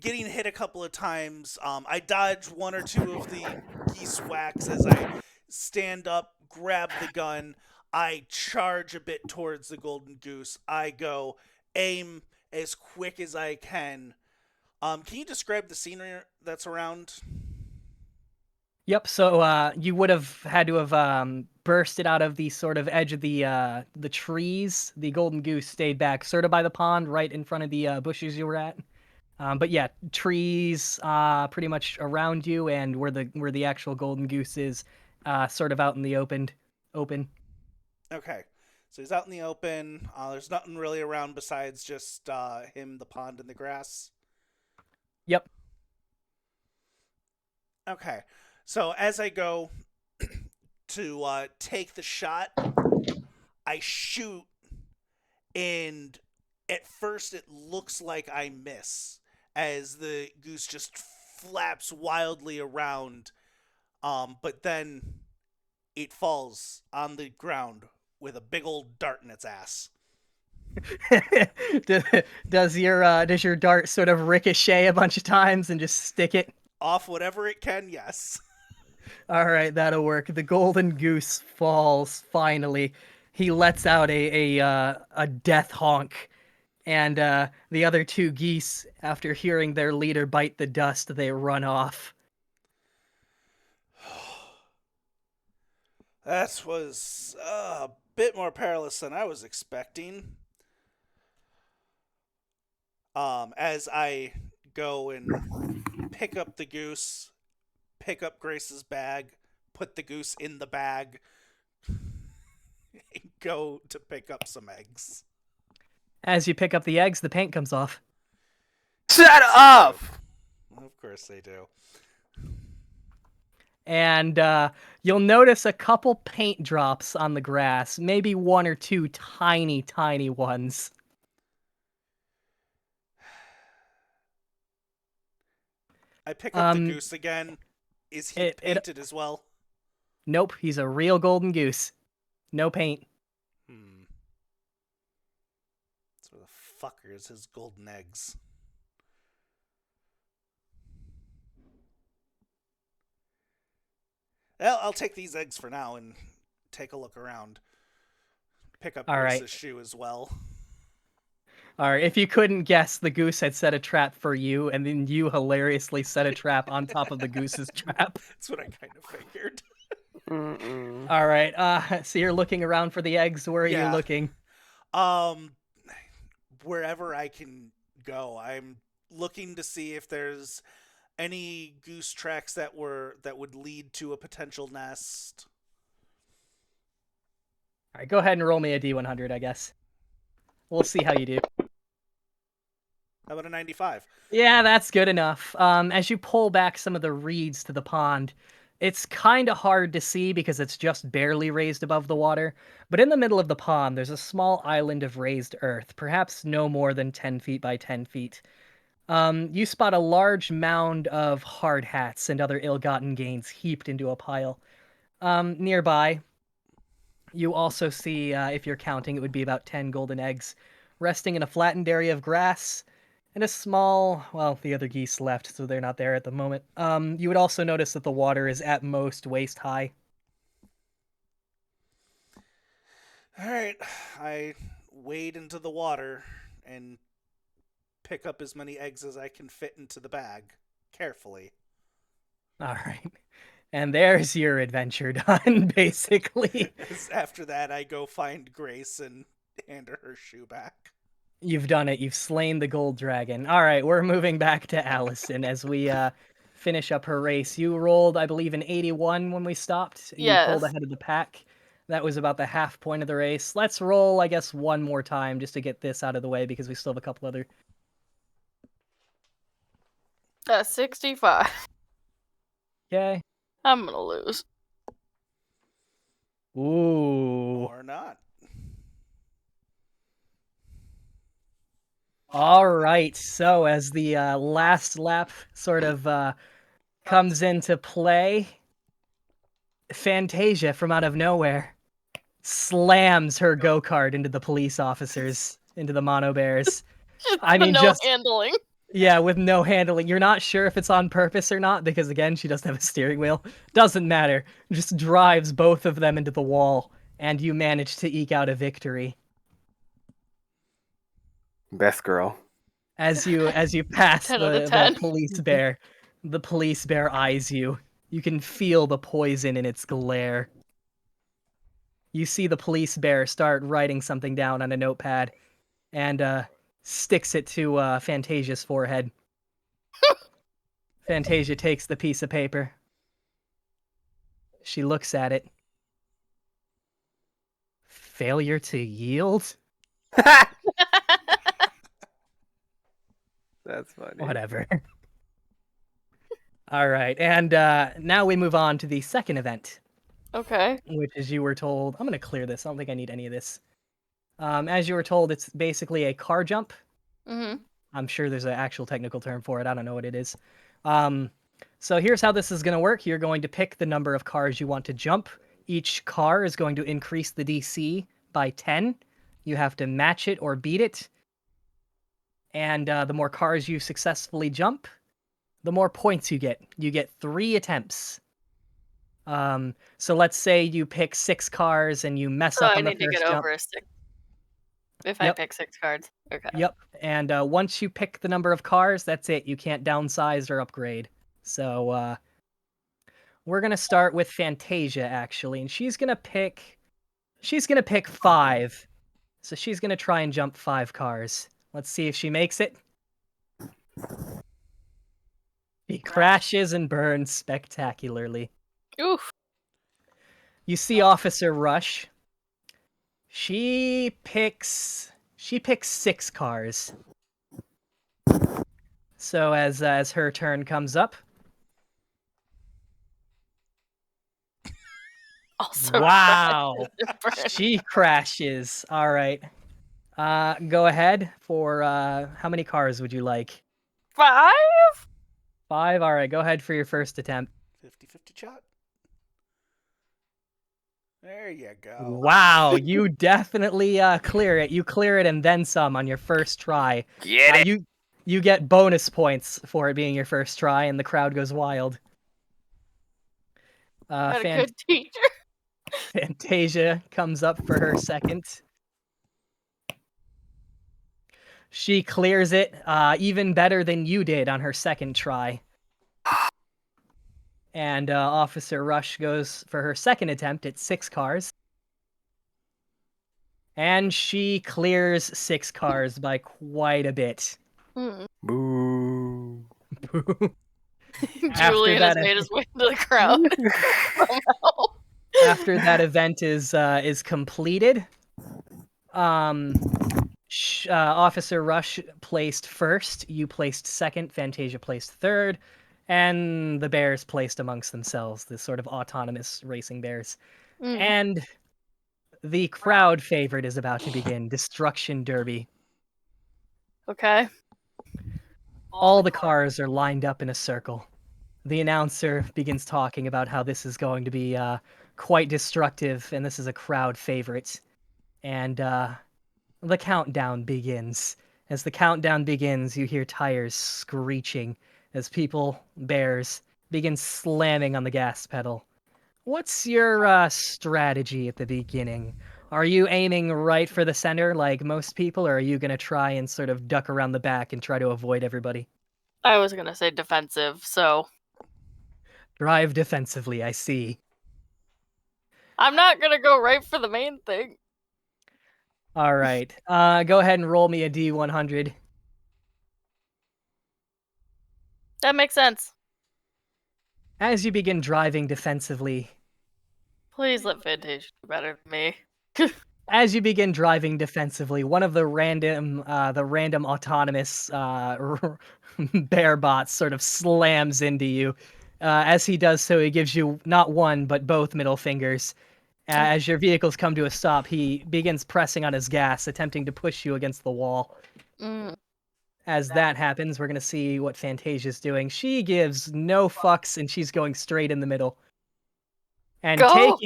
getting hit a couple of times, I dodge 1 or 2 of the geese whacks as I stand up, grab the gun. I charge a bit towards the golden goose. I go aim as quick as I can. Can you describe the scenery that's around? Yep. So you would have had to have bursted out of the sort of edge of the trees. The golden goose stayed back, sort of by the pond, right in front of the bushes you were at. But yeah, trees pretty much around you, and where the actual golden goose is, sort of out in the open. Okay. So he's out in the open. There's nothing really around besides just him, the pond, and the grass. Yep. Okay. So as I go to take the shot, I shoot, and at first it looks like I miss as the goose just flaps wildly around. But then it falls on the ground with a big old dart in its ass. does your dart sort of ricochet a bunch of times and just stick it? Off whatever it can, yes. All right, that'll work. The golden goose falls finally. He lets out a death honk, and the other two geese, after hearing their leader bite the dust, they run off. That was a bit more perilous than I was expecting. As I go and pick up the goose, pick up Grace's bag, put the goose in the bag, and go to pick up some eggs. As you pick up the eggs, the paint comes off. Shut up! Of course they do. And you'll notice a couple paint drops on the grass, maybe one or two tiny, tiny ones. I pick up the goose again. Is he painted as well? Nope, he's a real golden goose. No paint. So the fucker is his golden eggs. Well, I'll take these eggs for now and take a look around. Pick up Grace's shoe as well. All right, if you couldn't guess, the goose had set a trap for you, and then you hilariously set a trap on top of the goose's trap. That's what I kind of figured. All right, so you're looking around for the eggs. Where are you looking? Wherever I can go. I'm looking to see if there's any goose tracks that would lead to a potential nest. All right, go ahead and roll me a D100, I guess. We'll see how you do. How about a 95? Yeah, that's good enough. As you pull back some of the reeds to the pond, it's kind of hard to see because it's just barely raised above the water. But in the middle of the pond, there's a small island of raised earth, perhaps no more than 10 feet by 10 feet. You spot a large mound of hard hats and other ill-gotten gains heaped into a pile. Nearby, you also see, if you're counting, it would be about 10 golden eggs, resting in a flattened area of grass, and a small, well, the other geese left, so they're not there at the moment. You would also notice that the water is at most waist high. Alright, I wade into the water and pick up as many eggs as I can fit into the bag, carefully. Alright. And there's your adventure done, basically. After that, I go find Grace and hand her shoe back. You've done it. You've slain the gold dragon. All right, we're moving back to Allison as we finish up her race. You rolled, I believe, an 81 when we stopped. Yes. You pulled ahead of the pack. That was about the half point of the race. Let's roll, I guess, one more time just to get this out of the way because we still have a couple other. 65. Okay. I'm gonna lose. Ooh. Or not. All right, so as the last lap sort of comes into play, Fantasia, from out of nowhere, slams her go-kart into the police officers, into the mono bears. I mean, no just handling. Yeah, with no handling. You're not sure if it's on purpose or not, because again, she doesn't have a steering wheel. Doesn't matter. Just drives both of them into the wall, and you manage to eke out a victory. Best girl. As you pass 10 out of the 10. the police bear eyes you. You can feel the poison in its glare. You see the police bear start writing something down on a notepad, and sticks it to Fantasia's forehead. Fantasia takes the piece of paper. She looks at it. failure to yield? That's funny. Whatever. All right, and now we move on to the second event, Okay. which is you were told. I'm gonna clear this. I don't think I need any of this. As you were told, it's basically a car jump. Mm-hmm. I'm sure there's an actual technical term for it. I don't know what it is. So here's how this is going to work. You're going to pick the number of cars you want to jump. Each car is going to increase the DC by 10. You have to match it or beat it. And the more cars you successfully jump, the more points you get. You get 3 attempts. So let's say you pick 6 cars and you mess So up I on the need to first get jump. over a 6. If I Yep. pick 6 cards. Okay. Yep. And once you pick the number of cars, that's it. You can't downsize or upgrade. So we're gonna start with Fantasia actually, and she's gonna pick 5. So she's gonna try and jump 5 cars. Let's see if she makes it. She crashes and burns spectacularly. Oof. You see Officer Rush. She picks 6 cars. So as her turn comes up, Also. wow, Burn. she crashes. All right. Go ahead for how many cars would you like? 5? 5. All right. Go ahead for your first attempt. 50-50 shot. There you go. Wow, you definitely clear it. You clear it and then some on your first try. Get it. You get bonus points for it being your first try, and the crowd goes wild. Not a good teacher. Fantasia comes up for her second. She clears it even better than you did on her second try. And Officer Rush goes for her second attempt at 6 cars. And she clears 6 cars by quite a bit. Hmm. Boo. Julian has that- made his way to the crowd. Somehow. After that event is completed, Officer Rush placed first, you placed second, Fantasia placed third, and the bears placed amongst themselves, this sort of autonomous racing bears. Mm. And the crowd favorite is about to begin, Destruction Derby. Okay. All the cars are lined up in a circle. The announcer begins talking about how this is going to be quite destructive, and this is a crowd favorite. And the countdown begins. As the countdown begins, you hear tires screeching as bears, begin slamming on the gas pedal. What's your strategy at the beginning? Are you aiming right for the center like most people, or are you going to try and sort of duck around the back and try to avoid everybody? I was gonna say defensive, so Drive defensively, I see. I'm not gonna go right for the main thing. All right. Go ahead and roll me a D100. That makes sense. As you begin driving defensively, Please let Fantasia do better than me. one of the random autonomous bear bots sort of slams into you. As he does so, he gives you not one but both middle fingers. As your vehicles come to a stop, he begins pressing on his gas, attempting to push you against the wall. Mm. As that happens, we're going to see what Fantasia's doing. She gives no fucks, and she's going straight in the middle. And Go!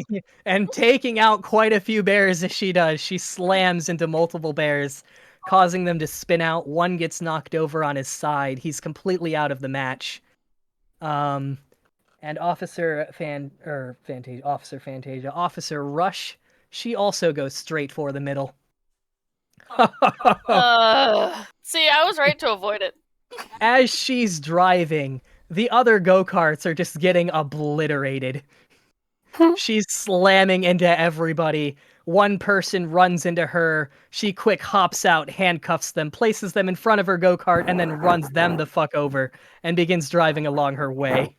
taking out quite a few bears as she does. She slams into multiple bears, causing them to spin out. One gets knocked over on his side. He's completely out of the match. And Officer Rush, she also goes straight for the middle. See, I was right to avoid it. As she's driving, the other go-karts are just getting obliterated. She's slamming into everybody. One person runs into her. She quick hops out, handcuffs them, places them in front of her go-kart, and then runs them the fuck over and begins driving along her way.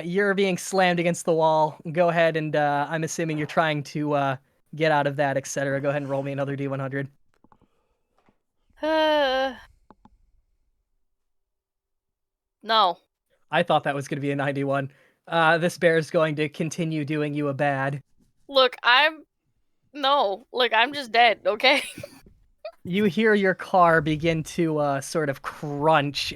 You're being slammed against the wall. Go ahead and I'm assuming you're trying to get out of that, etc. Go ahead and roll me another D100. No. I thought that was going to be a 91. This bear is going to continue doing you a bad. Look, I'm just dead, okay? You hear your car begin to sort of crunch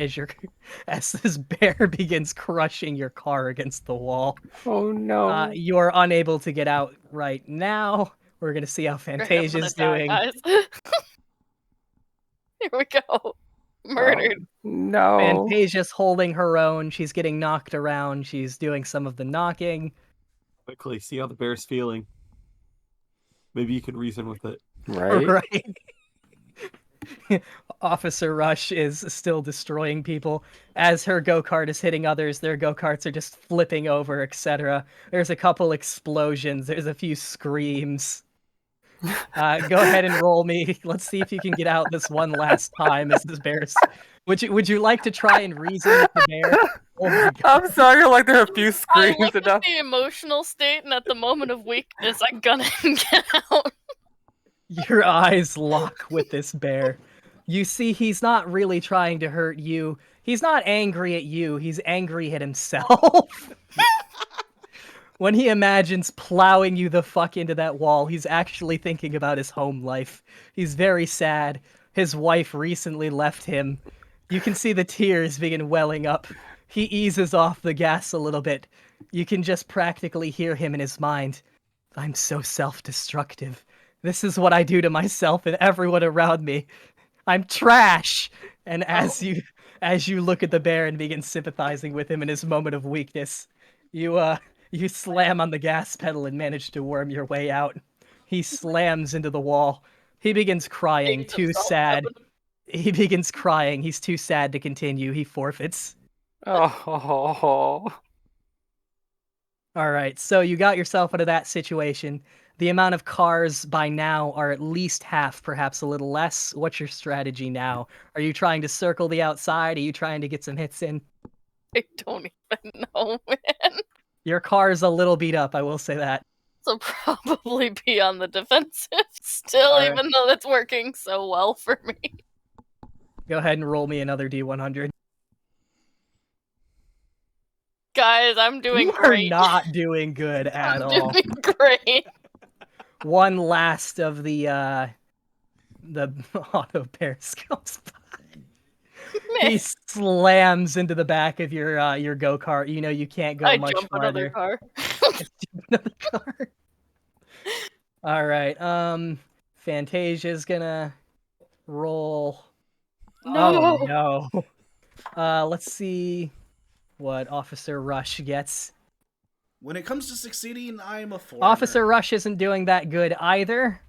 as this bear begins crushing your car against the wall. Oh no. You are unable to get out right now. We're gonna see how Great, I'm Fantasia's gonna doing. die, guys. Here we go. Murdered. Oh, no. Fantasia's holding her own. She's getting knocked around. She's doing some of the knocking. Quickly, see how the bear's feeling. Maybe you can reason with it. Right? Right. Officer Rush is still destroying people. As her go-kart is hitting others, their go-karts are just flipping over, etc. There's a couple explosions. There's a few screams. Go ahead and roll me. Let's see if you can get out this one last time as this bear's... Would you like to try and reason with the bear? Oh my God. I'm sorry, like there are a few I screams look enough. at the emotional state, and at the moment of weakness, I gun it and get out. Your eyes lock with this bear. You see, he's not really trying to hurt you. He's not angry at you. He's angry at himself. When he imagines plowing you the fuck into that wall, he's actually thinking about his home life. He's very sad. His wife recently left him. You can see the tears begin welling up. He eases off the gas a little bit. You can just practically hear him in his mind. I'm so self-destructive. This is what I do to myself and everyone around me. I'm trash. And as you look at the bear and begin sympathizing with him in his moment of weakness, you slam on the gas pedal and manage to worm your way out. He slams into the wall. He begins crying, Hates too himself, sad. He begins crying. He's too sad to continue. He forfeits. Oh. All right, so you got yourself out of that situation. The amount of cars by now are at least half, perhaps a little less. What's your strategy now? Are you trying to circle the outside? Are you trying to get some hits in? I don't even know, man. Your car is a little beat up, I will say that. So probably be on the defensive still, Alright. even though that's working so well for me. Go ahead and roll me another D100. Guys, I'm doing You are great. not doing good at I'm all. doing great. One last of the auto pairs comes by. He slams into the back of your go-kart. You know you can't go I much jump another farther. car. Another car. All right. Fantasia's gonna roll. No. Oh no. Let's see what Officer Rush gets. When it comes to succeeding, I'm a foreigner. Officer Rush isn't doing that good either.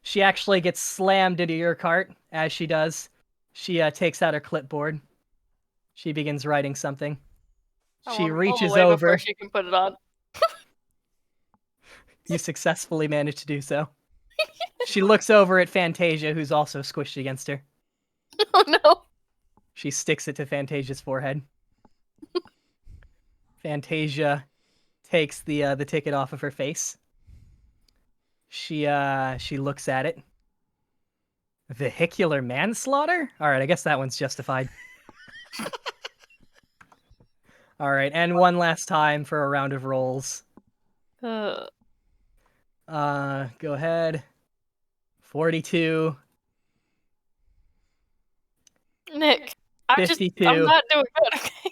She actually gets slammed into your cart. As she does, she takes out her clipboard. She begins writing something. I She wanna roll reaches away over. before she can put it on. You successfully manage to do so. She looks over at Fantasia, who's also squished against her. Oh no. She sticks it to Fantasia's forehead. Fantasia takes the ticket off of her face. She looks at it. Vehicular manslaughter? All right, I guess that one's justified. All right, and one last time for a round of rolls. Go ahead. 42. Nick, 52. I'm not doing good, okay?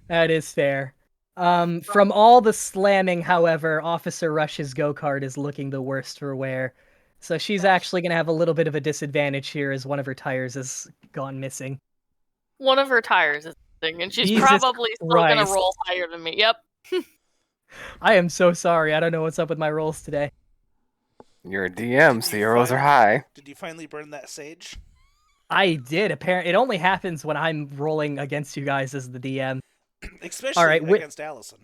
That is fair. From all the slamming, however, Officer Rush's go-kart is looking the worst for wear. So she's actually going to have a little bit of a disadvantage here as one of her tires has gone missing. One of her tires is missing, and she's Jesus probably still gonna Christ. roll higher than me. Yep. I am so sorry. I don't know what's up with my rolls today. You're a DM, so your rolls are high. Did you finally burn that sage? I did. Apparently, it only happens when I'm rolling against you guys as the DM. Especially All right, against Allison.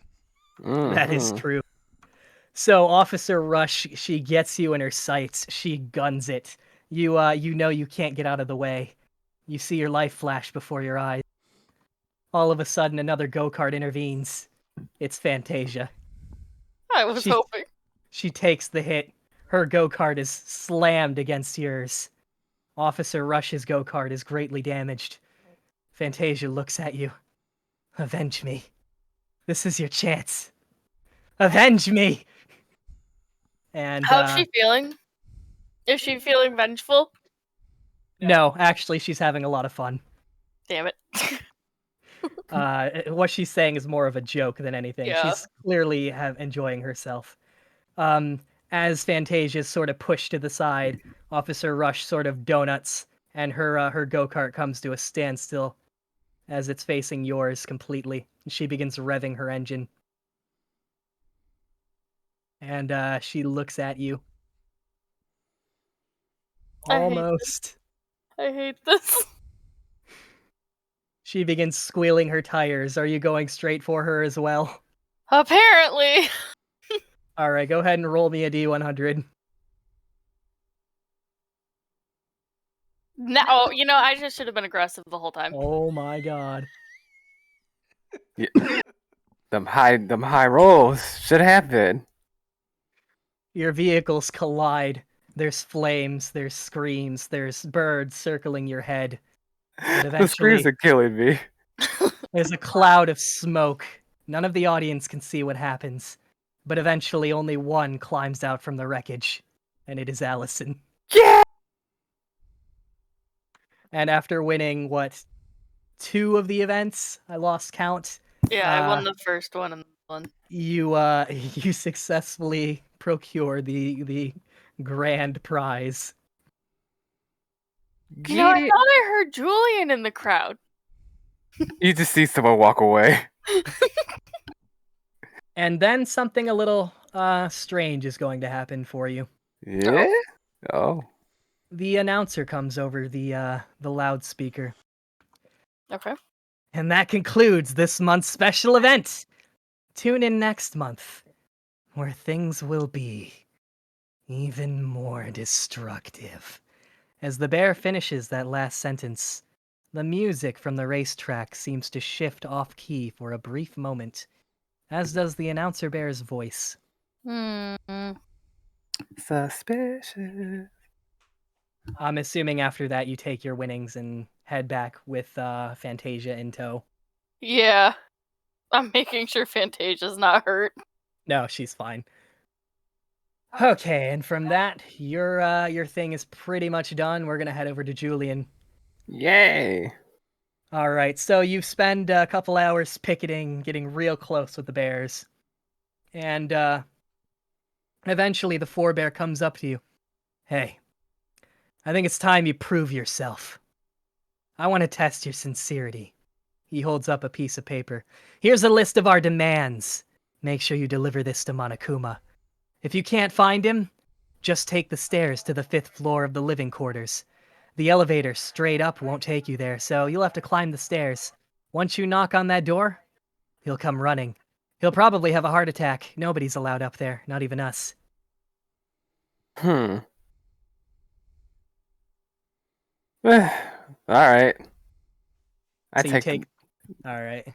That is Mhm. true. So Officer Rush, she gets you in her sights. She guns it. You know you can't get out of the way. You see your life flash before your eyes. All of a sudden, another go-kart intervenes. It's Fantasia. I was hoping. She takes the hit. Her go-kart is slammed against yours. Officer Rush's go-kart is greatly damaged. Fantasia looks at you. Avenge me. This is your chance. Avenge me! And, How's she feeling? Is she feeling vengeful? no, actually, she's having a lot of fun. Damn it. What she's saying is more of a joke than anything. Yeah. She's clearly enjoying herself. As Fantasia's sort of pushed to the side, Officer Rush sort of donuts, and her go-kart comes to a standstill as it's facing yours completely. She begins revving her engine. And she looks at you. I hate Almost. I hate this. She begins squealing her tires. Are you going straight for her as well? Apparently. Alright, go ahead and roll me a D100. No, I just should have been aggressive the whole time. Oh my god. Them high rolls should happen. Your vehicles collide. There's flames, there's screams, there's birds circling your head. But The screams eventually, are killing me. there's a cloud of smoke. None of the audience can see what happens. But eventually, only one climbs out from the wreckage. And it is Allison. Yeah! And after winning, 2 of the events? I lost count. Yeah, I won the first one and one. You you successfully procure the grand prize. I Get thought it. I heard Julian in the crowd. You just see someone walk away. And then something a little strange is going to happen for you. Yeah? Oh. The announcer comes over the loudspeaker. Okay. And that concludes this month's special event. Tune in next month, where things will be even more destructive. As the bear finishes that last sentence, the music from the racetrack seems to shift off key for a brief moment, as does the announcer bear's voice. Suspicious. I'm assuming after that you take your winnings and head back with Fantasia in tow. Yeah. I'm making sure Fantasia's not hurt. No, she's fine. Okay, and from that, your thing is pretty much done. We're gonna head over to Julian. Yay. All right, so you spend a couple hours picketing, getting real close with the bears, and eventually the forebear comes up to you. Hey, I think it's time you prove yourself. I want to test your sincerity. He holds up a piece of paper. Here's a list of our demands. Make sure you deliver this to Monokuma. If you can't find him, just take the stairs to the 5th floor of the living quarters. The elevator straight up won't take you there, so you'll have to climb the stairs. Once you knock on that door, he'll come running. He'll probably have a heart attack. Nobody's allowed up there, not even us. All right. So you take... All right.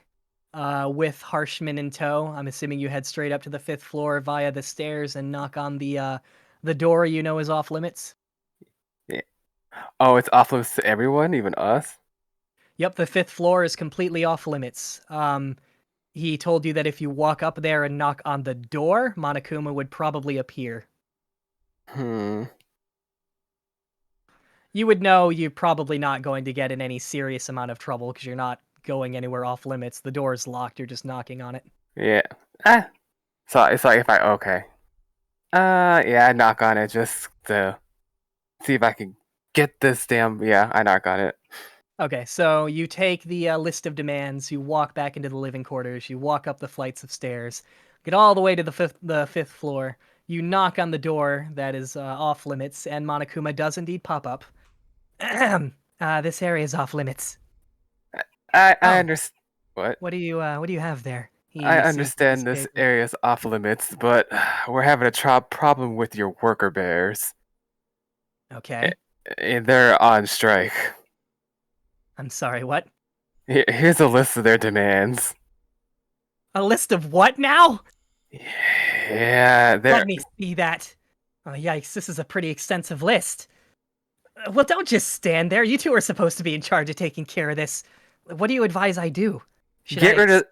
With Harshman in tow, I'm assuming you head straight up to the 5th floor via the stairs and knock on the door you know is off limits. Yeah. Oh, it's off limits to everyone, even us? Yep, the 5th floor is completely off limits. He told you that if you walk up there and knock on the door, Monokuma would probably appear. You would know you're probably not going to get in any serious amount of trouble because you're not going anywhere off limits. The door is locked, you're just knocking on it. Yeah. So it's like if I... Okay. Yeah, I knock on it just to see if I can get this damn... Yeah, I knock on it. Okay, so you take the list of demands, you walk back into the living quarters, you walk up the flights of stairs, get all the way to the fifth floor, you knock on the door that is off limits, and Monokuma does indeed pop up. This area is off limits. I understand. What? What do you have there? I understand this area is off limits, but we're having a problem with your worker bears. Okay. And they're on strike. I'm sorry, what? Here's a list of their demands. A list of what now? Yeah, Let me see that. Oh, yikes, this is a pretty extensive list. Well, don't just stand there. You two are supposed to be in charge of taking care of this. What do you advise I do? Get rid of.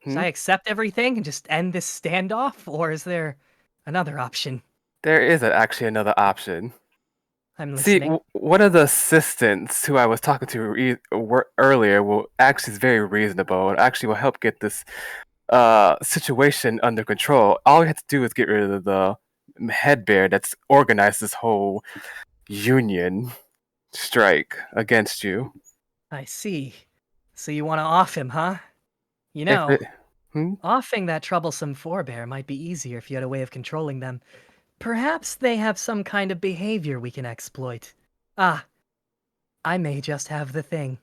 Should I accept everything and just end this standoff, or is there another option? There is actually another option. I'm See, listening. one of the assistants who I was talking to earlier will actually is very reasonable and actually will help get this situation under control. All you have to do is get rid of the head bear that's organized this whole union strike against you. I see. So you want to off him, huh? You If know, it, hmm? offing that troublesome forebear might be easier if you had a way of controlling them. Perhaps they have some kind of behavior we can exploit. Ah, I may just have the thing.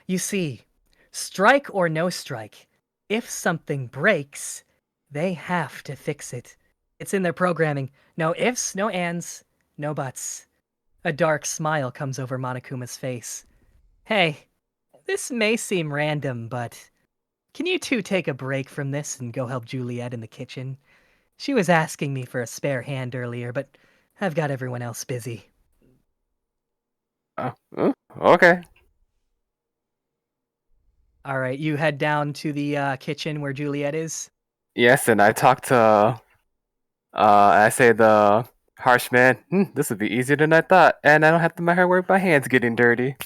You see, strike or no strike, if something breaks, they have to fix it. It's in their programming. No ifs, no ands, no buts. A dark smile comes over Monokuma's face. Hey, this may seem random, but can you two take a break from this and go help Juliet in the kitchen? She was asking me for a spare hand earlier, but I've got everyone else busy. Okay. All right, you head down to the kitchen where Juliet is. Yes, and I talked to. I say the harsh man. This would be easier than I thought, and I don't have to worry about my hands getting dirty.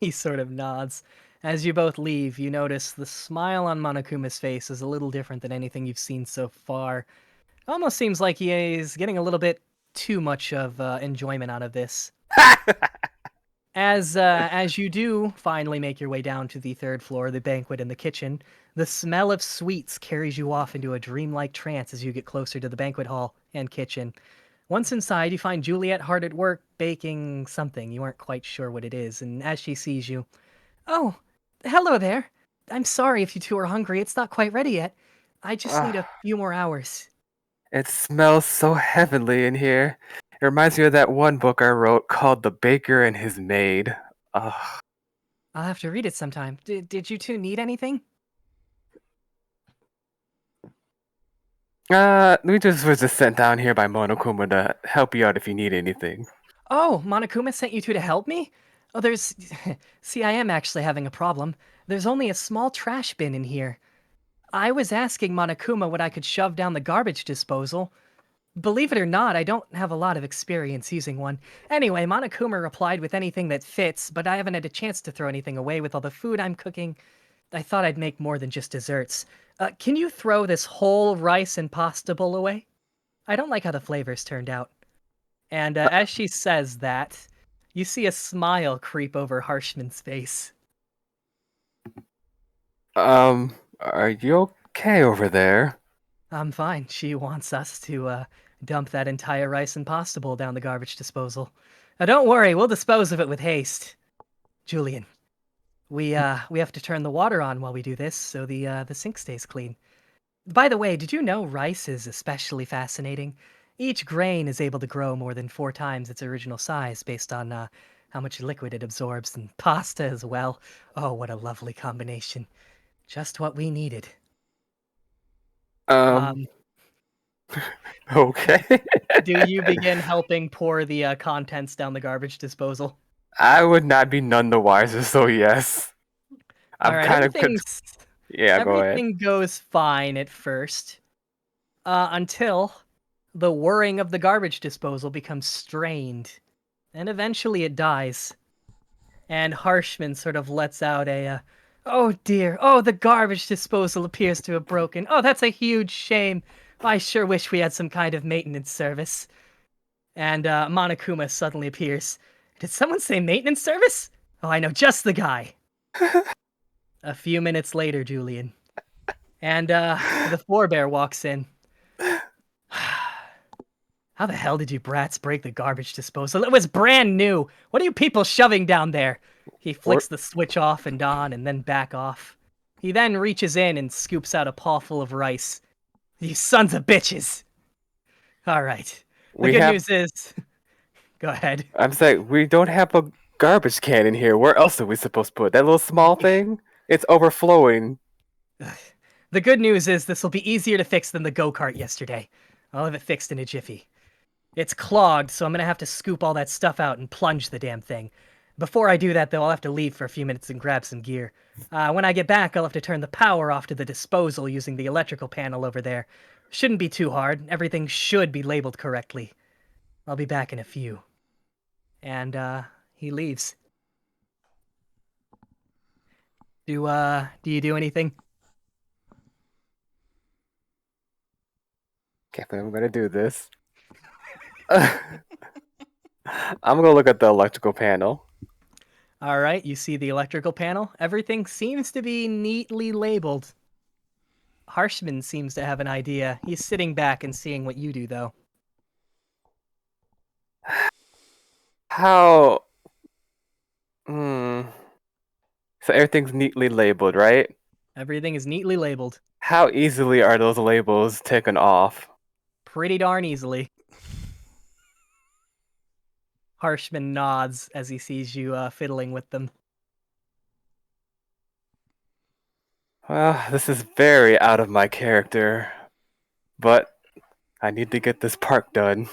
He sort of nods. As you both leave, you notice the smile on Monokuma's face is a little different than anything you've seen so far. Almost seems like he is getting a little bit too much of enjoyment out of this. As you do finally make your way down to the third floor, the banquet and the kitchen, the smell of sweets carries you off into a dreamlike trance as you get closer to the banquet hall and kitchen. Once inside, you find Juliet hard at work baking something. You aren't quite sure what it is, and as she sees you, "Oh, hello there. I'm sorry if you two are hungry. It's not quite ready yet. I just need a few more hours." It smells so heavenly in here. It reminds me of that one book I wrote called The Baker and His Maid. Ugh. I'll have to read it sometime. Did you two need anything? We just was just sent down here by Monokuma to help you out if you need anything. Oh, Monokuma sent you two to help me? Oh, there's... See, I am actually having a problem. There's only a small trash bin in here. I was asking Monokuma what I could shove down the garbage disposal. Believe it or not, I don't have a lot of experience using one. Anyway, Monokuma replied with anything that fits, but I haven't had a chance to throw anything away with all the food I'm cooking. I thought I'd make more than just desserts. Can you throw this whole rice and pasta bowl away? I don't like how the flavors turned out. And as she says that, you see a smile creep over Harshman's face. Are you okay over there? I'm fine. She wants us to dump that entire rice and pasta bowl down the garbage disposal. Don't worry, we'll dispose of it with haste. Julian, we have to turn the water on while we do this, so the sink stays clean. By the way, did you know rice is especially fascinating? Each grain is able to grow more than 4 times its original size based on how much liquid it absorbs, and pasta as well. Oh, what a lovely combination. Just what we needed. Okay. Do you begin helping pour the contents down the garbage disposal? I would not be none the wiser, so yes. All right, Yeah, go ahead. everything goes fine at first, until the whirring of the garbage disposal becomes strained, and eventually it dies. And Harshman sort of lets out "Oh dear, oh, the garbage disposal appears to have broken. Oh, that's a huge shame. I sure wish we had some kind of maintenance service." And Monokuma suddenly appears. "Did someone say maintenance service? Oh, I know just the guy." A few minutes later, Julian. And the forebear walks in. "How the hell did you brats break the garbage disposal? It was brand new. What are you people shoving down there?" He flicks the switch off and on and then back off. He then reaches in and scoops out a paw full of rice. "You sons of bitches!" All right. The good news is... Go ahead. I'm saying, we don't have a garbage can in here. Where else are we supposed to put it? That little small thing? It's overflowing. The The good news is this will be easier to fix than the go-kart yesterday. I'll have it fixed in a jiffy. It's clogged, so I'm gonna have to scoop all that stuff out and plunge the damn thing. Before I do that, though, I'll have to leave for a few minutes and grab some gear. When I get back, I'll have to turn the power off to the disposal using the electrical panel over there. Shouldn't be too hard. Everything should be labeled correctly. I'll be back in a few. And, he leaves. Do you do anything? Can't believe I'm gonna do this. I'm gonna look at the electrical panel. Alright, you see the electrical panel. Everything seems to be neatly labeled. Harshman seems to have an idea. He's sitting back and seeing what you do, though. How? So everything's neatly labeled, right? Everything is neatly labeled. How easily are those labels taken off? Pretty darn easily. Harshman nods as he sees you fiddling with them. Well, this is very out of my character, but I need to get this park done.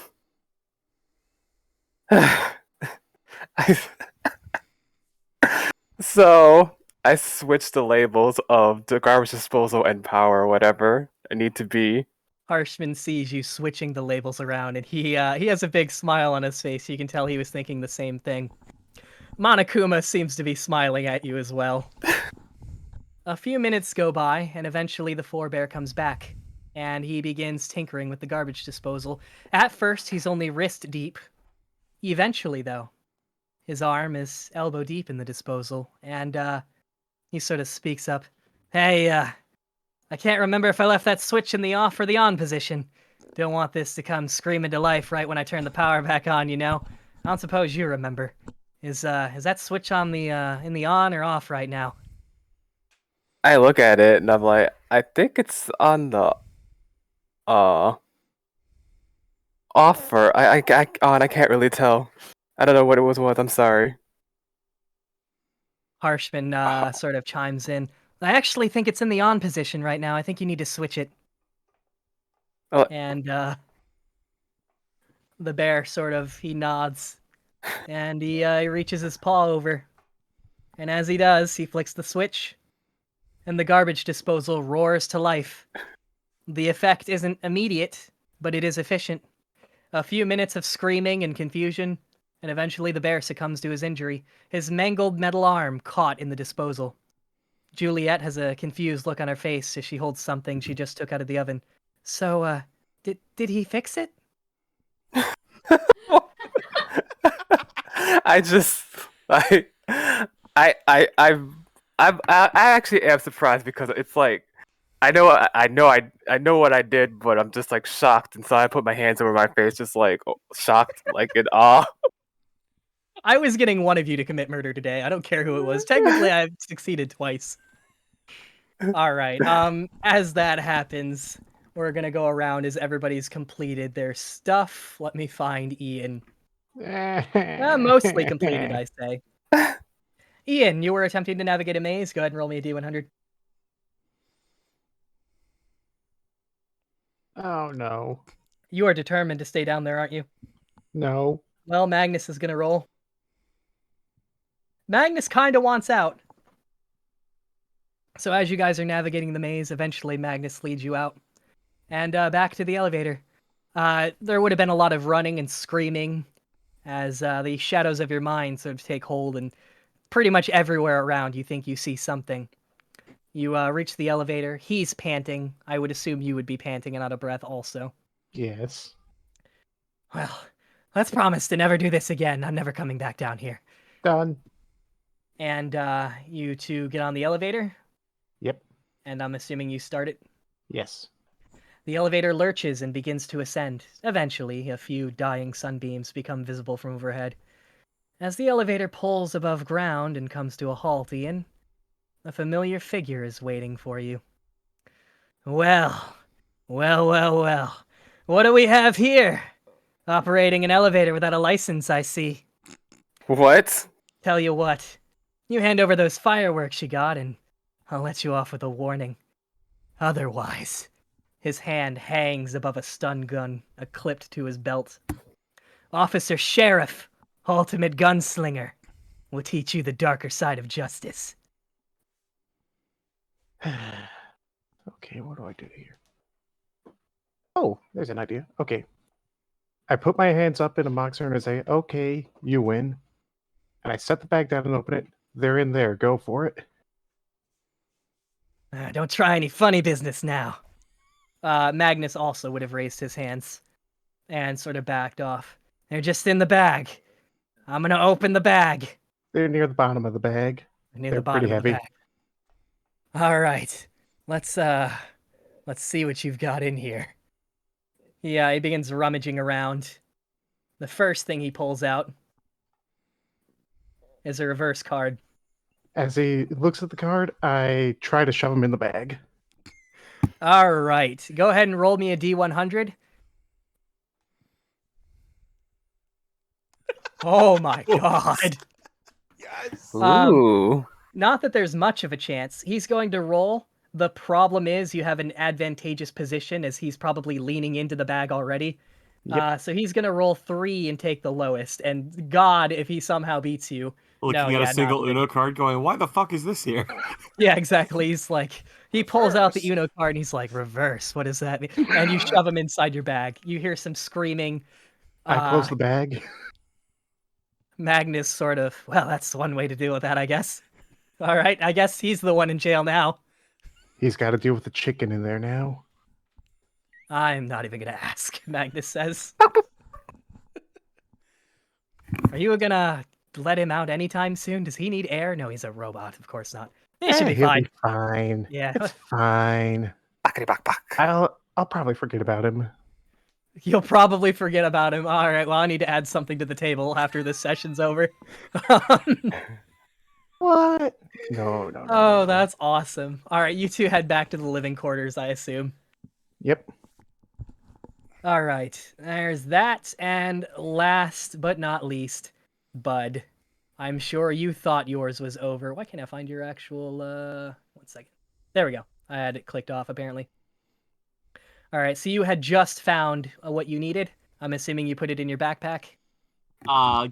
So, I switched the labels of the garbage disposal and power, or whatever I need to be. Harshman sees you switching the labels around, and he has a big smile on his face. You can tell he was thinking the same thing. Monokuma seems to be smiling at you as well. A few minutes go by, and eventually the forebear comes back, and he begins tinkering with the garbage disposal. At first, he's only wrist deep. Eventually, though, his arm is elbow deep in the disposal, and he sort of speaks up. Hey, I can't remember if I left that switch in the off or the on position. Don't want this to come screaming to life right when I turn the power back on, you know? I don't suppose you remember. Is that switch on the in the on or off right now? I look at it and I'm like, I think it's on the offer. I can't really tell. I don't know what it was with. I'm sorry. Harshman sort of chimes in. I actually think it's in the on position right now. I think you need to switch it. Oh. And the bear he nods, and he reaches his paw over, and as he does, he flicks the switch, and the garbage disposal roars to life. The effect isn't immediate, but it is efficient. A few minutes of screaming and confusion, and eventually the bear succumbs to his injury, his mangled metal arm caught in the disposal. Juliet has a confused look on her face as she holds something she just took out of the oven. So, did he fix it? I actually am surprised because it's like I know what I did, but I'm just like shocked, and so I put my hands over my face, just like shocked, like in awe. I was getting one of you to commit murder today. I don't care who it was. Technically, I've succeeded twice. All right. As that happens, we're gonna go around as everybody's completed their stuff. Let me find Ian. Mostly completed, I say. Ian, you were attempting to navigate a maze. Go ahead and roll me a D100. Oh no. You are determined to stay down there, aren't you? No. Well, Magnus is gonna roll. Magnus kinda wants out. So as you guys are navigating the maze, eventually Magnus leads you out. And back to the elevator. There would have been a lot of running and screaming as the shadows of your mind sort of take hold, and pretty much everywhere around you think you see something. You reach the elevator. He's panting. I would assume you would be panting and out of breath also. Yes. Well, let's promise to never do this again. I'm never coming back down here. Done. And you two get on the elevator. Yep. And I'm assuming you start it. Yes. The elevator lurches and begins to ascend. Eventually, a few dying sunbeams become visible from overhead. As the elevator pulls above ground and comes to a halt, Ian, a familiar figure is waiting for you. Well. What do we have here? Operating an elevator without a license, I see. What? Tell you what, you hand over those fireworks you got, and I'll let you off with a warning. Otherwise, his hand hangs above a stun gun clipped to his belt. Officer Sheriff, ultimate gunslinger, will teach you the darker side of justice. Okay, what do I do here? Oh, there's an idea. Okay. I put my hands up in a mock turn and say, okay, you win. And I set the bag down and open it. They're in there. Go for it. Don't try any funny business now. Magnus also would have raised his hands and sort of backed off. They're just in the bag. I'm gonna open the bag. They're near the bottom of the bag. Near They're the bottom pretty of the heavy. bag. All right. Let's see what you've got in here. Yeah, he begins rummaging around. The first thing he pulls out is a reverse card. As he looks at the card, I try to shove him in the bag. All right. Go ahead and roll me a D100. Oh my god. Yes. Ooh. Not that there's much of a chance. He's going to roll. The problem is you have an advantageous position as he's probably leaning into the bag already. Yep. So he's going to roll 3 and take the lowest. And God, if he somehow beats you. Looking at a single Uno card going, why the fuck is this here? Yeah, exactly. He's like, he pulls out the Reverse. Uno card and he's like, reverse, what does that mean? And you shove him inside your bag. You hear some screaming. I close the bag. Magnus sort of, well, that's one way to deal with that, I guess. All right, I guess he's the one in jail now. He's got to deal with the chicken in there now. I'm not even going to ask, Magnus says. Are you going to let him out anytime soon? Does he need air? No, he's a robot. Of course not. He should be He'll fine. be fine. Yeah. It's fine. Backity back back. I'll probably forget about him. You'll probably forget about him. All right, well, I need to add something to the table after this session's over. What? No. Oh, no. that's awesome. All right, you two head back to the living quarters, I assume. Yep. All right, there's that. And last but not least, Bud. I'm sure you thought yours was over. Why can't I find your actual, 1 second. There we go. I had it clicked off, apparently. All right, so you had just found what you needed. I'm assuming you put it in your backpack.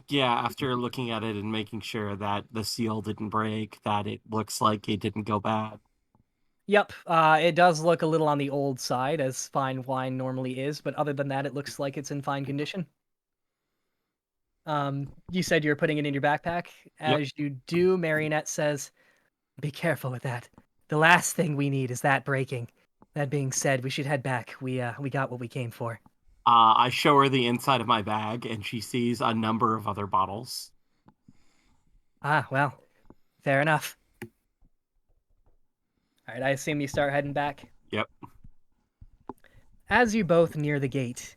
Yeah, after looking at it and making sure that the seal didn't break, that it looks like it didn't go bad. Yep, it does look a little on the old side, as fine wine normally is, but other than that, it looks like it's in fine condition. You said you were putting it in your backpack. As you do, Marionette says, be careful with that. The last thing we need is that breaking. That being said, we should head back. We got what we came for. I show her the inside of my bag, and she sees a number of other bottles. Ah, well, fair enough. All right, I assume you start heading back? Yep. As you both near the gate,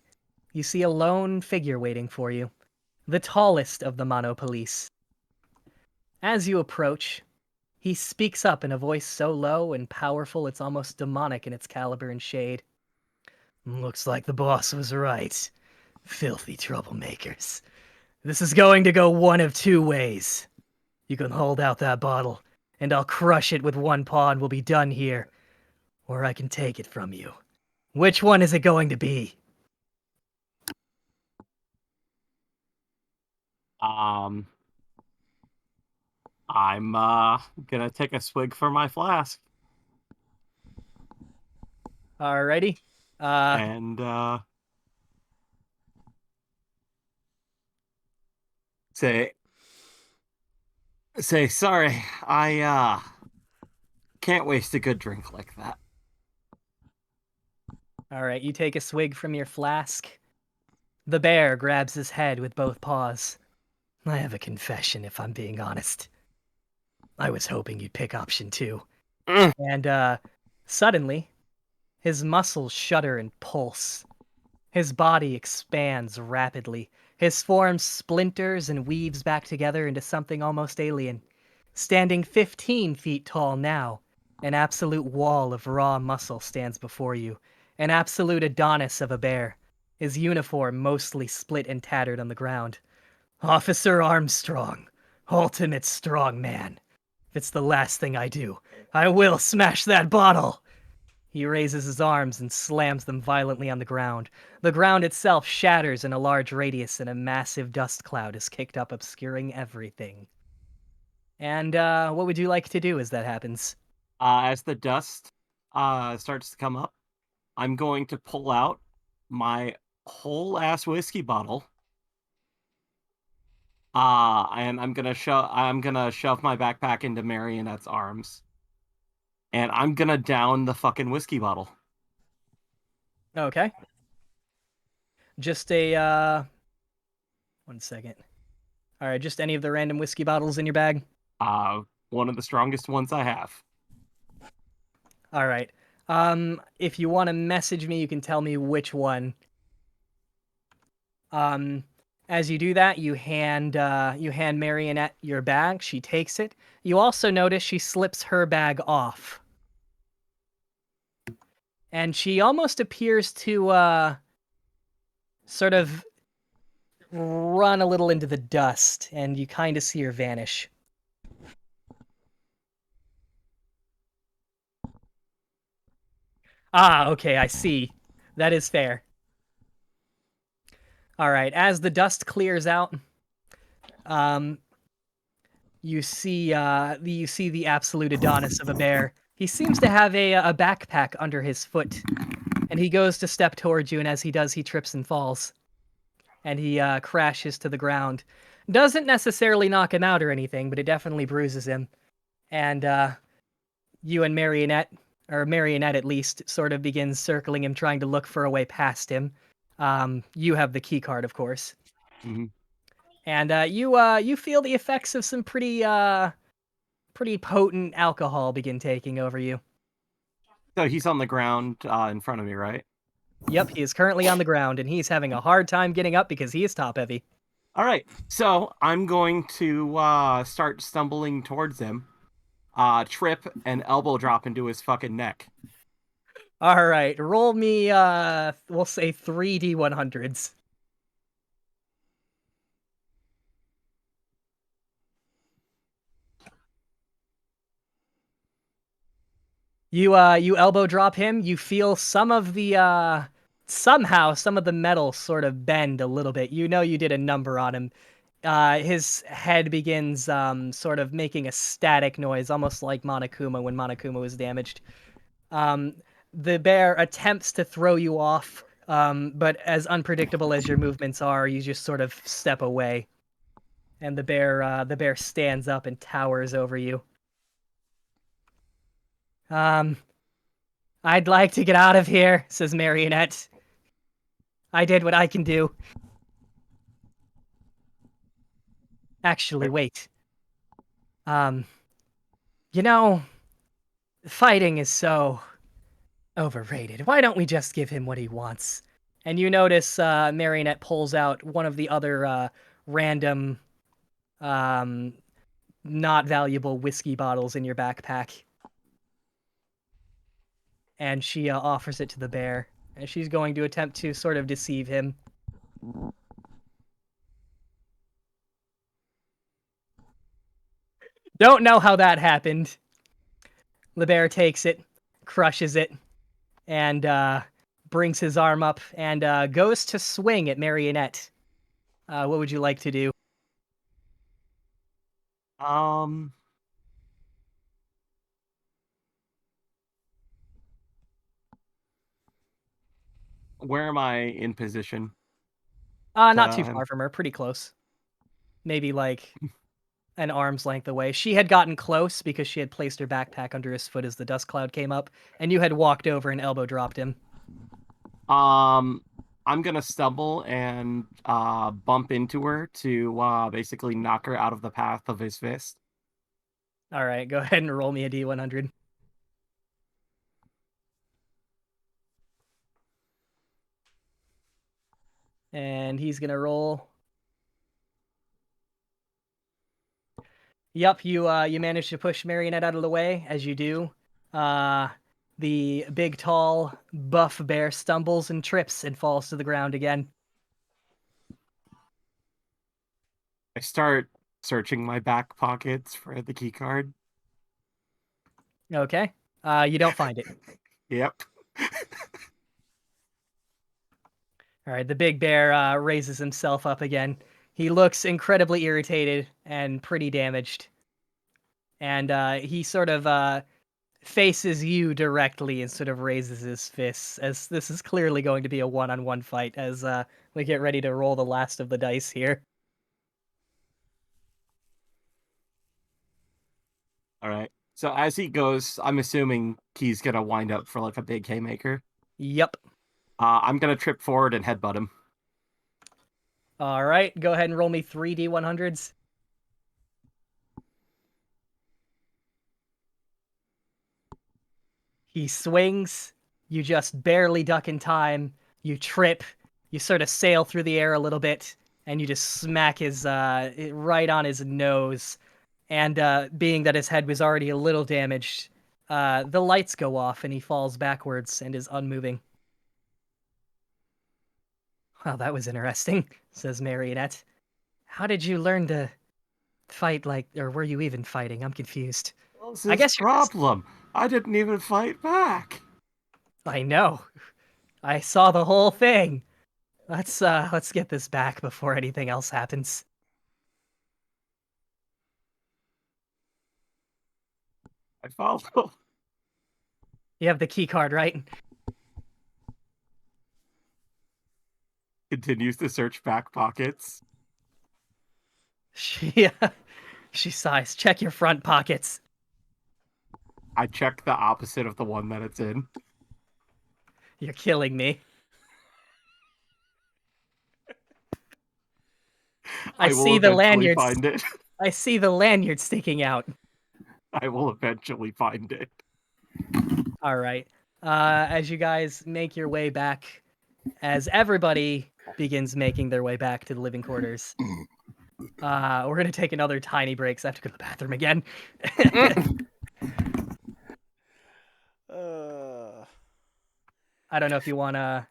you see a lone figure waiting for you. The tallest of the Mono Police. As you approach, he speaks up in a voice so low and powerful it's almost demonic in its caliber and shade. Looks like the boss was right. Filthy troublemakers. This is going to go one of 2 ways. You can hold out that bottle, and I'll crush it with one paw and we'll be done here. Or I can take it from you. Which one is it going to be? I'm gonna take a swig for my flask. Alrighty. And say sorry, I can't waste a good drink like that. Alright, you take a swig from your flask. The bear grabs his head with both paws. I have a confession, if I'm being honest. I was hoping you'd pick option 2. And, suddenly, his muscles shudder and pulse. His body expands rapidly. His form splinters and weaves back together into something almost alien. Standing 15 feet tall now, an absolute wall of raw muscle stands before you. An absolute Adonis of a bear. His uniform mostly split and tattered on the ground. Officer Armstrong, ultimate strong man. If it's the last thing I do, I will smash that bottle. He raises his arms and slams them violently on the ground. The ground itself shatters in a large radius, and a massive dust cloud is kicked up, obscuring everything. And what would you like to do as that happens? As the dust starts to come up, I'm going to pull out my whole ass whiskey bottle. And I'm gonna shove my backpack into Marionette's arms. And I'm gonna down the fucking whiskey bottle. Okay. Just a, 1 second. Alright, just any of the random whiskey bottles in your bag? One of the strongest ones I have. Alright. If you want to message me, you can tell me which one. As you do that, you hand Marionette your bag. She takes it. You also notice she slips her bag off. And she almost appears to, sort of run a little into the dust, and you kind of see her vanish. Ah, okay, I see. That is fair. All right, as the dust clears out, you see the absolute Adonis of a bear. He seems to have a backpack under his foot, and he goes to step towards you, and as he does, he trips and falls, and he crashes to the ground. Doesn't necessarily knock him out or anything, but it definitely bruises him. And you and Marionette, or Marionette at least, sort of begins circling him, trying to look for a way past him. You have the key card, of course. Mm-hmm. And you feel the effects of some pretty potent alcohol begin taking over you. So he's on the ground in front of me, right? Yep, he is currently on the ground, and he's having a hard time getting up because he is top heavy. All right, so I'm going to start stumbling towards him, trip and elbow drop into his fucking neck. All right, roll me, we'll say 3d100s. You elbow drop him. You feel some of the somehow some of the metal sort of bend a little bit. You know you did a number on him. His head begins sort of making a static noise, almost like Monokuma when Monokuma was damaged. The bear attempts to throw you off, but as unpredictable as your movements are, you just sort of step away. And the bear stands up and towers over you. I'd like to get out of here, says Marionette. I did what I can do. Actually, wait. You know, fighting is so overrated. Why don't we just give him what he wants? And you notice Marionette pulls out one of the other random, not valuable whiskey bottles in your backpack. And she offers it to the bear. And she's going to attempt to sort of deceive him. Don't know how that happened. The bear takes it, crushes it, and brings his arm up and goes to swing at Marionette. What would you like to do? Where am I in position? Not too far from her, pretty close. Maybe like an arm's length away. She had gotten close because she had placed her backpack under his foot as the dust cloud came up, and you had walked over and elbow dropped him. I'm gonna stumble and bump into her to basically knock her out of the path of his fist. All right, go ahead and roll me a d100. And he's gonna roll. Yep, you manage to push Marionette out of the way. As you do, the big, tall, buff bear stumbles and trips and falls to the ground again. I start searching my back pockets for the key card. Okay, you don't find it. Yep. All right, the big bear raises himself up again. He looks incredibly irritated and pretty damaged. And he sort of faces you directly and sort of raises his fists, as this is clearly going to be a one-on-one fight as we get ready to roll the last of the dice here. All right. So as he goes, I'm assuming he's gonna wind up for like a big haymaker. Yep. I'm gonna trip forward and headbutt him. All right, go ahead and roll me 3 D100s. He swings, you just barely duck in time, you trip, you sort of sail through the air a little bit, and you just smack his right on his nose. And being that his head was already a little damaged, the lights go off and he falls backwards and is unmoving. Well, that was interesting, says Marionette. How did you learn to fight or were you even fighting? I'm confused. What's I his guess you're just- problem? I didn't even fight back. I know. I saw the whole thing. Let's get this back before anything else happens. I follow. You have the key card, right? Continues to search back pockets. She sighs. Check your front pockets. I check the opposite of the one that it's in. You're killing me. I will see the eventually lanyard. Find it. I see the lanyard sticking out. I will eventually find it. All right. As you guys make your way back, as everybody begins making their way back to the living quarters, we're gonna take another tiny break. So I have to go to the bathroom again. I don't know if you wanna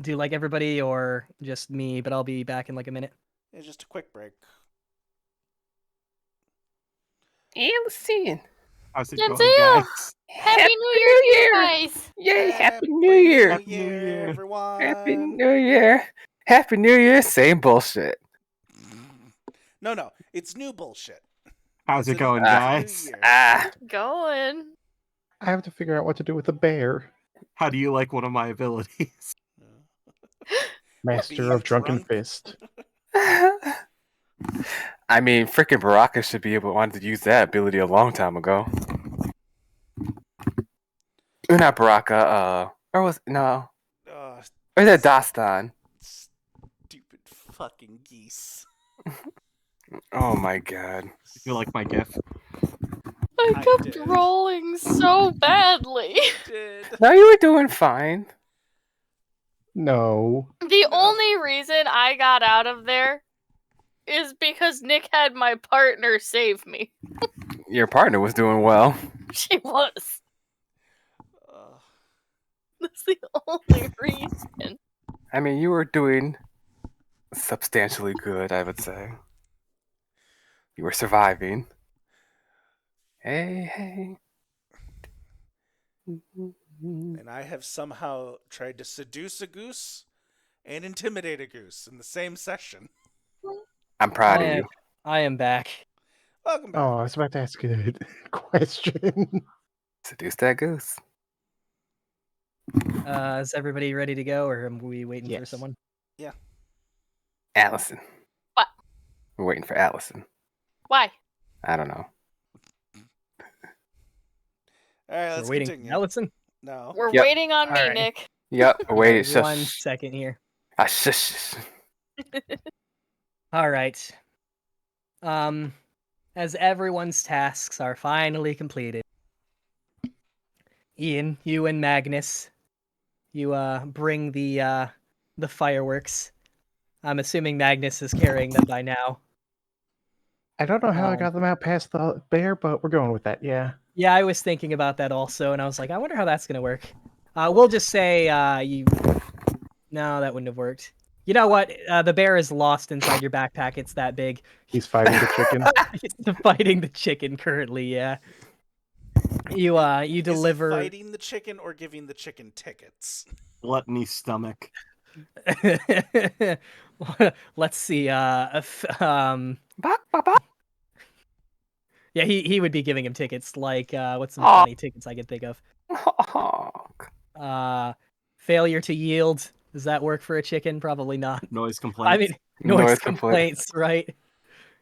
do like everybody or just me, but I'll be back in like a minute. It's just a quick break. Allison. How's it Denzel! going, guys? Happy New Year, to you guys! Yay, Happy New Year. Happy New Year. Everyone. Happy New Year. Happy New Year. Same bullshit. No, it's new bullshit. How's it It's going, a new guys? year. Going. I have to figure out what to do with the bear. How do you like one of my abilities? Master Being of Drunken drunk. Fist. I mean, freaking Baraka should be able wanted to use that ability a long time ago. Not Baraka, or was no, Oh, or is that Dastan? stupid fucking geese. Oh my god. I feel like my gift. I I kept did. rolling so badly. Did No, you were doing fine. No. The No. only reason I got out of there is because Nick had my partner save me. Your partner was doing well. She was. uh, That's the only reason. I mean, you were doing substantially good, I would say. You were surviving. Hey. and I have somehow tried to seduce a goose and intimidate a goose in the same session. I'm proud of you. I am back. Welcome back. Oh, I was about to ask you a question. Seduce that goose. Is everybody ready to go, or are we waiting for Yes. someone? Allison. What? We're waiting for Allison. Why? I don't know. All right, let's We're waiting. continue. Allison. No. We're Yep. waiting on me, Alright. Nick. Yep. Wait. Shush. 1 second here. Shush. All right. As everyone's tasks are finally completed, Ian, you and Magnus, you bring the fireworks. I'm assuming Magnus is carrying them by now. I don't know how I got them out past the bear, but we're going with that. Yeah. Yeah, I was thinking about that also, and I was like, I wonder how that's gonna work. We'll just say you. No, that wouldn't have worked. You know what? The bear is lost inside your backpack. It's that big. He's fighting the chicken. He's fighting the chicken currently. Yeah. You Is he deliver. fighting the chicken or giving the chicken tickets? Gluttony stomach. Let's see. Bok, bok, bok. Yeah, he would be giving him tickets. Like, what's some Aw. funny tickets I could think of? Failure to yield. Does that work for a chicken? Probably not. Noise complaints. I mean, noise complaints, right?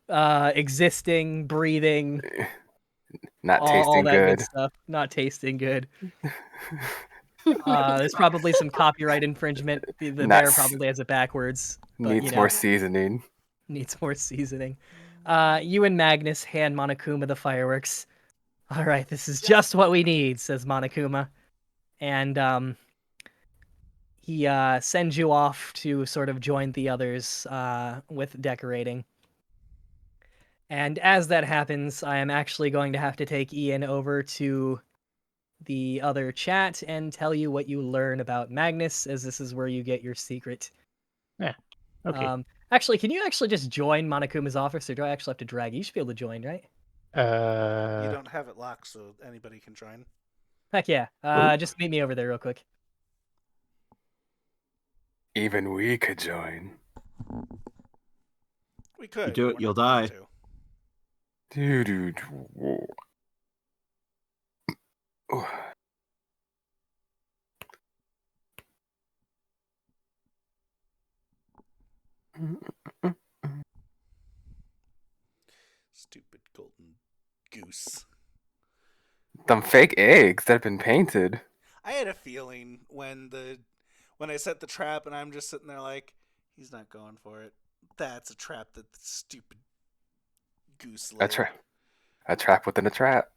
Existing, breathing, Not all tasting that good. good stuff. Not tasting good. There's probably some copyright infringement. The Not bear s- probably has it backwards. But, Needs you know, more seasoning. needs more seasoning. You and Magnus hand Monokuma the fireworks. All right, this is just what we need, says Monokuma. And he sends you off to sort of join the others with decorating. And as that happens, I am actually going to have to take Ian over to the other chat and tell you what you learn about Magnus, as this is where you get your secret. Okay. Actually, can you actually just join Monokuma's office, or do I actually have to drag you? You should be able to join, right? You don't have it locked, so anybody can join. Heck yeah. Just meet me over there real quick. Even we could join. We could. do it, but we're you'll not going die. to. Dude. Stupid golden goose. Them fake eggs that have been painted. I had a feeling when I set the trap and I'm just sitting there like, he's not going for it. That's a trap that the stupid goose laid. A trap within a trap.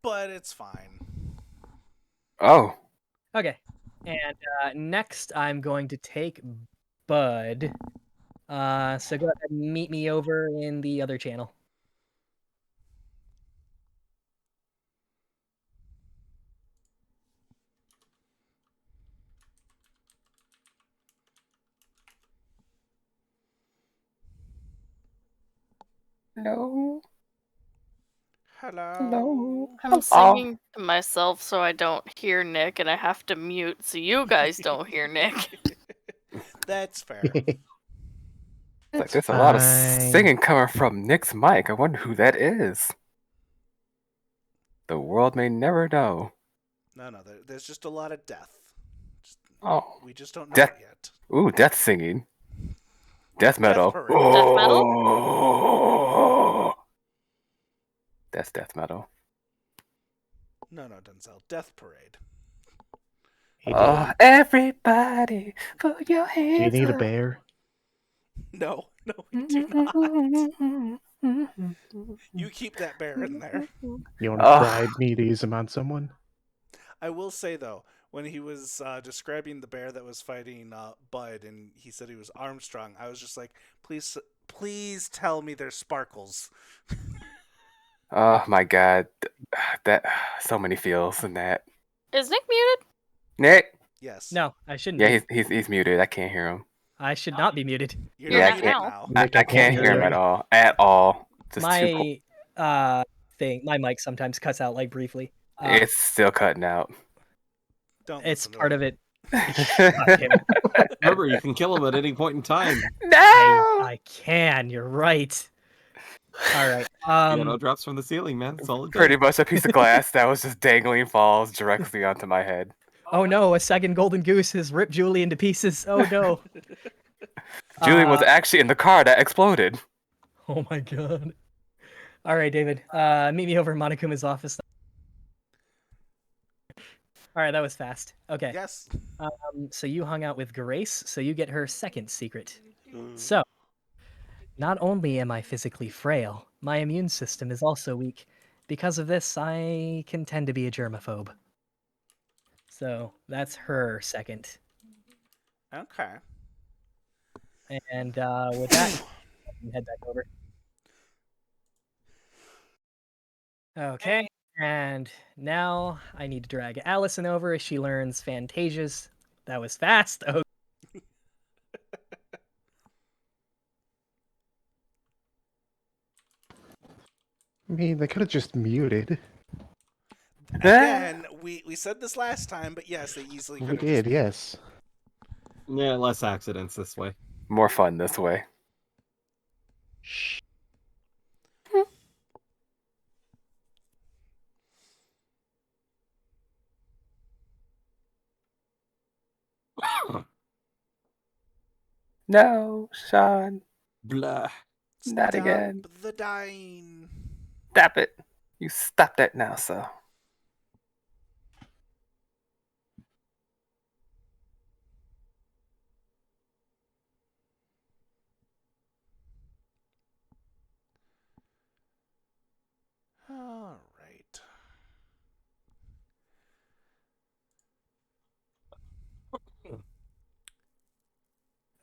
But it's fine. Oh. Okay. And next, I'm going to take Bud. So go ahead and meet me over in the other channel. Hello. Hello. I'm singing to myself so I don't hear Nick, and I have to mute so you guys don't hear Nick. That's fair. Like there's a lot of Fine. singing coming from Nick's mic. I wonder who that is. The world may never know. No, there's just a lot of death. Oh. We just don't know Death. it yet. Ooh, death singing. Death metal. parade. Death metal? Oh. That's death metal. No, Denzel. Death parade. Hey, Dave, Everybody, put your do you hands need a up. bear? No, we do not. You keep that bear in there. You want to Ugh. bribe me to use him on someone? I will say though, when he was describing the bear that was fighting Bud, and he said he was Armstrong, I was just like, please tell me there's sparkles. Oh my god, that so many feels in that. Is Nick muted? Nick, Yes. No, I shouldn't yeah, be. he's muted. I can't hear him. I should not be muted. You're You're not not muted now. now. Nick, I can't hear him you. at all. At all. Just too. My my mic sometimes cuts out like briefly. It's still cutting out. Don't It's listen to part him. of it. God damn it. Remember, you can kill him at any point in time. No. I can. You're right. All right. Piano drops from the ceiling, man. That's all it does. Pretty much a piece of glass that was just dangling falls directly onto my head. Oh no! A second golden goose has ripped Julie into pieces. Oh no! Julian was actually in the car that exploded. Oh my god! All right, David. Meet me over in Monokuma's office. All right, that was fast. Okay. Yes. So you hung out with Grace, so you get her second secret. So, not only am I physically frail, my immune system is also weak. Because of this, I can tend to be a germaphobe. So that's her second. Okay. And with that, head back over. Okay, and now I need to drag Allison over as she learns Fantasias. That was fast. Oh. I mean, they could have just muted. Again, we said this last time, but yes, they easily We could have did, just. yes. Yeah, less accidents this way. More fun this way. Shh. No, Sean, Blah. not Stop again. the dying. Stop it. You stop that now, sir. All right.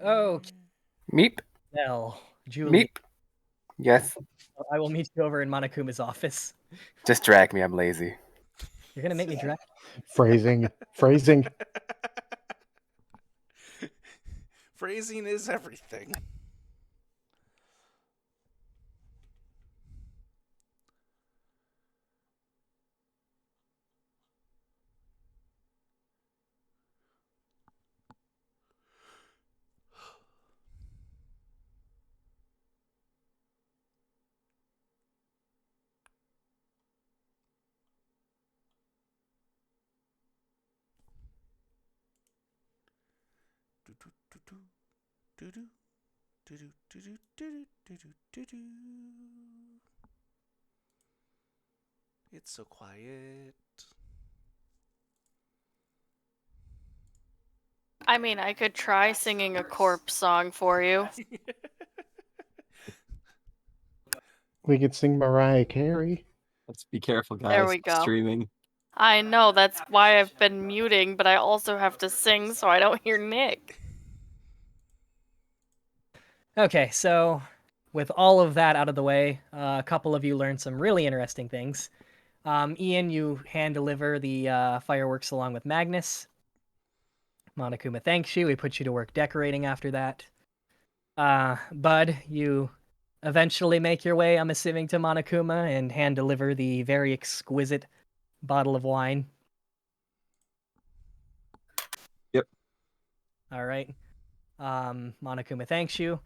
Oh, Meep, well, Juliet, meep. Yes, I will meet you over in Monokuma's office. just drag me. I'm lazy. You're gonna make me drag. Phrasing. Phrasing. Phrasing is everything. It's so quiet. I mean, I could try singing a corpse song for you. We could sing Mariah Carey. Let's be careful, guys. There we go. Streaming. I know, that's why I've been muting, but I also have to sing so I don't hear Nick. Okay, so with all of that out of the way, a couple of you learned some really interesting things. Ian, you hand deliver the fireworks along with Magnus. Monokuma thanks you. We put you to work decorating after that. Bud, you eventually make your way, I'm assuming, to Monokuma and hand deliver the very exquisite bottle of wine. Yep. All right. Monokuma thanks you.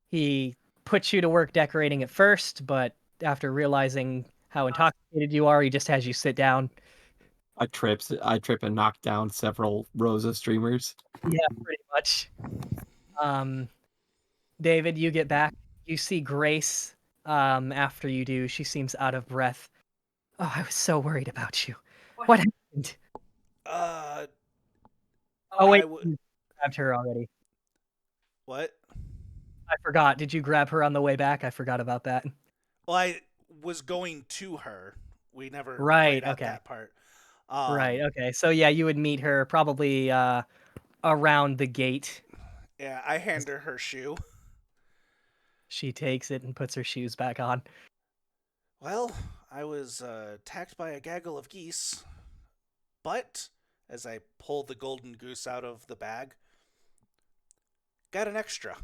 He puts you to work decorating at first, but after realizing how intoxicated you are, he just has you sit down. I trip and knock down several rows of streamers. Yeah, pretty much. David, you get back. You see Grace. After you do, she seems out of breath. Oh, I was so worried about you. What happened? Oh wait, you grabbed her already. What? I forgot. Did you grab her on the way back? I forgot about that. Well, I was going to her. We never Right, played out okay. that part. Right, okay. So yeah, you would meet her probably around the gate. Yeah, I hand her shoe. She takes it and puts her shoes back on. Well, I was attacked by a gaggle of geese, but as I pull the golden goose out of the bag, got an extra.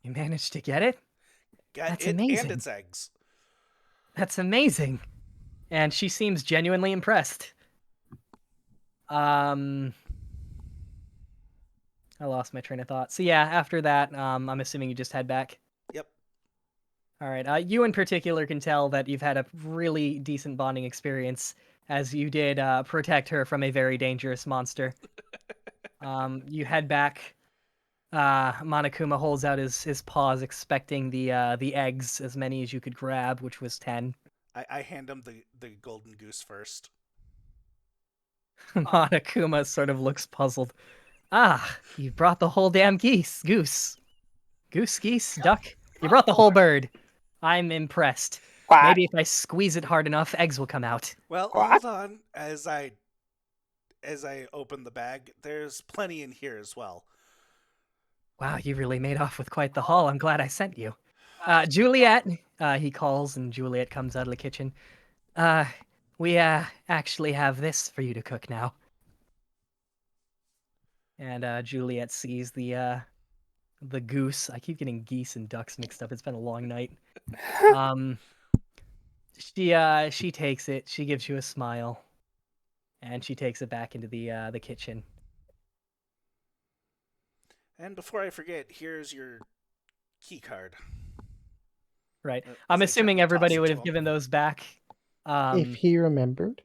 You managed to get it? Got That's it amazing. and its eggs. That's amazing. And she seems genuinely impressed. I lost my train of thought. So yeah, after that, I'm assuming you just head back. Yep. All right. You in particular can tell that you've had a really decent bonding experience, as you did protect her from a very dangerous monster. You head back. Monokuma holds out his paws, expecting the eggs, as many as you could grab, which was 10. I hand him the golden goose first. Monokuma sort of looks puzzled. Ah, you brought the whole damn goose. Goose, geese, duck. You brought the whole bird. I'm impressed. Quack. Maybe if I squeeze it hard enough, eggs will come out. Well, What? hold on. As I open the bag, there's plenty in here as well. Wow, you really made off with quite the haul. I'm glad I sent you. Juliet, he calls, and Juliet comes out of the kitchen. We actually have this for you to cook now. And Juliet sees the goose. I keep getting geese and ducks mixed up. It's been a long night. She takes it. She gives you a smile, and she takes it back into the kitchen. And before I forget, here's your key card. Right. As I'm I assuming gently everybody toss it would to have him. given those back. If he remembered.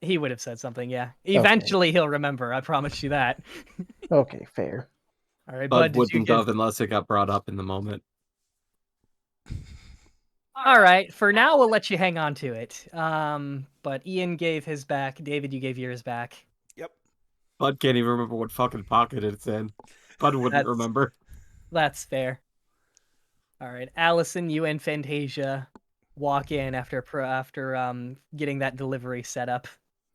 He would have said something, yeah. Eventually he'll remember, I promise you that. Okay, fair. All right, Bud Bud, did you wouldn't give... have unless it got brought up in the moment. All right, for now we'll let you hang on to it. But Ian gave his back. David, you gave yours back. Yep. Bud can't even remember what fucking pocket it's in. Bud wouldn't remember. That's fair. All right, Allison, you and Fantasia walk in after getting that delivery set up.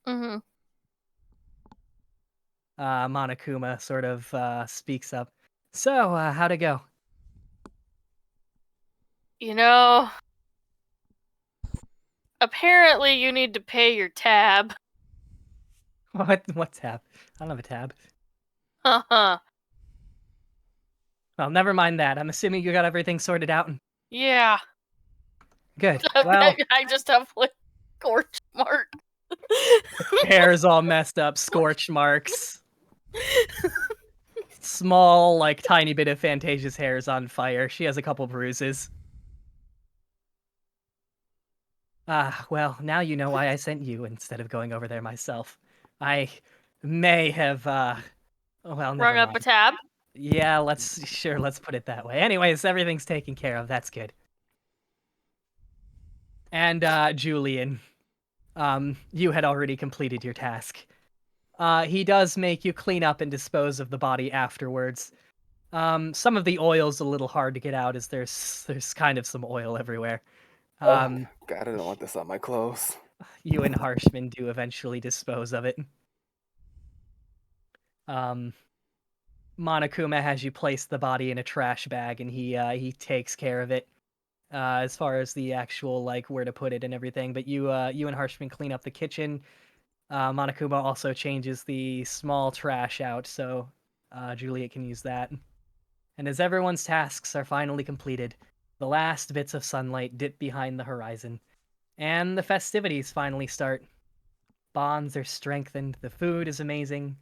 Mm-hmm. Monokuma sort of speaks up. So, how'd it go? You know, apparently you need to pay your tab. What tab? I don't have a tab. Haha. Well, never mind that. I'm assuming you got everything sorted out. Yeah. Good. Well, I just have like scorch mark. hair's all messed up, scorch marks. Small, like, tiny bit of Fantasia's hair is on fire. She has a couple bruises. Well, now you know why I sent you instead of going over there myself. I may have, well, never Rung up a mind. tab. Yeah, let's put it that way. Anyways, everything's taken care of. That's good. And, Julian, you had already completed your task. He does make you clean up and dispose of the body afterwards. Some of the oil's a little hard to get out as there's kind of some oil everywhere. God, I don't want this on my clothes. You and Harshman do eventually dispose of it. Monokuma has you place the body in a trash bag, and he takes care of it. As far as the actual, like, where to put it and everything, but you and Harshman clean up the kitchen. Monokuma also changes the small trash out, so Juliet can use that. And as everyone's tasks are finally completed, the last bits of sunlight dip behind the horizon, and the festivities finally start. Bonds are strengthened, the food is amazing.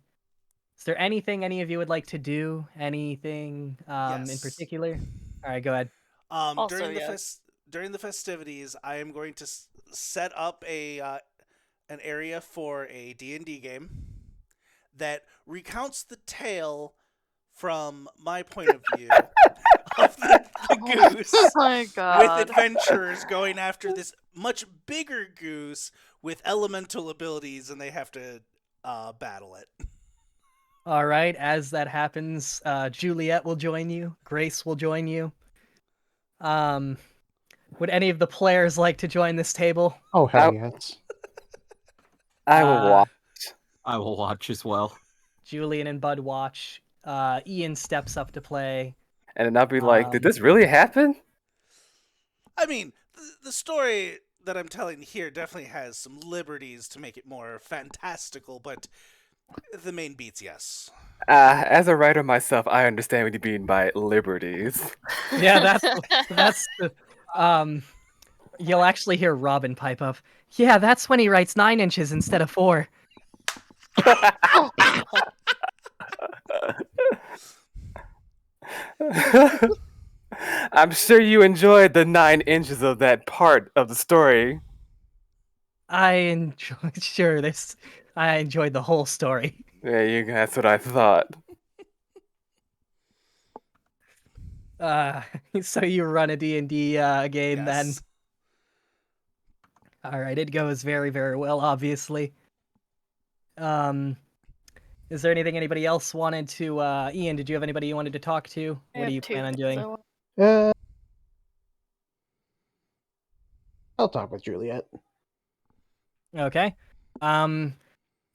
Is there anything any of you would like to do? Anything in Yes. particular? All right, go ahead. Also, During the festivities, I am going to set up an area for a D&D game that recounts the tale from my point of view of the goose Oh my with god. adventurers going after this much bigger goose with elemental abilities, and they have to battle it. All right, as that happens, Juliet will join you. Grace will join you. Would any of the players like to join this table? Oh, hell yes. I will watch. I will watch as well. Julian and Bud watch. Ian steps up to play. And then I'll be like, did this really happen? I mean, the story that I'm telling here definitely has some liberties to make it more fantastical, but the main beats, yes. As a writer myself, I understand what you mean by liberties. Yeah, that's you'll actually hear Robin pipe up. Yeah, that's when he writes 9 inches instead of 4. I'm sure you enjoyed the 9 inches of that part of the story. I enjoyed the whole story. Yeah, that's what I thought. So you run a D&D game then? Yes. All right, it goes very, very well, obviously. Is there anything anybody else wanted to... Ian, did you have anybody you wanted to talk to? What do you plan on doing? I'll talk with Juliet. Okay.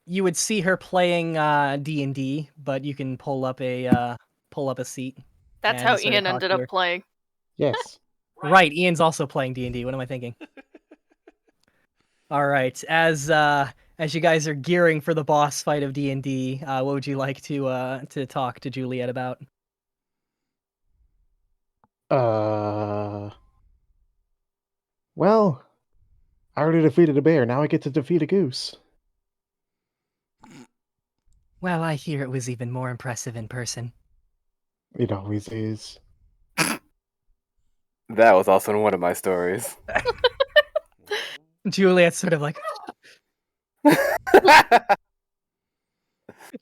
You would see her playing D&D, but you can pull up a seat. That's and how sort of Ian talk ended to up her. playing. Yes. Right, Ian's also playing D&D. What am I thinking? All right, as you guys are gearing for the boss fight of D&D, what would you like to talk to Juliet about? Well, I already defeated a bear. Now I get to defeat a goose. Well, I hear it was even more impressive in person. It always is. That was also one of my stories. Juliet's sort of like,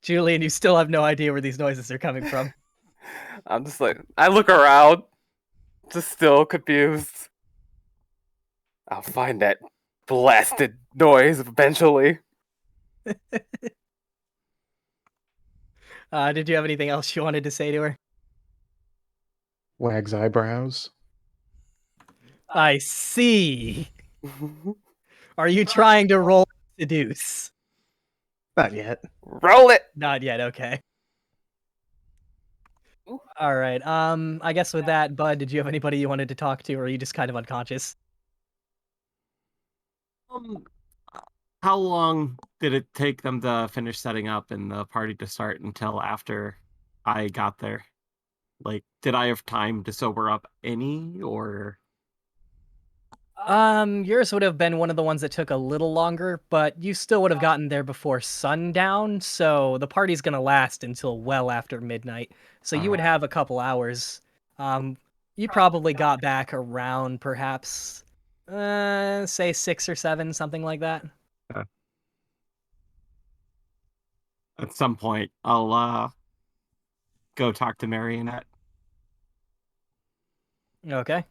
Julian, you still have no idea where these noises are coming from. I'm just like, I look around, just still confused. I'll find that blasted noise eventually. Did you have anything else you wanted to say to her? Wags eyebrows. I see. Are you trying to roll seduce? Not yet. Roll it! Not yet, okay. All right. I guess with that, Bud, did you have anybody you wanted to talk to, or are you just kind of unconscious? How long did it take them to finish setting up and the party to start until after I got there? Like, did I have time to sober up any, or? Yours would have been one of the ones that took a little longer, but you still would have gotten there before sundown, so the party's gonna last until well after midnight. So you would have a couple hours. You probably got back around perhaps, say 6 or 7, something like that. At some point, I'll go talk to Marionette. Okay.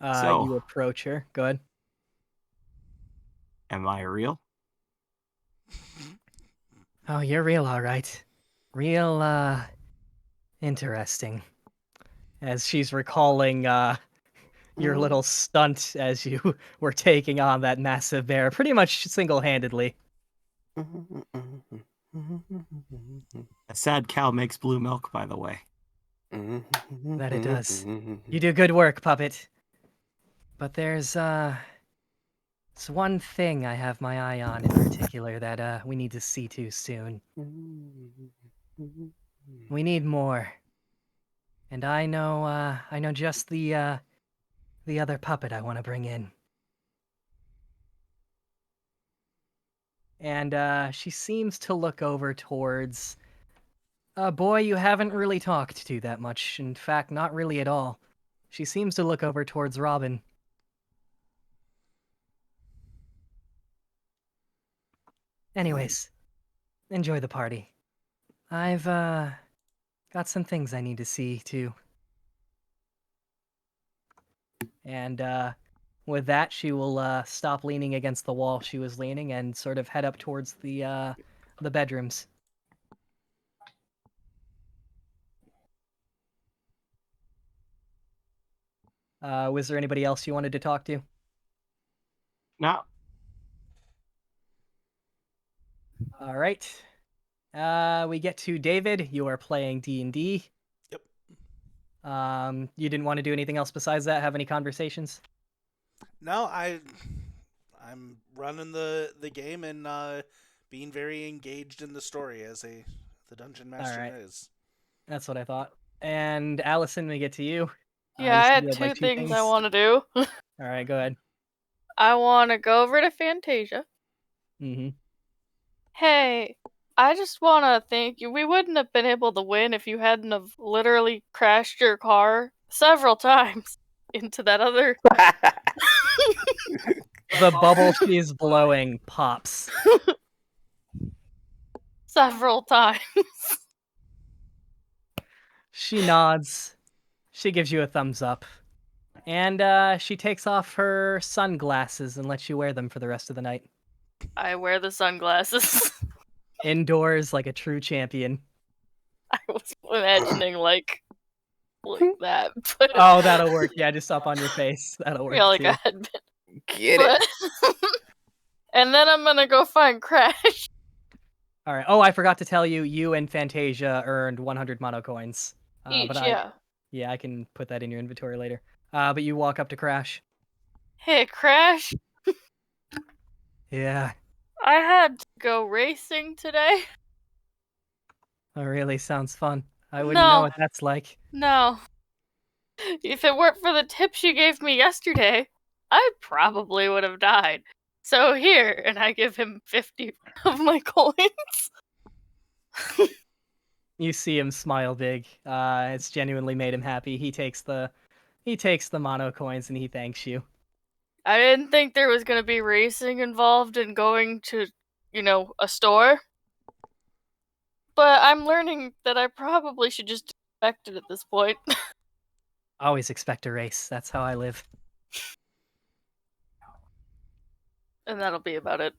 So- You approach her. Go ahead. Am I real? Oh, you're real, all right. Real, interesting. As she's recalling, your little stunt as you were taking on that massive bear, pretty much single-handedly. A sad cow makes blue milk, by the way. That it does. You do good work, puppet. But there's one thing I have my eye on in particular that we need to see to soon. We need more. And I know just the other puppet I want to bring in. And she seems to look over towards a boy you haven't really talked to that much. In fact, not really at all. She seems to look over towards Robin. Anyways, enjoy the party. I've got some things I need to see too. And with that, she will stop leaning against the wall she was leaning and sort of head up towards the bedrooms. Was there anybody else you wanted to talk to? No. All right. We get to David. You are playing D&D. Yep. You didn't want to do anything else besides that? Have any conversations? No, I'm running the game and being very engaged in the story as the dungeon master Alright. is. That's what I thought. And Allison, we get to you. Yeah, You I said had you like two things I want to do. All right, go ahead. I want to go over to Fantasia. Mm-hmm. Hey, I just want to thank you. We wouldn't have been able to win if you hadn't have literally crashed your car several times into that other. The bubble she's blowing pops. Several times. She nods. She gives you a thumbs up. And she takes off her sunglasses and lets you wear them for the rest of the night. I wear the sunglasses. Indoors like a true champion. I was imagining like that. But Oh, that'll work. Yeah, just up on your face. That'll work like too. I had been. Get it. But and then I'm gonna go find Crash. All right. Oh, I forgot to tell you. You and Fantasia earned 100 mono coins. Each, but yeah. Yeah, I can put that in your inventory later. But you walk up to Crash. Hey, Crash. Yeah. I had to go racing today. That really sounds fun. I wouldn't No. know what that's like. No. If it weren't for the tips you gave me yesterday, I probably would have died. So here, and I give him 50 of my coins. You see him smile big. It's genuinely made him happy. He takes the mono coins and he thanks you. I didn't think there was going to be racing involved in going to, a store. But I'm learning that I probably should just expect it at this point. Always expect a race. That's how I live. And that'll be about it.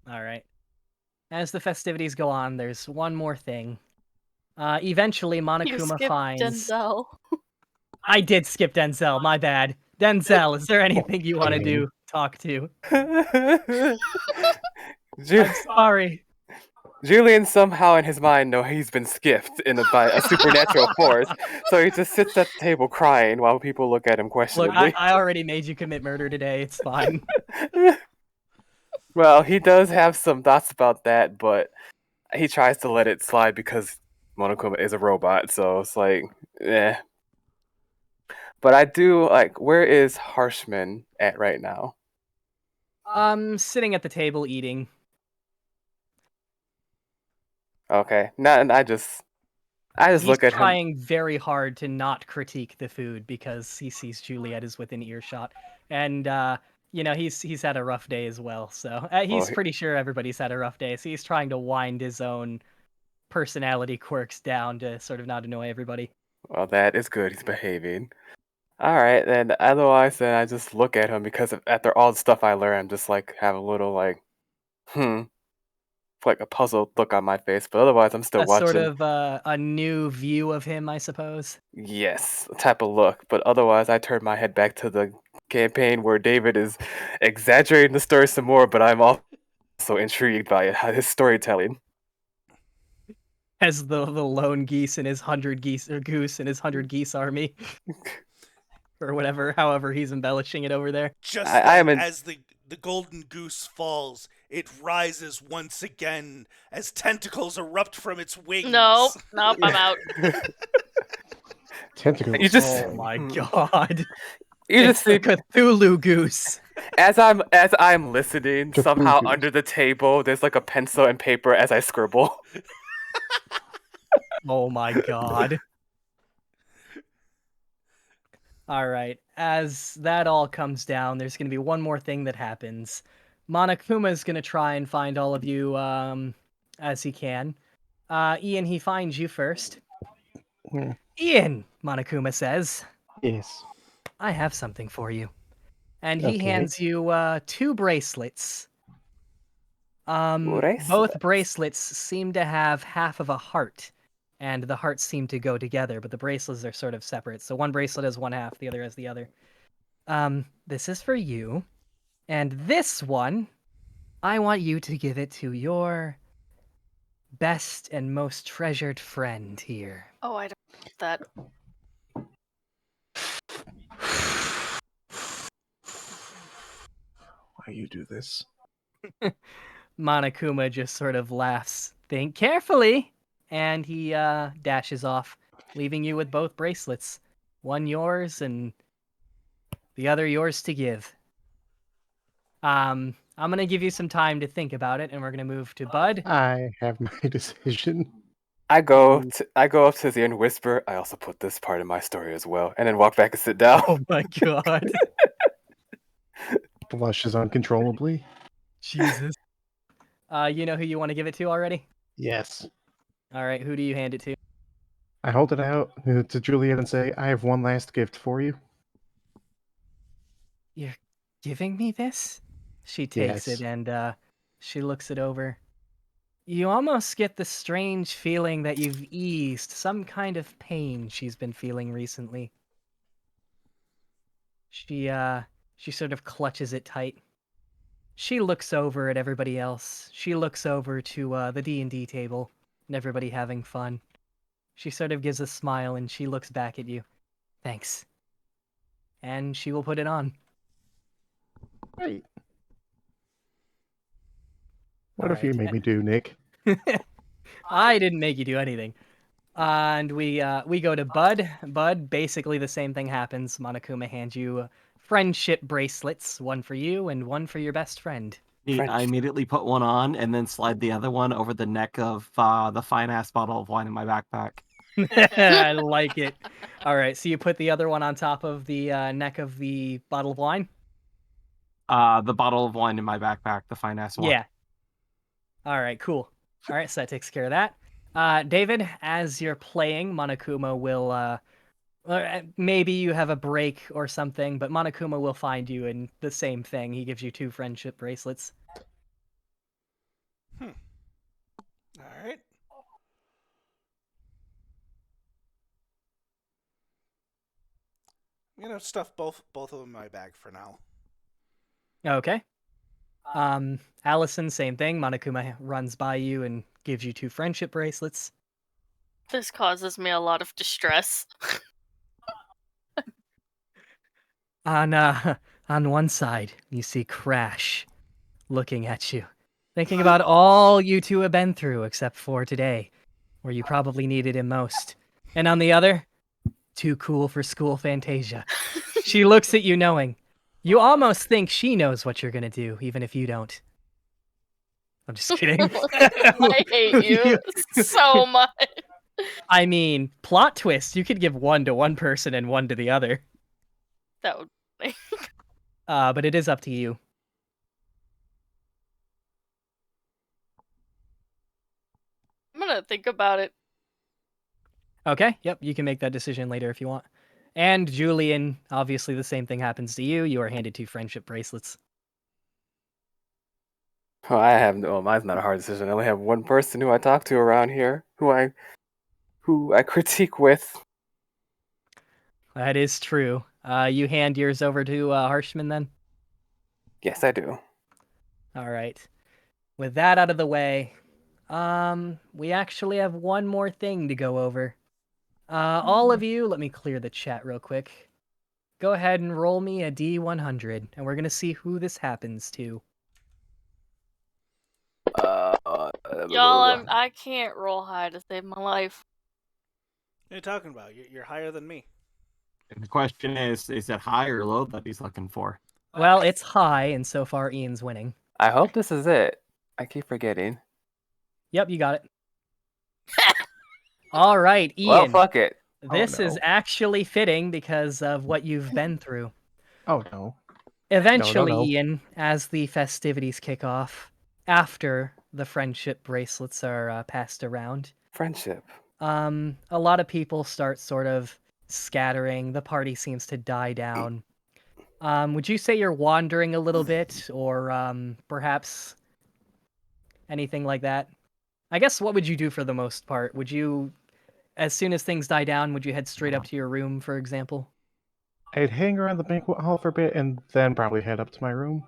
All right. As the festivities go on, there's one more thing. Eventually, You Monokuma skipped finds. Denzel. I did skip Denzel. My bad. Denzel, is there anything you want to do? Talk to? I'm sorry. Julian somehow in his mind know he's been skipped by a supernatural force, so he just sits at the table crying while people look at him Look, questionably. I already made you commit murder today. It's fine. Well, he does have some thoughts about that, but he tries to let it slide because Monokuma is a robot, so it's like, eh. But I do like, where is Harshman at right now? Sitting at the table eating. Okay, and I just look at He's him. trying very hard to not critique the food because he sees Juliet is within earshot, and he's had a rough day as well. So he's pretty sure everybody's had a rough day. So he's trying to wind his own personality quirks down to sort of not annoy everybody. Well, that is good. He's behaving. All right, then. Otherwise, then I just look at him because after all the stuff I learned, I'm just like have a little like, like a puzzled look on my face. But otherwise, I'm still watching. Sort of a new view of him, I suppose. Yes, type of look. But otherwise, I turn my head back to the campaign where David is exaggerating the story some more. But I'm also intrigued by his storytelling. As the lone geese in his 100 geese or goose in his 100 geese army. Or whatever, however he's embellishing it over there. Just as the golden goose falls, it rises once again as tentacles erupt from its wings. Nope, I'm out. Tentacles. Oh my god. You just see Cthulhu goose. As I'm listening, Cthulhu somehow goose. under the table, there's like a pencil and paper as I scribble. Oh my god. Alright, as that all comes down, there's going to be one more thing that happens. Monokuma is going to try and find all of you as he can. Ian, he finds you first. Yeah. Ian, Monokuma says, Yes. I have something for you. And he Okay. hands you 2 bracelets. Both Bracelets? bracelets seem to have half of a heart. And the hearts seem to go together, but the bracelets are sort of separate. So one bracelet has one half, the other has the other. This is for you. And this one, I want you to give it to your best and most treasured friend here. Oh, I don't want that. Why you do this? Monokuma just sort of laughs. Think carefully! And he dashes off, leaving you with both bracelets. One yours and the other yours to give. I'm gonna give you some time to think about it, and we're gonna move to Bud. I have my decision. I go up to the end, whisper, I also put this part in my story as well, and then walk back and sit down. Oh my god. Blushes uncontrollably. Jesus. You know who you want to give it to already? Yes. Alright, who do you hand it to? I hold it out to Juliet and say, I have one last gift for you. You're giving me this? She takes Yes. it and she looks it over. You almost get the strange feeling that you've eased some kind of pain she's been feeling recently. She sort of clutches it tight. She looks over at everybody else. She looks over to the D&D table and everybody having fun. She sort of gives a smile and she looks back at you. Thanks. And she will put it on. Right. What if Alright. you made me do, Nick? I didn't make you do anything. And we go to Bud. Bud, basically the same thing happens. Monokuma hands you friendship bracelets, one for you and one for your best friend. Neat. I immediately put one on and then slide the other one over the neck of the fine-ass bottle of wine in my backpack. I like it. All right, so you put the other one on top of the neck of the bottle of wine? The bottle of wine in my backpack, the fine-ass one. Yeah. All right, cool. All right, so that takes care of that. David, as you're playing, Monokuma will... maybe you have a break or something, but Monokuma will find you in the same thing. He gives you 2 friendship bracelets. All right. Stuff both of them in my bag for now. Okay. Allison, same thing. Monokuma runs by you and gives you 2 friendship bracelets. This causes me a lot of distress. On one side, you see Crash looking at you, thinking about all you two have been through except for today, where you probably needed him most. And on the other, too cool for school Fantasia. She looks at you knowing. You almost think she knows what you're gonna do, even if you don't. I'm just kidding. I hate you so much. I mean, plot twist, you could give one to one person and one to the other. That would be But it is up to you. I'm gonna think about it. Okay, yep, you can make that decision later if you want. And Julian, obviously the same thing happens to you. You are handed 2 friendship bracelets. Oh, I have no. Mine's not a hard decision. I only have one person who I talk to around here, who I critique with. That is true. You hand yours over to Harshman then? Yes, I do. All right. With that out of the way, we actually have one more thing to go over. All of you, let me clear the chat real quick. Go ahead and roll me a D100, and we're gonna see who this happens to. Y'all, I can't roll high to save my life. What are you talking about? You're higher than me. And the question is it high or low that he's looking for? Well, it's high, and so far Ian's winning. I hope this is it. I keep forgetting. Yep, you got it. All right, Ian. Well, fuck it. This no. is actually fitting because of what you've been through. Oh no. Eventually, No. Ian, as the festivities kick off, after the friendship bracelets are passed around, Friendship. a lot of people start sort of scattering. The party seems to die down. Would you say you're wandering a little bit, or perhaps anything like that? I guess what would you do for the most part? Would you, as soon as things die down, would you head straight up to your room, for example? I'd hang around the banquet hall for a bit and then probably head up to my room.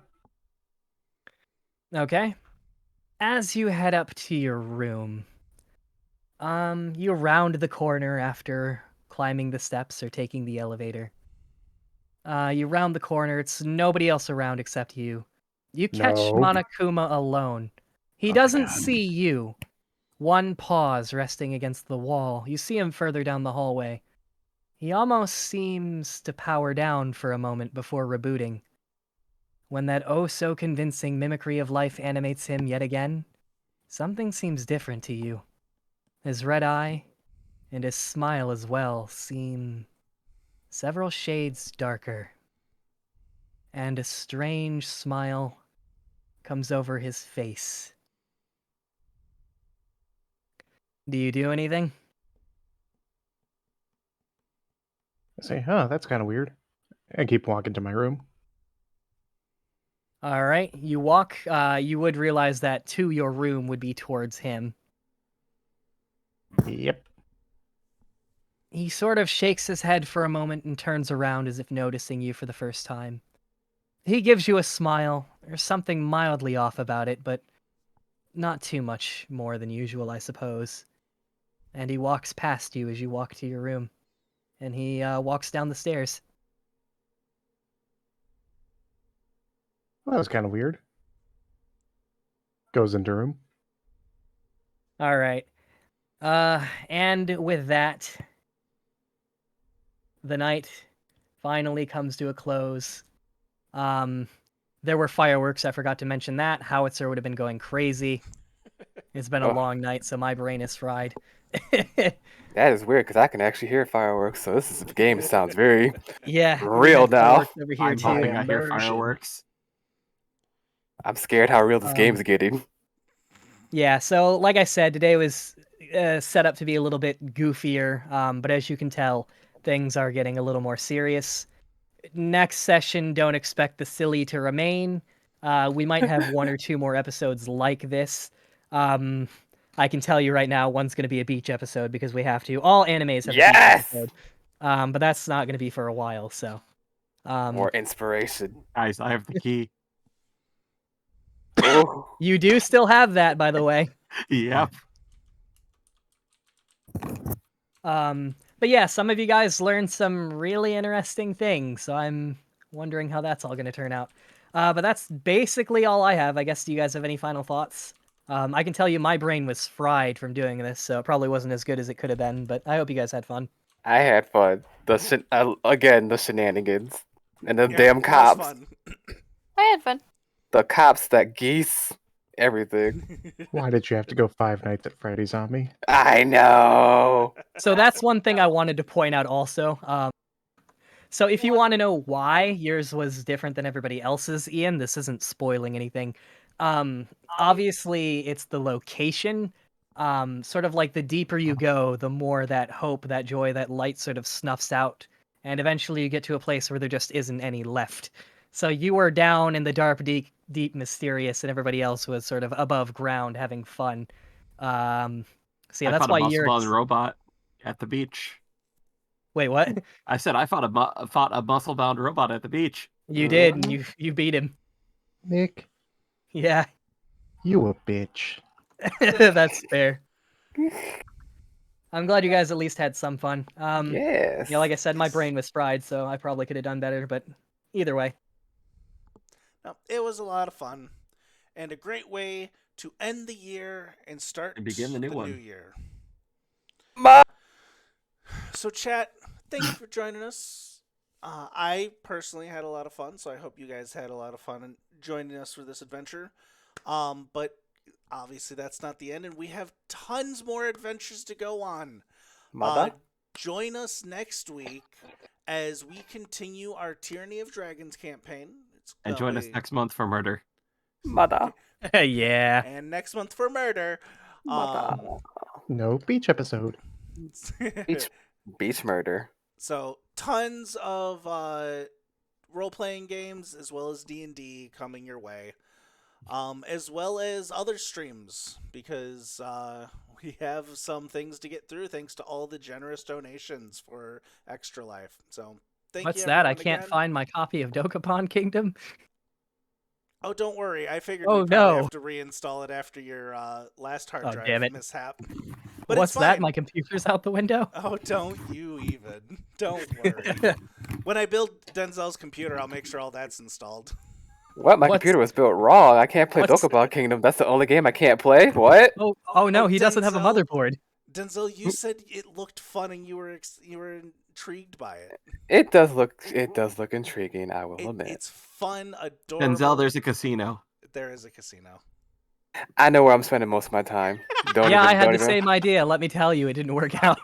Okay. As you head up to your room, you round the corner after climbing the steps or taking the elevator. You round the corner, it's nobody else around except you. You catch No. Monokuma alone. He Oh my doesn't God. see you. One paws resting against the wall. You see him further down the hallway. He almost seems to power down for a moment before rebooting. When that oh-so-convincing mimicry of life animates him yet again, something seems different to you. His red eye, and his smile as well, seem several shades darker. And a strange smile comes over his face. Do you do anything? I say, that's kind of weird. I keep walking to my room. All right, you walk. You would realize that to your room would be towards him. Yep. He sort of shakes his head for a moment and turns around as if noticing you for the first time. He gives you a smile. There's something mildly off about it, but not too much more than usual, I suppose. And he walks past you as you walk to your room. And he walks down the stairs. Well, that was kind of weird. Goes into room. All right. And with that, the night finally comes to a close. There were fireworks. I forgot to mention that. Howitzer would have been going crazy. It's been a Ugh. long night, so my brain is fried. That is weird because I can actually hear fireworks. So this game sounds very Yeah, we real had now. fireworks over here I'm too. hoping I hear Immersion. fireworks. I'm scared how real this game's getting. Yeah, so like I said, today was set up to be a little bit goofier, but as you can tell, things are getting a little more serious. Next session, don't expect the silly to remain. We might have one or two more episodes like this. I can tell you right now, one's going to be a beach episode because we have to. All animes have a beach Yes! episode, but that's not going to be for a while. So, More inspiration. Guys, I have the key. Ooh. you do still have that, by the way. Yep. But yeah, some of you guys learned some really interesting things, so I'm wondering how that's all going to turn out. But that's basically all I have. I guess, do you guys have any final thoughts? I can tell you my brain was fried from doing this, so it probably wasn't as good as it could have been, but I hope you guys had fun. I had fun. Again, the shenanigans. And the Yeah, damn it was cops. fun. I had fun. The cops, that geese, everything. Why did you have to go Five Nights at Freddy's on me? I know. So that's one thing I wanted to point out also. So if you want to know why yours was different than everybody else's, Ian, this isn't spoiling anything. Obviously, it's the location. Sort of like the deeper you go, the more that hope, that joy, that light sort of snuffs out. And eventually you get to a place where there just isn't any left. So you were down in the dark, deep, mysterious, and everybody else was sort of above ground having fun. So yeah, I that's fought why a you're... muscle-bound robot at the beach. Wait, what? I said I fought a muscle-bound robot at the beach. You did, and you beat him. Nick, Yeah, you a bitch. that's fair. I'm glad you guys at least had some fun. Yes. Yeah, like I said, my brain was fried, so I probably could have done better, but either way. No, it was a lot of fun, and a great way to end the year and start And begin the new one. year. Ma- So, chat, thank you for joining us. I personally had a lot of fun, so I hope you guys had a lot of fun in joining us for this adventure. But obviously, that's not the end, and we have tons more adventures to go on. Mother? Join us next week as we continue our Tyranny of Dragons campaign. And join us next month for murder. Mother. Yeah. And next month for murder. Mother. No beach episode. Beach murder. So tons of role-playing games as well as D&D coming your way, as well as other streams because we have some things to get through thanks to all the generous donations for Extra Life. So thank What's you. that? I everyone, can't again. find my copy of Dokapon Kingdom. Oh, don't worry. I figured Oh, we'd probably no. have to reinstall it after your last hard Oh, drive damn it. mishap. But What's it's that? fine. My computer's out the window? Oh, don't you even. Don't worry. When I build Denzel's computer, I'll make sure all that's installed. What? My What's- computer was built wrong. I can't play what's- Dokapon Kingdom. That's the only game I can't play? What? Oh no, Oh, he doesn't have a Denzel. motherboard. Denzel, you said it looked fun and you were intrigued by it. It does look intriguing, I will admit. It's fun, adorable. Denzel, there's a casino. There is a casino. I know where I'm spending most of my time. I had the same idea. Let me tell you, it didn't work out.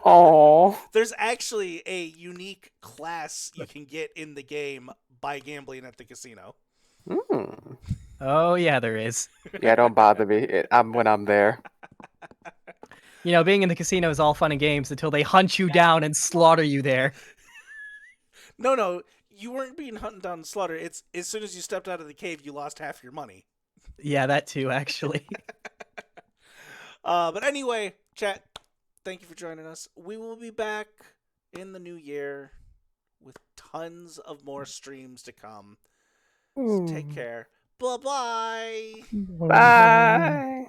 Oh. There's actually a unique class you can get in the game by gambling at the casino. Oh yeah, there is. Yeah, don't bother me. When I'm there. You know, being in the casino is all fun and games until they hunt you down and slaughter you there. No, you weren't being hunted down and slaughtered. It's as soon as you stepped out of the cave, you lost half your money. Yeah, that too, actually. But anyway, chat, thank you for joining us. We will be back in the new year with tons of more streams to come. So take care. Bye-bye. Bye.